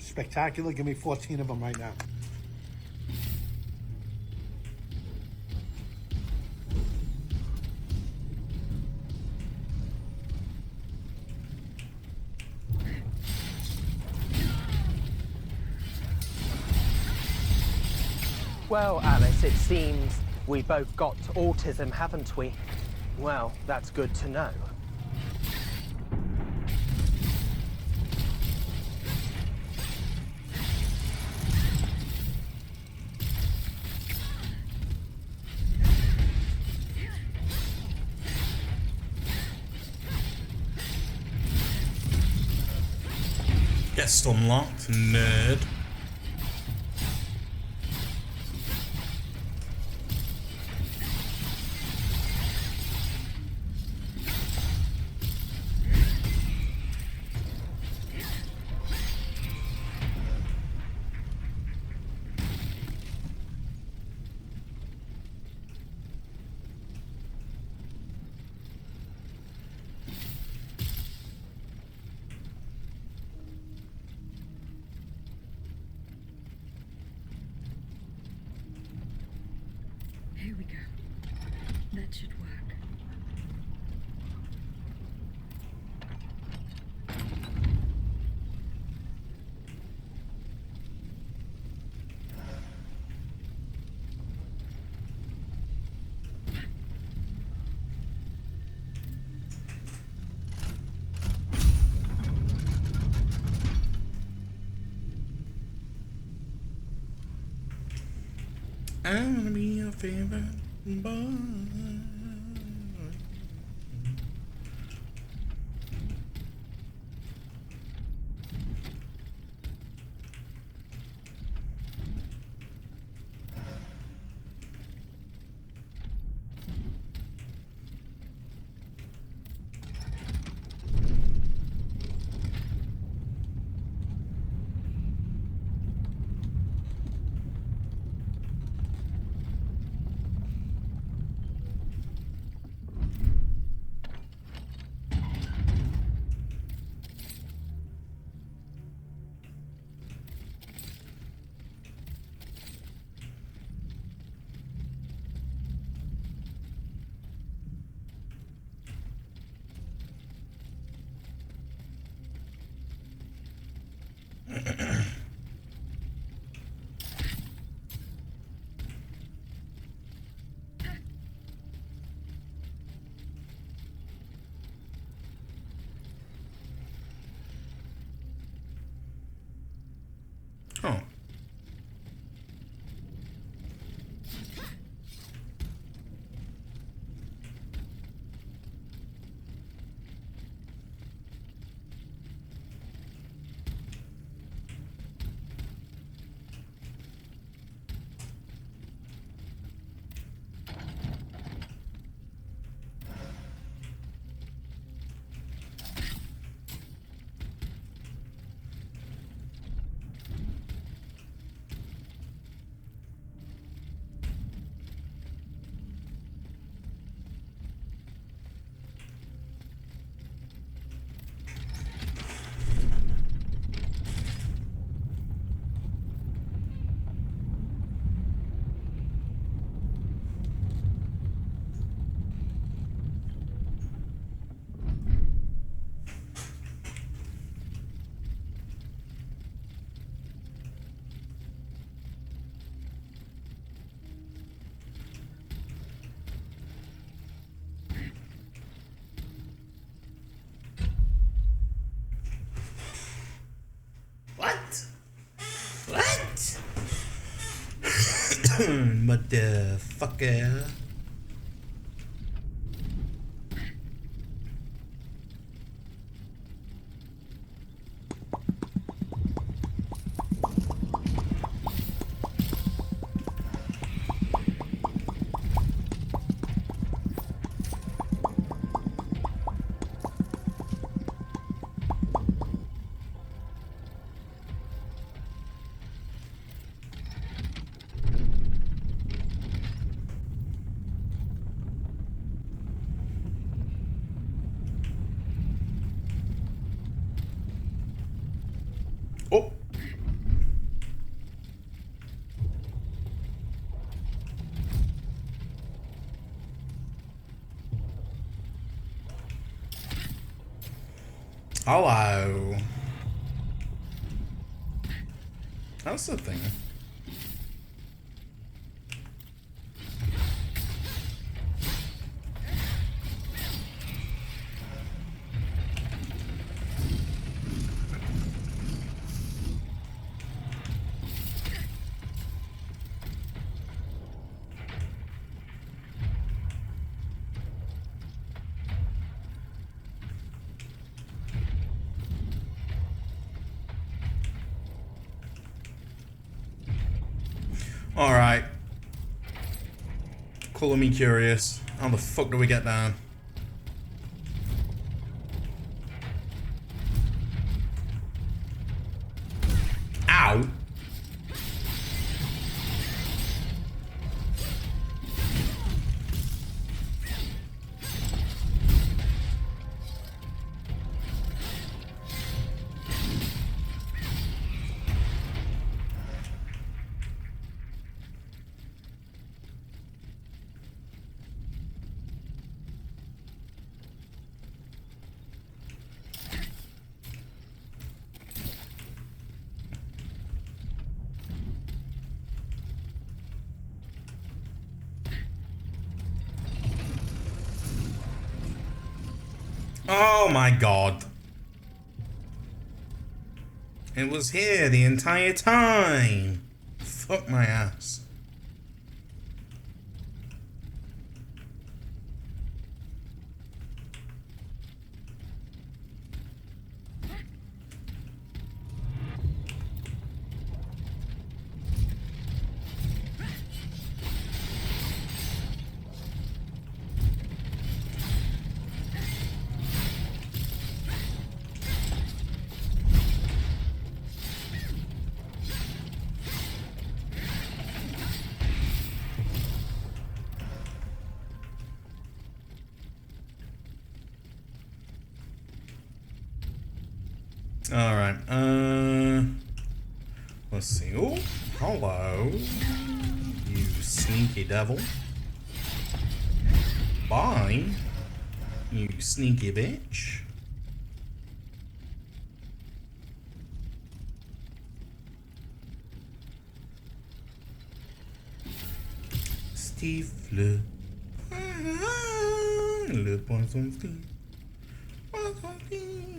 Spectacular. Give me 14 of them right now. Well, Alice, it seems we both got autism, haven't we? Well, that's good to know. Guest unlocked, nerd. Here we go. That should work. I wanna be your favorite boy. Oh. Motherfucker. Oh. Hello. That's the thing. Alright. Color me curious. How the fuck do we get down? Ow! Oh my god. It was here the entire time. Fuck my ass. Alright, let's see. Oh, hello, you sneaky devil. Bye, you sneaky bitch. Steve le poisson Steve. Poisson Steve.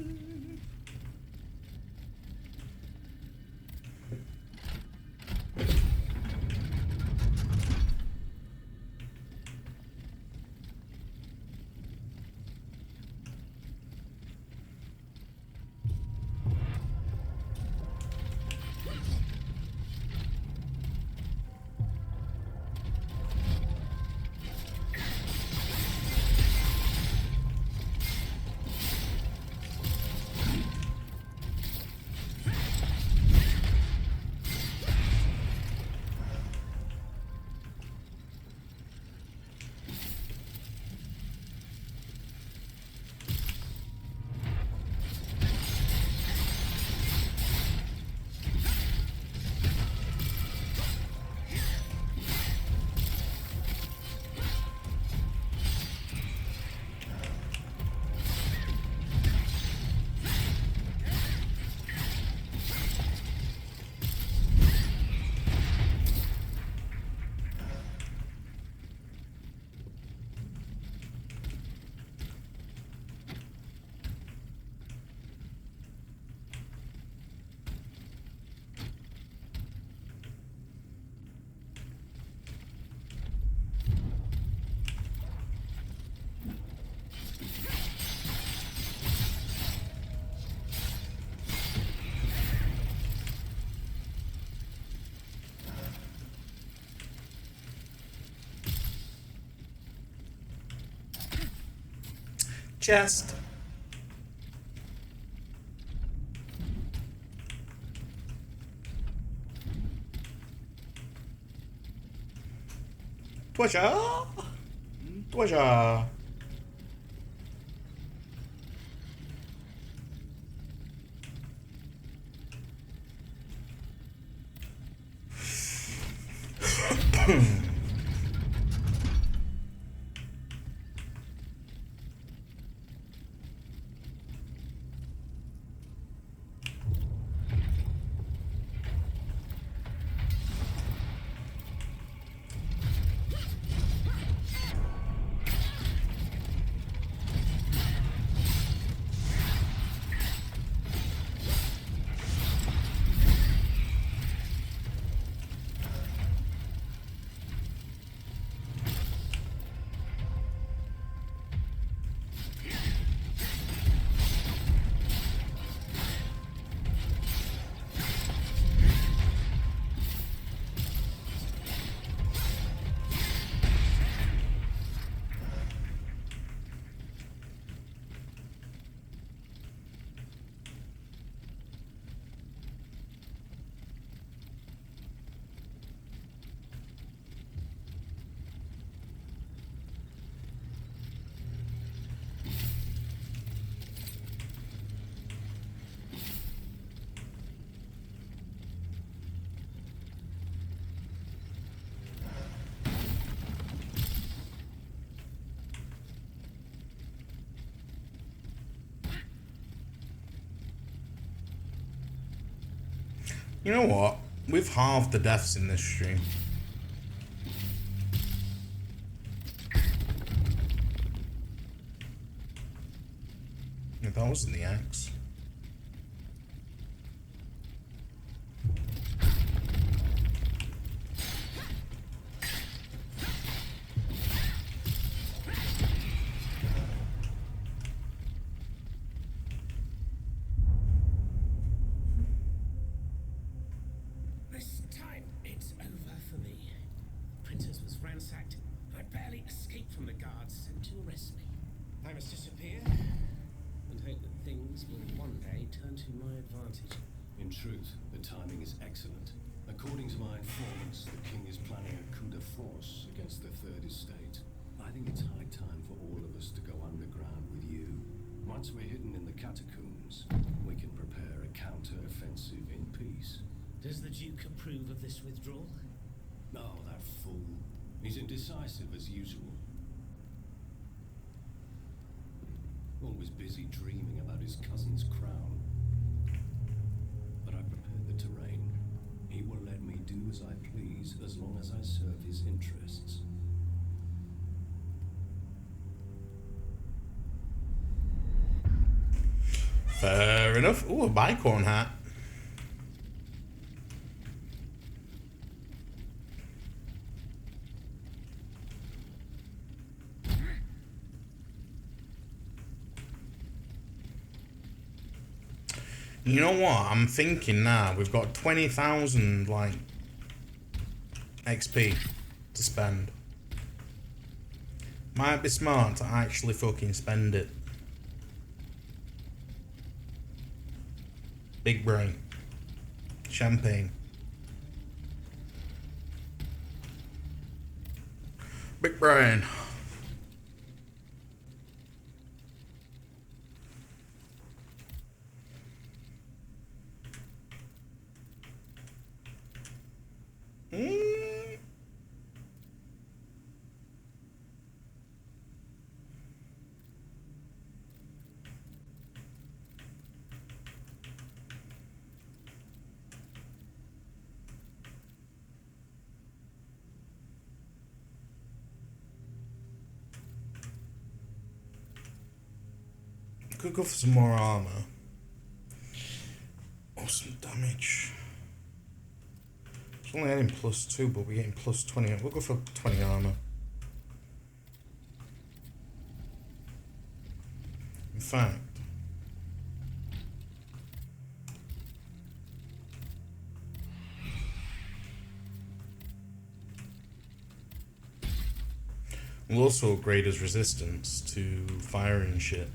Chest. Treasure. Treasure. You know what? We've halved the deaths in this stream. If that wasn't the axe. This time it's over for me. Printers was ransacked. I barely escaped from the guards sent to arrest me. I must disappear and hope that things will one day turn to my advantage. In truth, the timing is excellent. According to my informants, the king is planning a coup de force against the Third Estate. I think it's high time for all of us to go underground with you. Once we're hidden in the catacombs, we can prepare a counter-offensive in peace. Does the Duke approve of this withdrawal? Oh, that fool. He's indecisive as usual. Always busy dreaming about his cousin's crown. But I've prepared the terrain. He will let me do as I please as long as I serve his interests. Fair enough. Ooh, a bicorn hat. You know what? I'm thinking now we've got 20,000 like XP to spend. Might be smart to actually fucking spend it. Big brain. Champagne. Big brain. Could go for some more armor. Or some damage. It's only adding +2, but we're getting +20. We'll go for 20 armor. In fact, We'll also upgrade his resistance to fire and shit.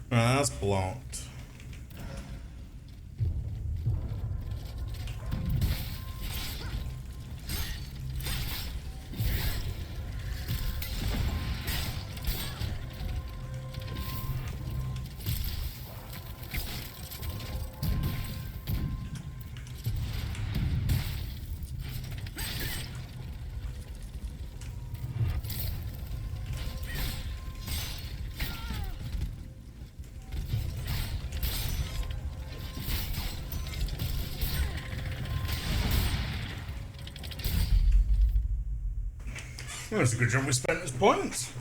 That's blocked. Well, it's a good job we spent his points.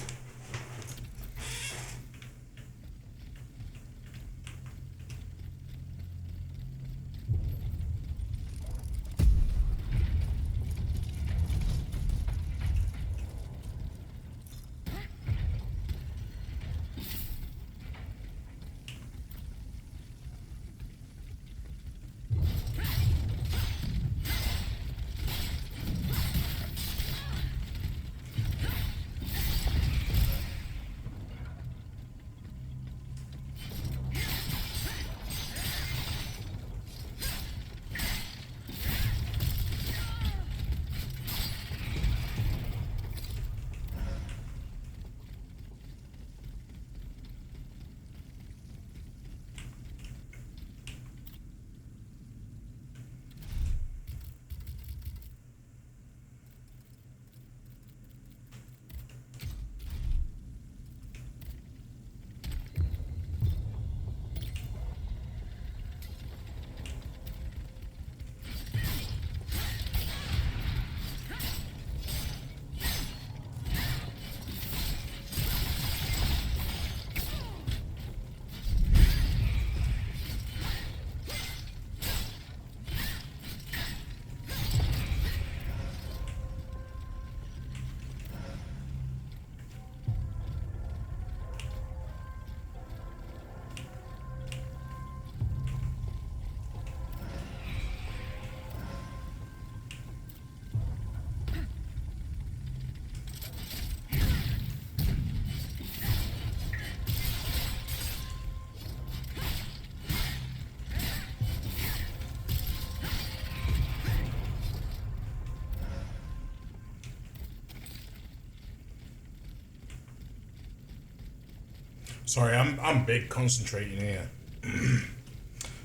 Sorry, I'm big concentrating here.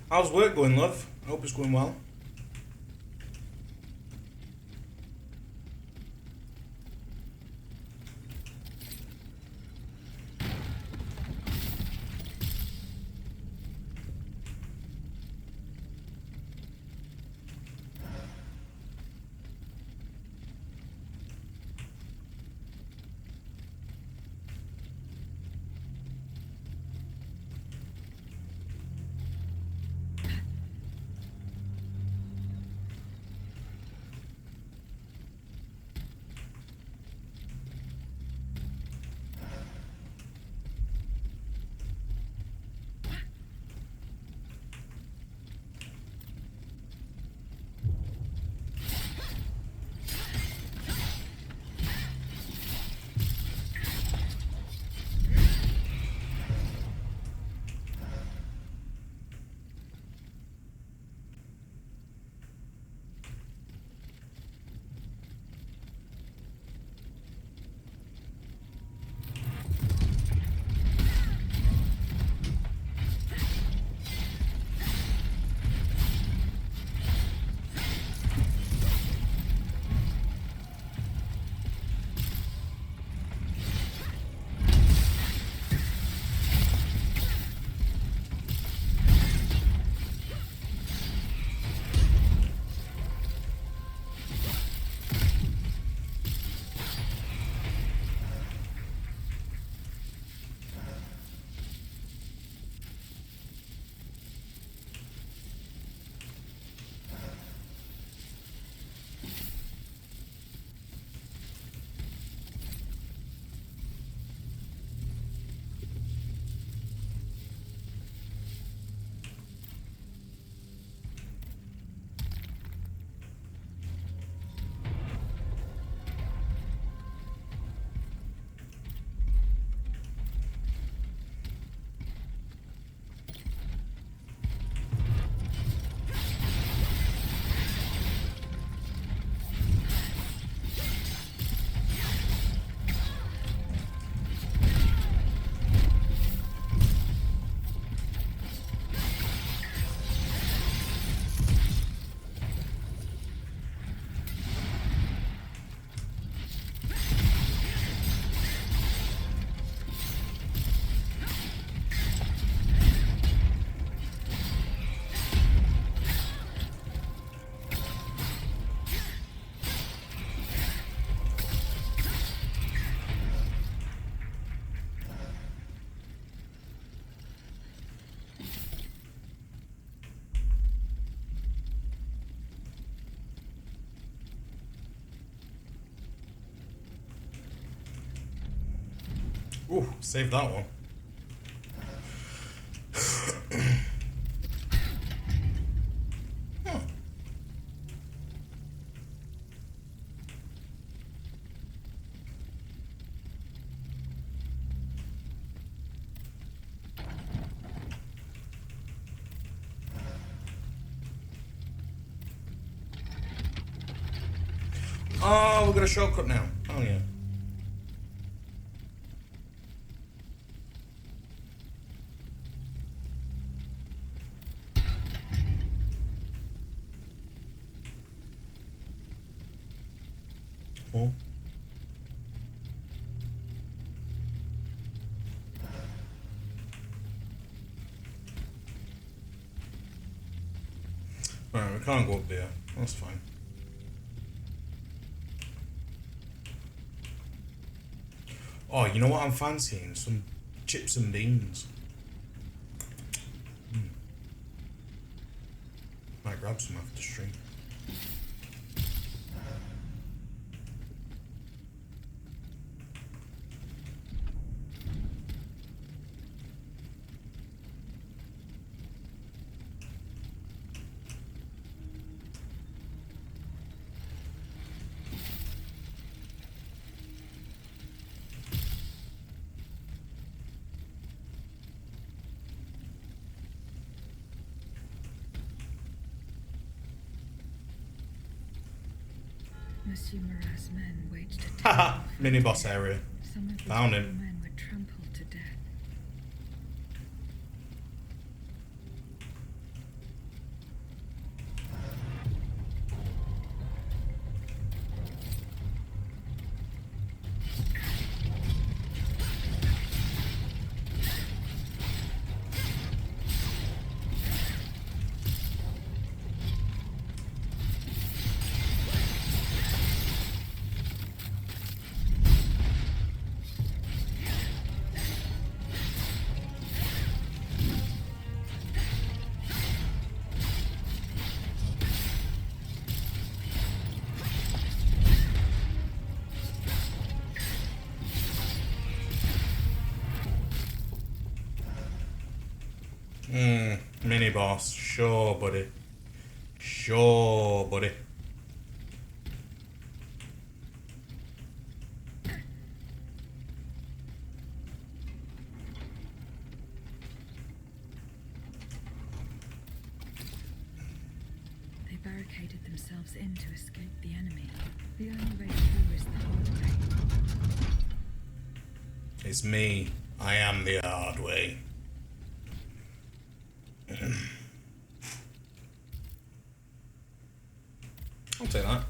How's work going, love? I hope it's going well. Ooh, save that one. Huh. Oh, we've got a shortcut now. Oh, yeah. Oh. Alright, we can't go up there. That's fine. Oh, you know what I'm fancying? Some chips and beans. Might grab some after stream. Monsieur Marat's men waged a Haha, mini boss area. Some of his Found fellow him. men were trampled to death. Mini boss. Sure, buddy. Sure, buddy. They barricaded themselves in to escape the enemy. The only way through is the hard way. It's me. I am the hard way. I'll take that.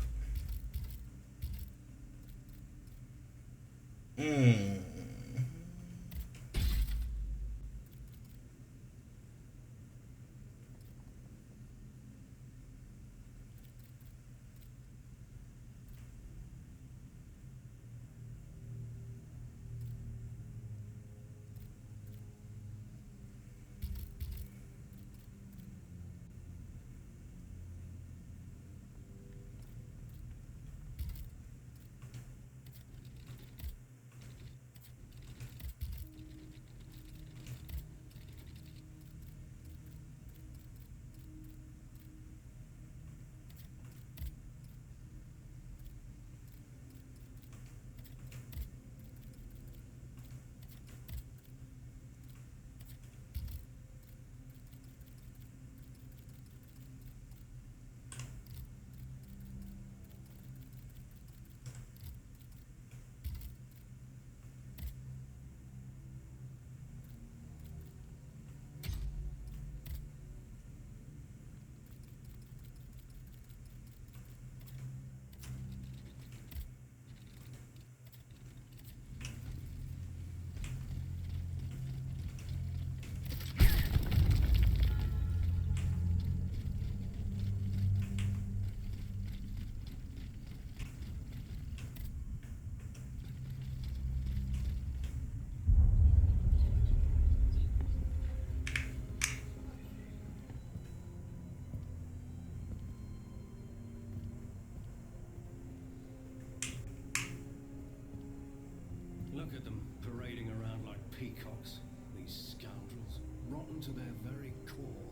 thugs, these scoundrels, rotten to their very core.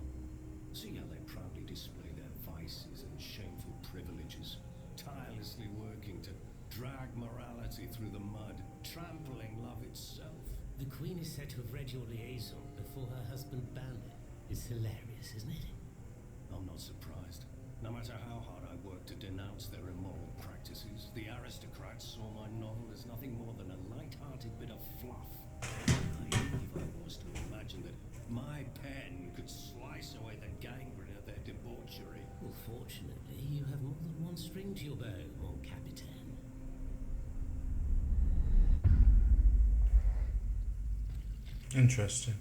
See how they proudly display their vices and shameful privileges, tirelessly working to drag morality through the mud, trampling love itself. The Queen is said to have read your liaison before her husband banned it. It's hilarious, isn't it? I'm not surprised. No matter how hard I work to denounce their immoral practices, the aristocrats saw my novel as nothing more than a light-hearted bit of fluff. Naive I was to imagine that my pen could slice away the gangrene of their debauchery. Well, fortunately, you have more than one string to your bow, mon capitaine. Interesting.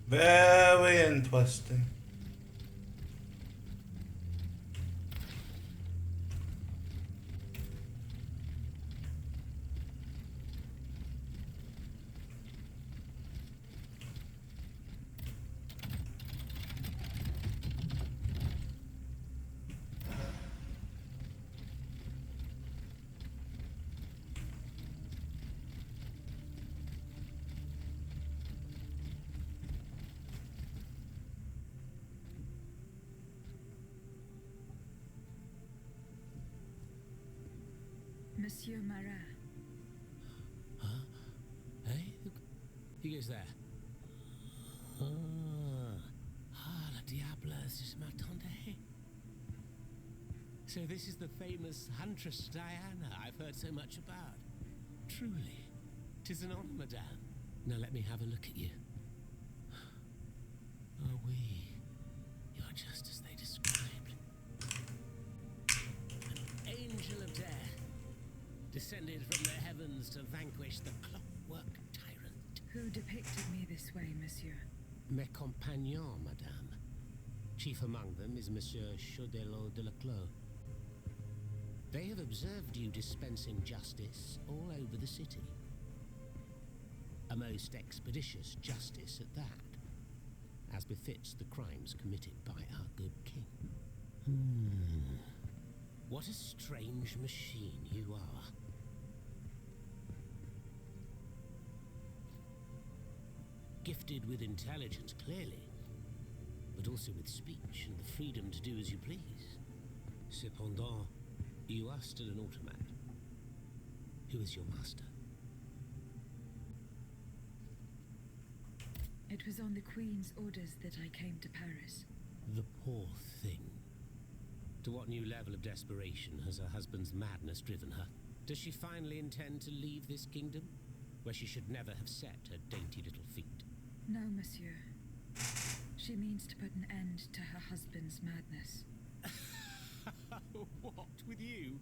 Very interesting. Monsieur Marat. Huh? Hey? Who goes there? La diable, c'est ma tante. So this is the famous Huntress Diana I've heard so much about. Truly, 'tis an honor, madame. Now let me have a look at you. Oh, oui. You're just as they described. An angel of death, descended from the heavens to vanquish the clockwork tyrant. Who depicted me this way, monsieur? Mes compagnons, madame. Chief among them is Monsieur Chaudelot de Leclos. They have observed you dispensing justice all over the city. A most expeditious justice at that, as befits the crimes committed by our good king. What a strange machine you are. Gifted with intelligence, clearly, but also with speech and the freedom to do as you please. Cependant, you are still an automat. Who is your master? It was on the Queen's orders that I came to Paris. The poor thing. To what new level of desperation has her husband's madness driven her? Does she finally intend to leave this kingdom, where she should never have set her dainty little feet? No, monsieur. She means to put an end to her husband's madness. What, with you?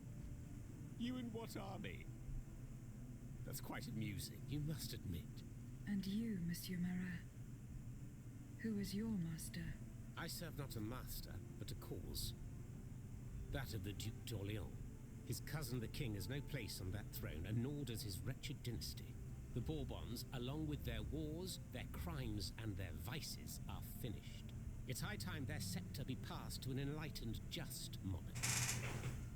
You in what army? That's quite amusing, you must admit. And you, Monsieur Marat? Who is your master? I serve not a master, but a cause. That of the Duc d'Orléans. His cousin the king has no place on that throne, and nor does his wretched dynasty. The Bourbons, along with their wars, their crimes, and their vices, are finished. It's high time their scepter be passed to an enlightened, just monarch.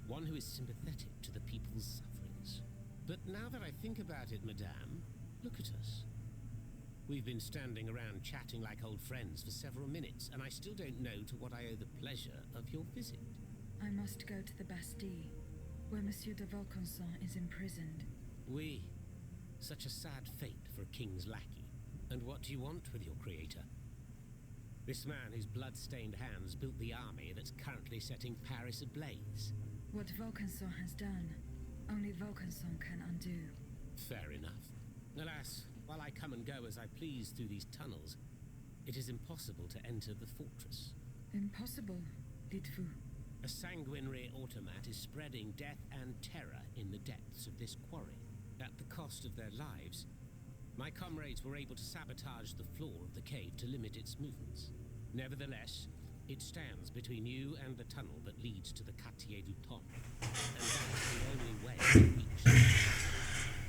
One who is sympathetic to the people's sufferings. But now that I think about it, madame, look at us. We've been standing around chatting like old friends for several minutes, and I still don't know to what I owe the pleasure of your visit. I must go to the Bastille, where Monsieur de Vaucanson is imprisoned. Oui. Such a sad fate for a king's lackey. And what do you want with your creator? This man whose blood-stained hands built the army that's currently setting Paris ablaze. What Vaucanson has done, only Vaucanson can undo. Fair enough. Alas, while I come and go as I please through these tunnels, it is impossible to enter the fortress. Impossible, dites-vous? A sanguinary automat is spreading death and terror in the depths of this quarry. At the cost of their lives, my comrades were able to sabotage the floor of the cave to limit its movements. Nevertheless, it stands between you and the tunnel that leads to the Quartier du Temple, and that's the only way to reach it.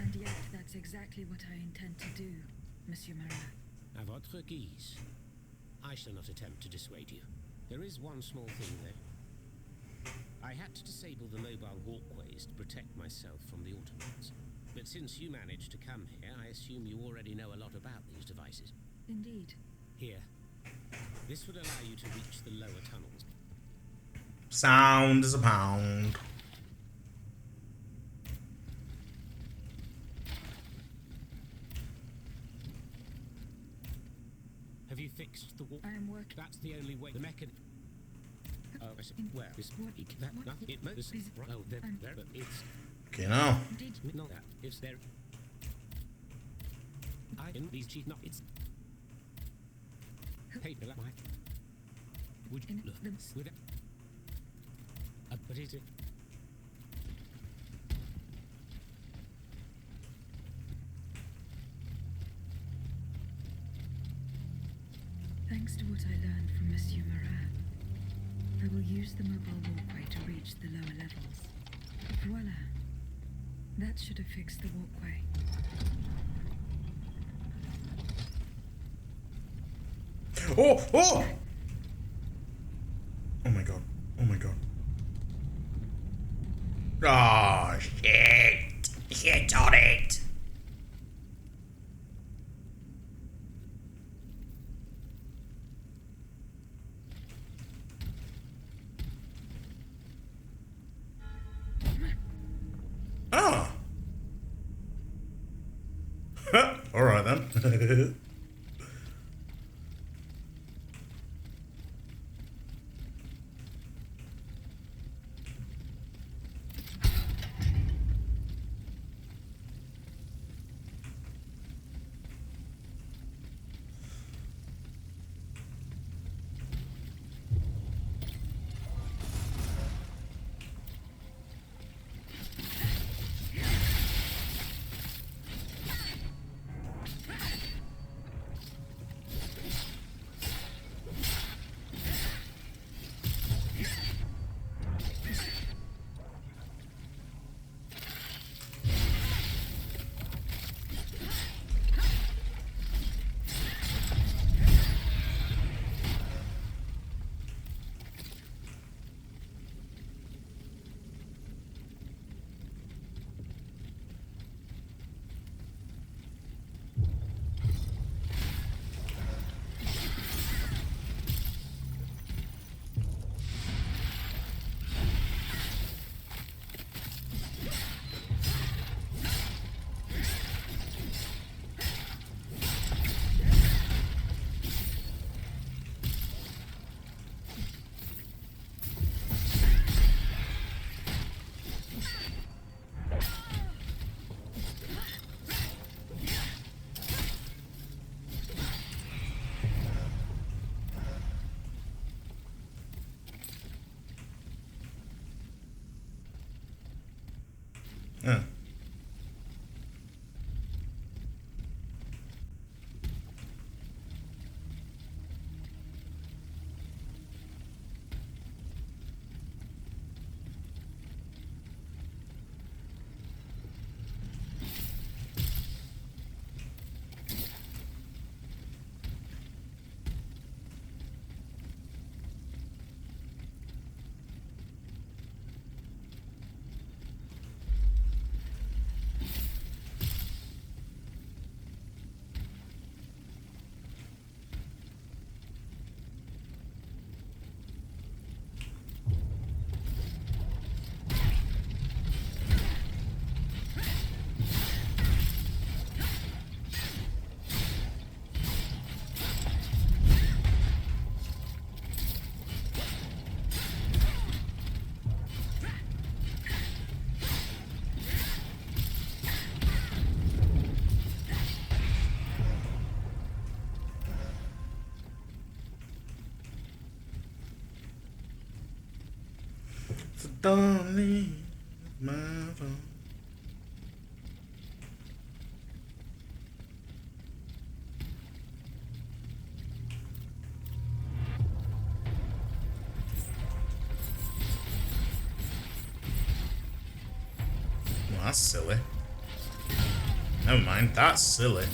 And yet that's exactly what I intend to do, Monsieur Marat. À votre guise. I shall not attempt to dissuade you. There is one small thing, though. I had to disable the mobile walkways to protect myself from the Autobots. But since you managed to come here, I assume you already know a lot about these devices. Indeed. Here. This would allow you to reach the lower tunnels. Sound is a pound. Have you fixed the wall? I am working. That's the only way. The mechanism. Oh, I see. Where is that? Nothing. It moves. Oh, there, but it's. Okay, now. Not that. It's there. I in these cheap. No, it's. Hey, my. Would you look with it? But is it? Thanks to what I learned from Monsieur Marat, I will use the mobile walkway to reach the lower levels. Voila. That should have fixed the walkway. Oh! Oh! Oh my god. Oh my god. Oh, shit. Shit on it. Ah. All right then. Yeah. So don't leave my phone. Well, that's silly. Never mind, that's silly.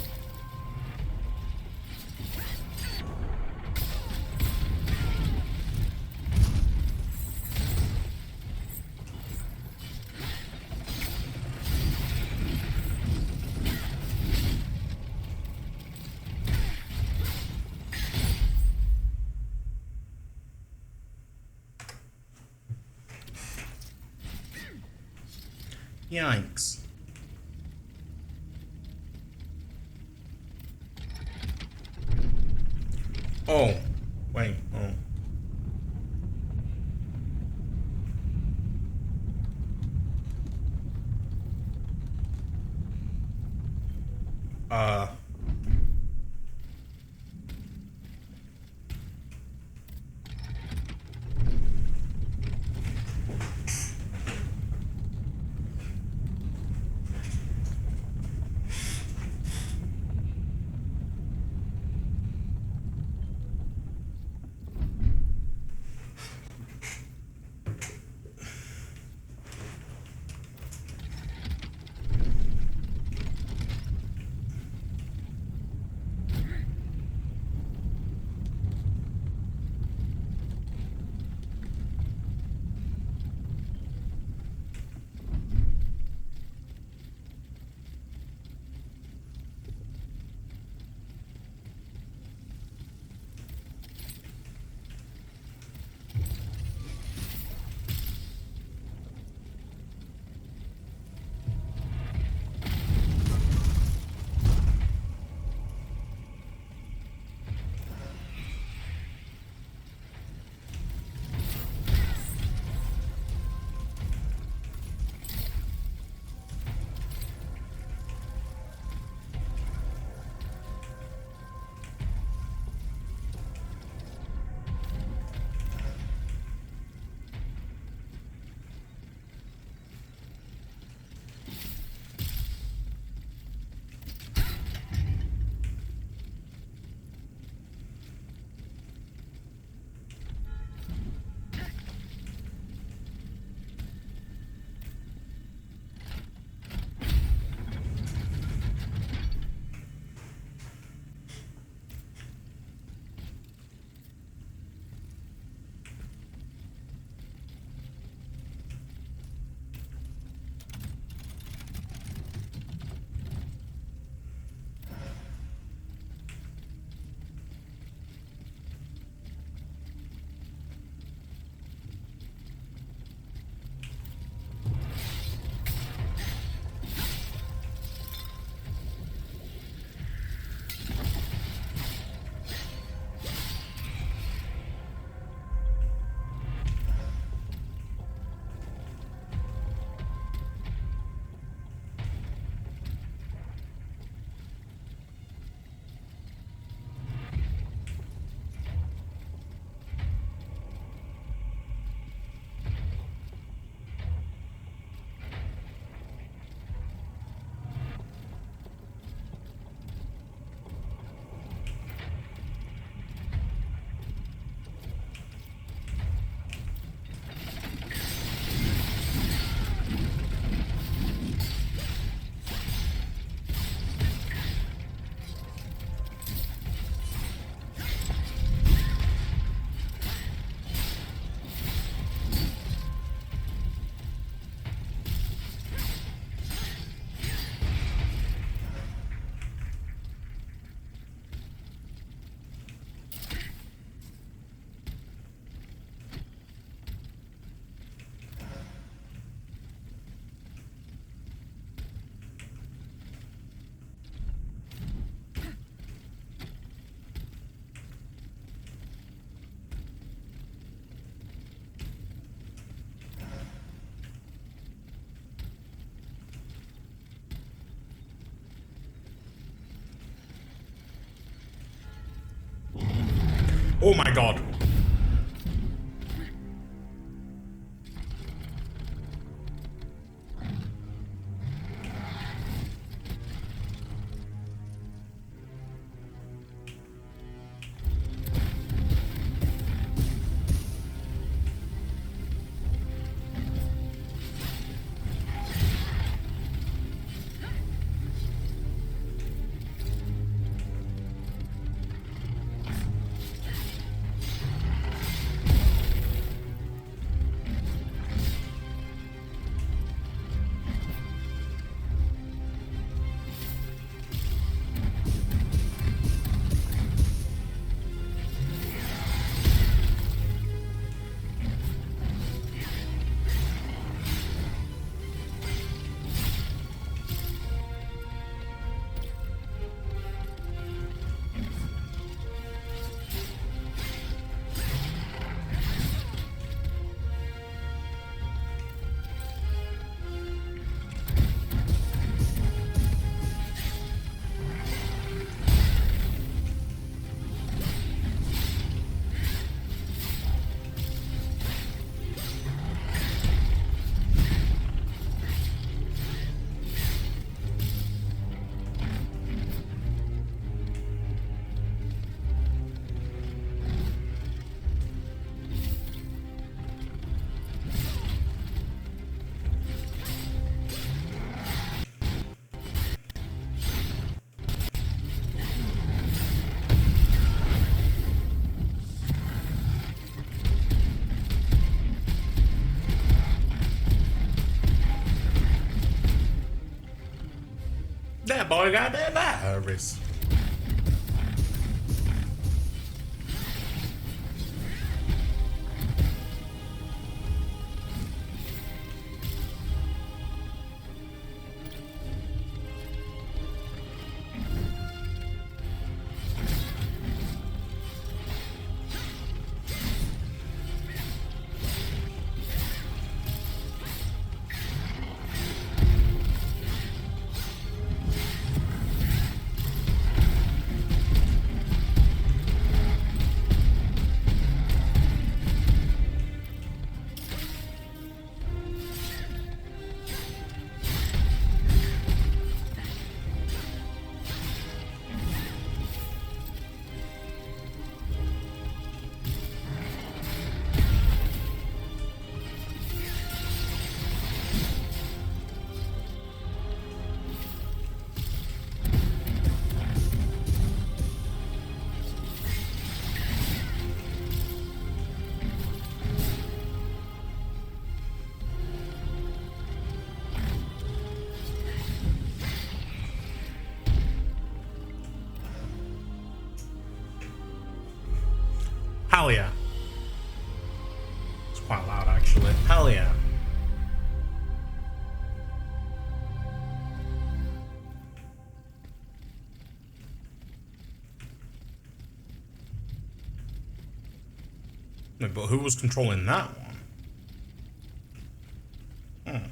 Yikes. Oh, wait, oh. Oh my god. that boy got that virus. Hell yeah. It's quite loud, actually. Hell yeah. Wait, but who was controlling that one?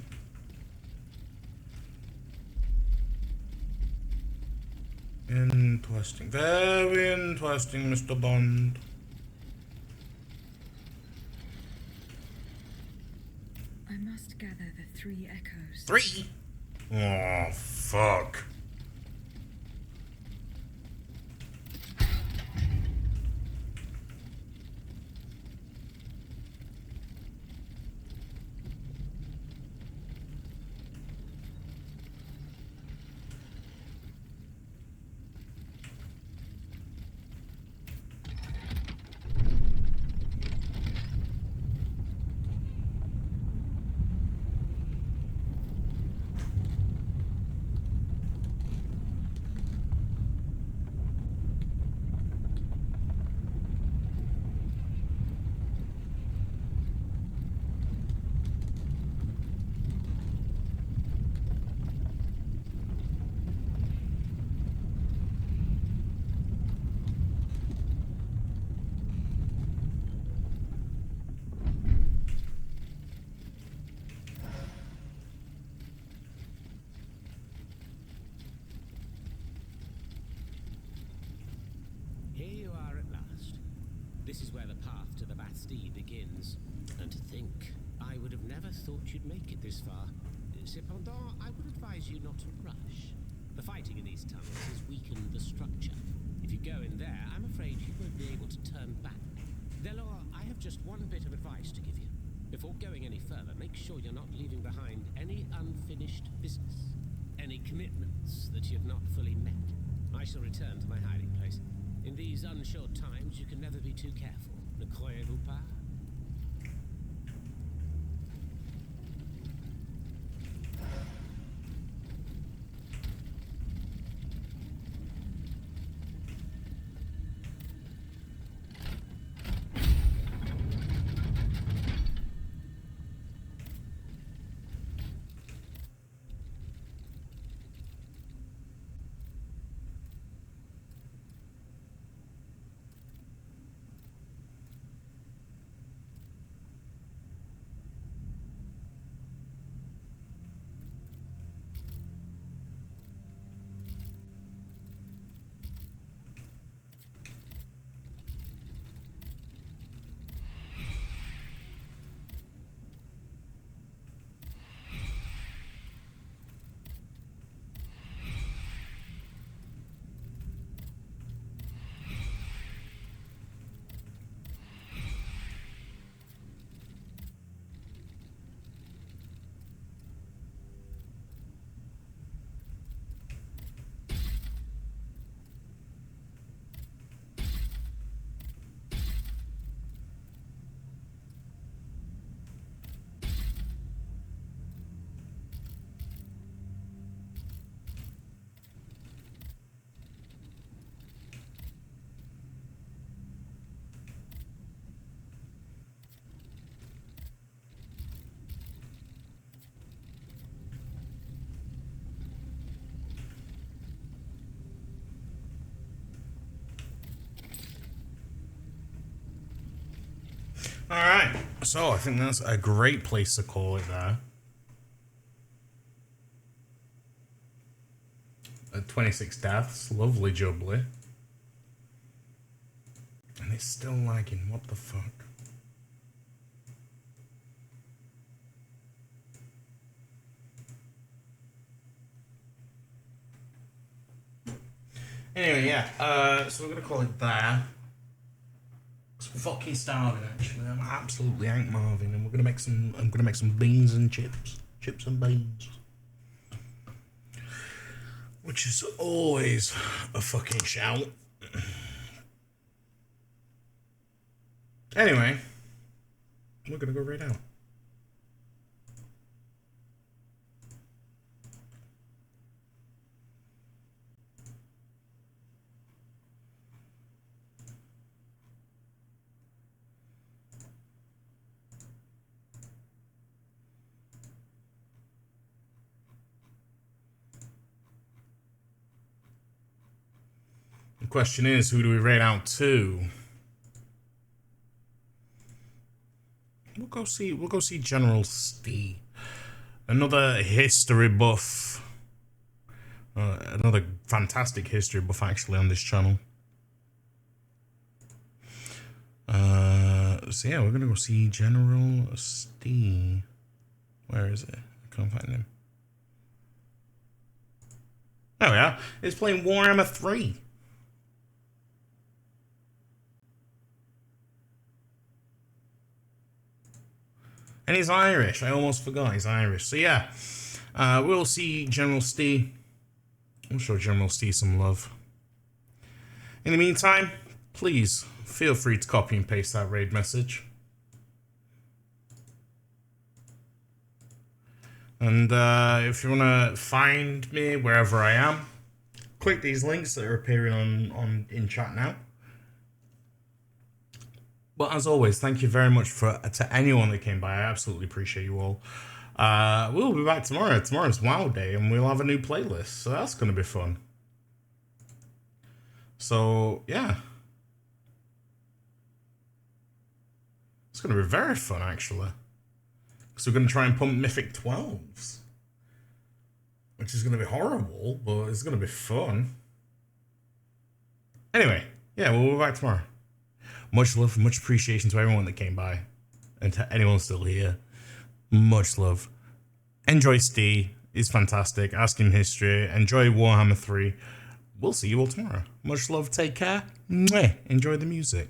Interesting. Very interesting, Mr. Bond. I must gather the 3 echoes. 3? Oh, fuck. Here you are at last. This is where the path to the Bastille begins. And to think, I would have never thought you'd make it this far. Cependant, I would advise you not to rush. The fighting in these tunnels has weakened the structure. If you go in there, I'm afraid you won't be able to turn back. Therefore, I have just one bit of advice to give you. Before going any further, make sure you're not leaving behind any unfinished business. Any commitments that you've not fully met. I shall return to my hiding place. In these unsure times, you can never be too careful. Ne croyez-vous pas? Alright, so I think that's a great place to call it there. 26 deaths, lovely jubbly. And it's still lagging, what the fuck? Anyway, yeah, so we're gonna call it there. It's fucking starving actually. I'm absolutely Hank Marvin, and I'm gonna make some beans and chips and beans, which is always a fucking shout. Anyway, we're gonna go right out. The question is, who do we raid out to? We'll go see General Stee, another history buff, another fantastic history buff actually on this channel. So yeah, we're gonna go see General Stee. Where is it? I can't find him. There we are. He's playing Warhammer 3. And he's Irish. I almost forgot he's Irish. So yeah, we'll see General Stee. We'll show General Stee some love. In the meantime, please feel free to copy and paste that raid message. And if you want to find me wherever I am, click these links that are appearing in chat now. But as always, thank you very much to anyone that came by. I absolutely appreciate you all. We'll be back tomorrow. Tomorrow's WoW Day, and we'll have a new playlist, so that's going to be fun. So, yeah. It's going to be very fun, actually. Because we're going to try and pump Mythic 12s. Which is going to be horrible, but it's going to be fun. Anyway, yeah, we'll be back tomorrow. Much love, much appreciation to everyone that came by. And to anyone still here. Much love. Enjoy Stee. He's fantastic. Ask him history. Enjoy Warhammer 3. We'll see you all tomorrow. Much love. Take care. Mwah. Enjoy the music.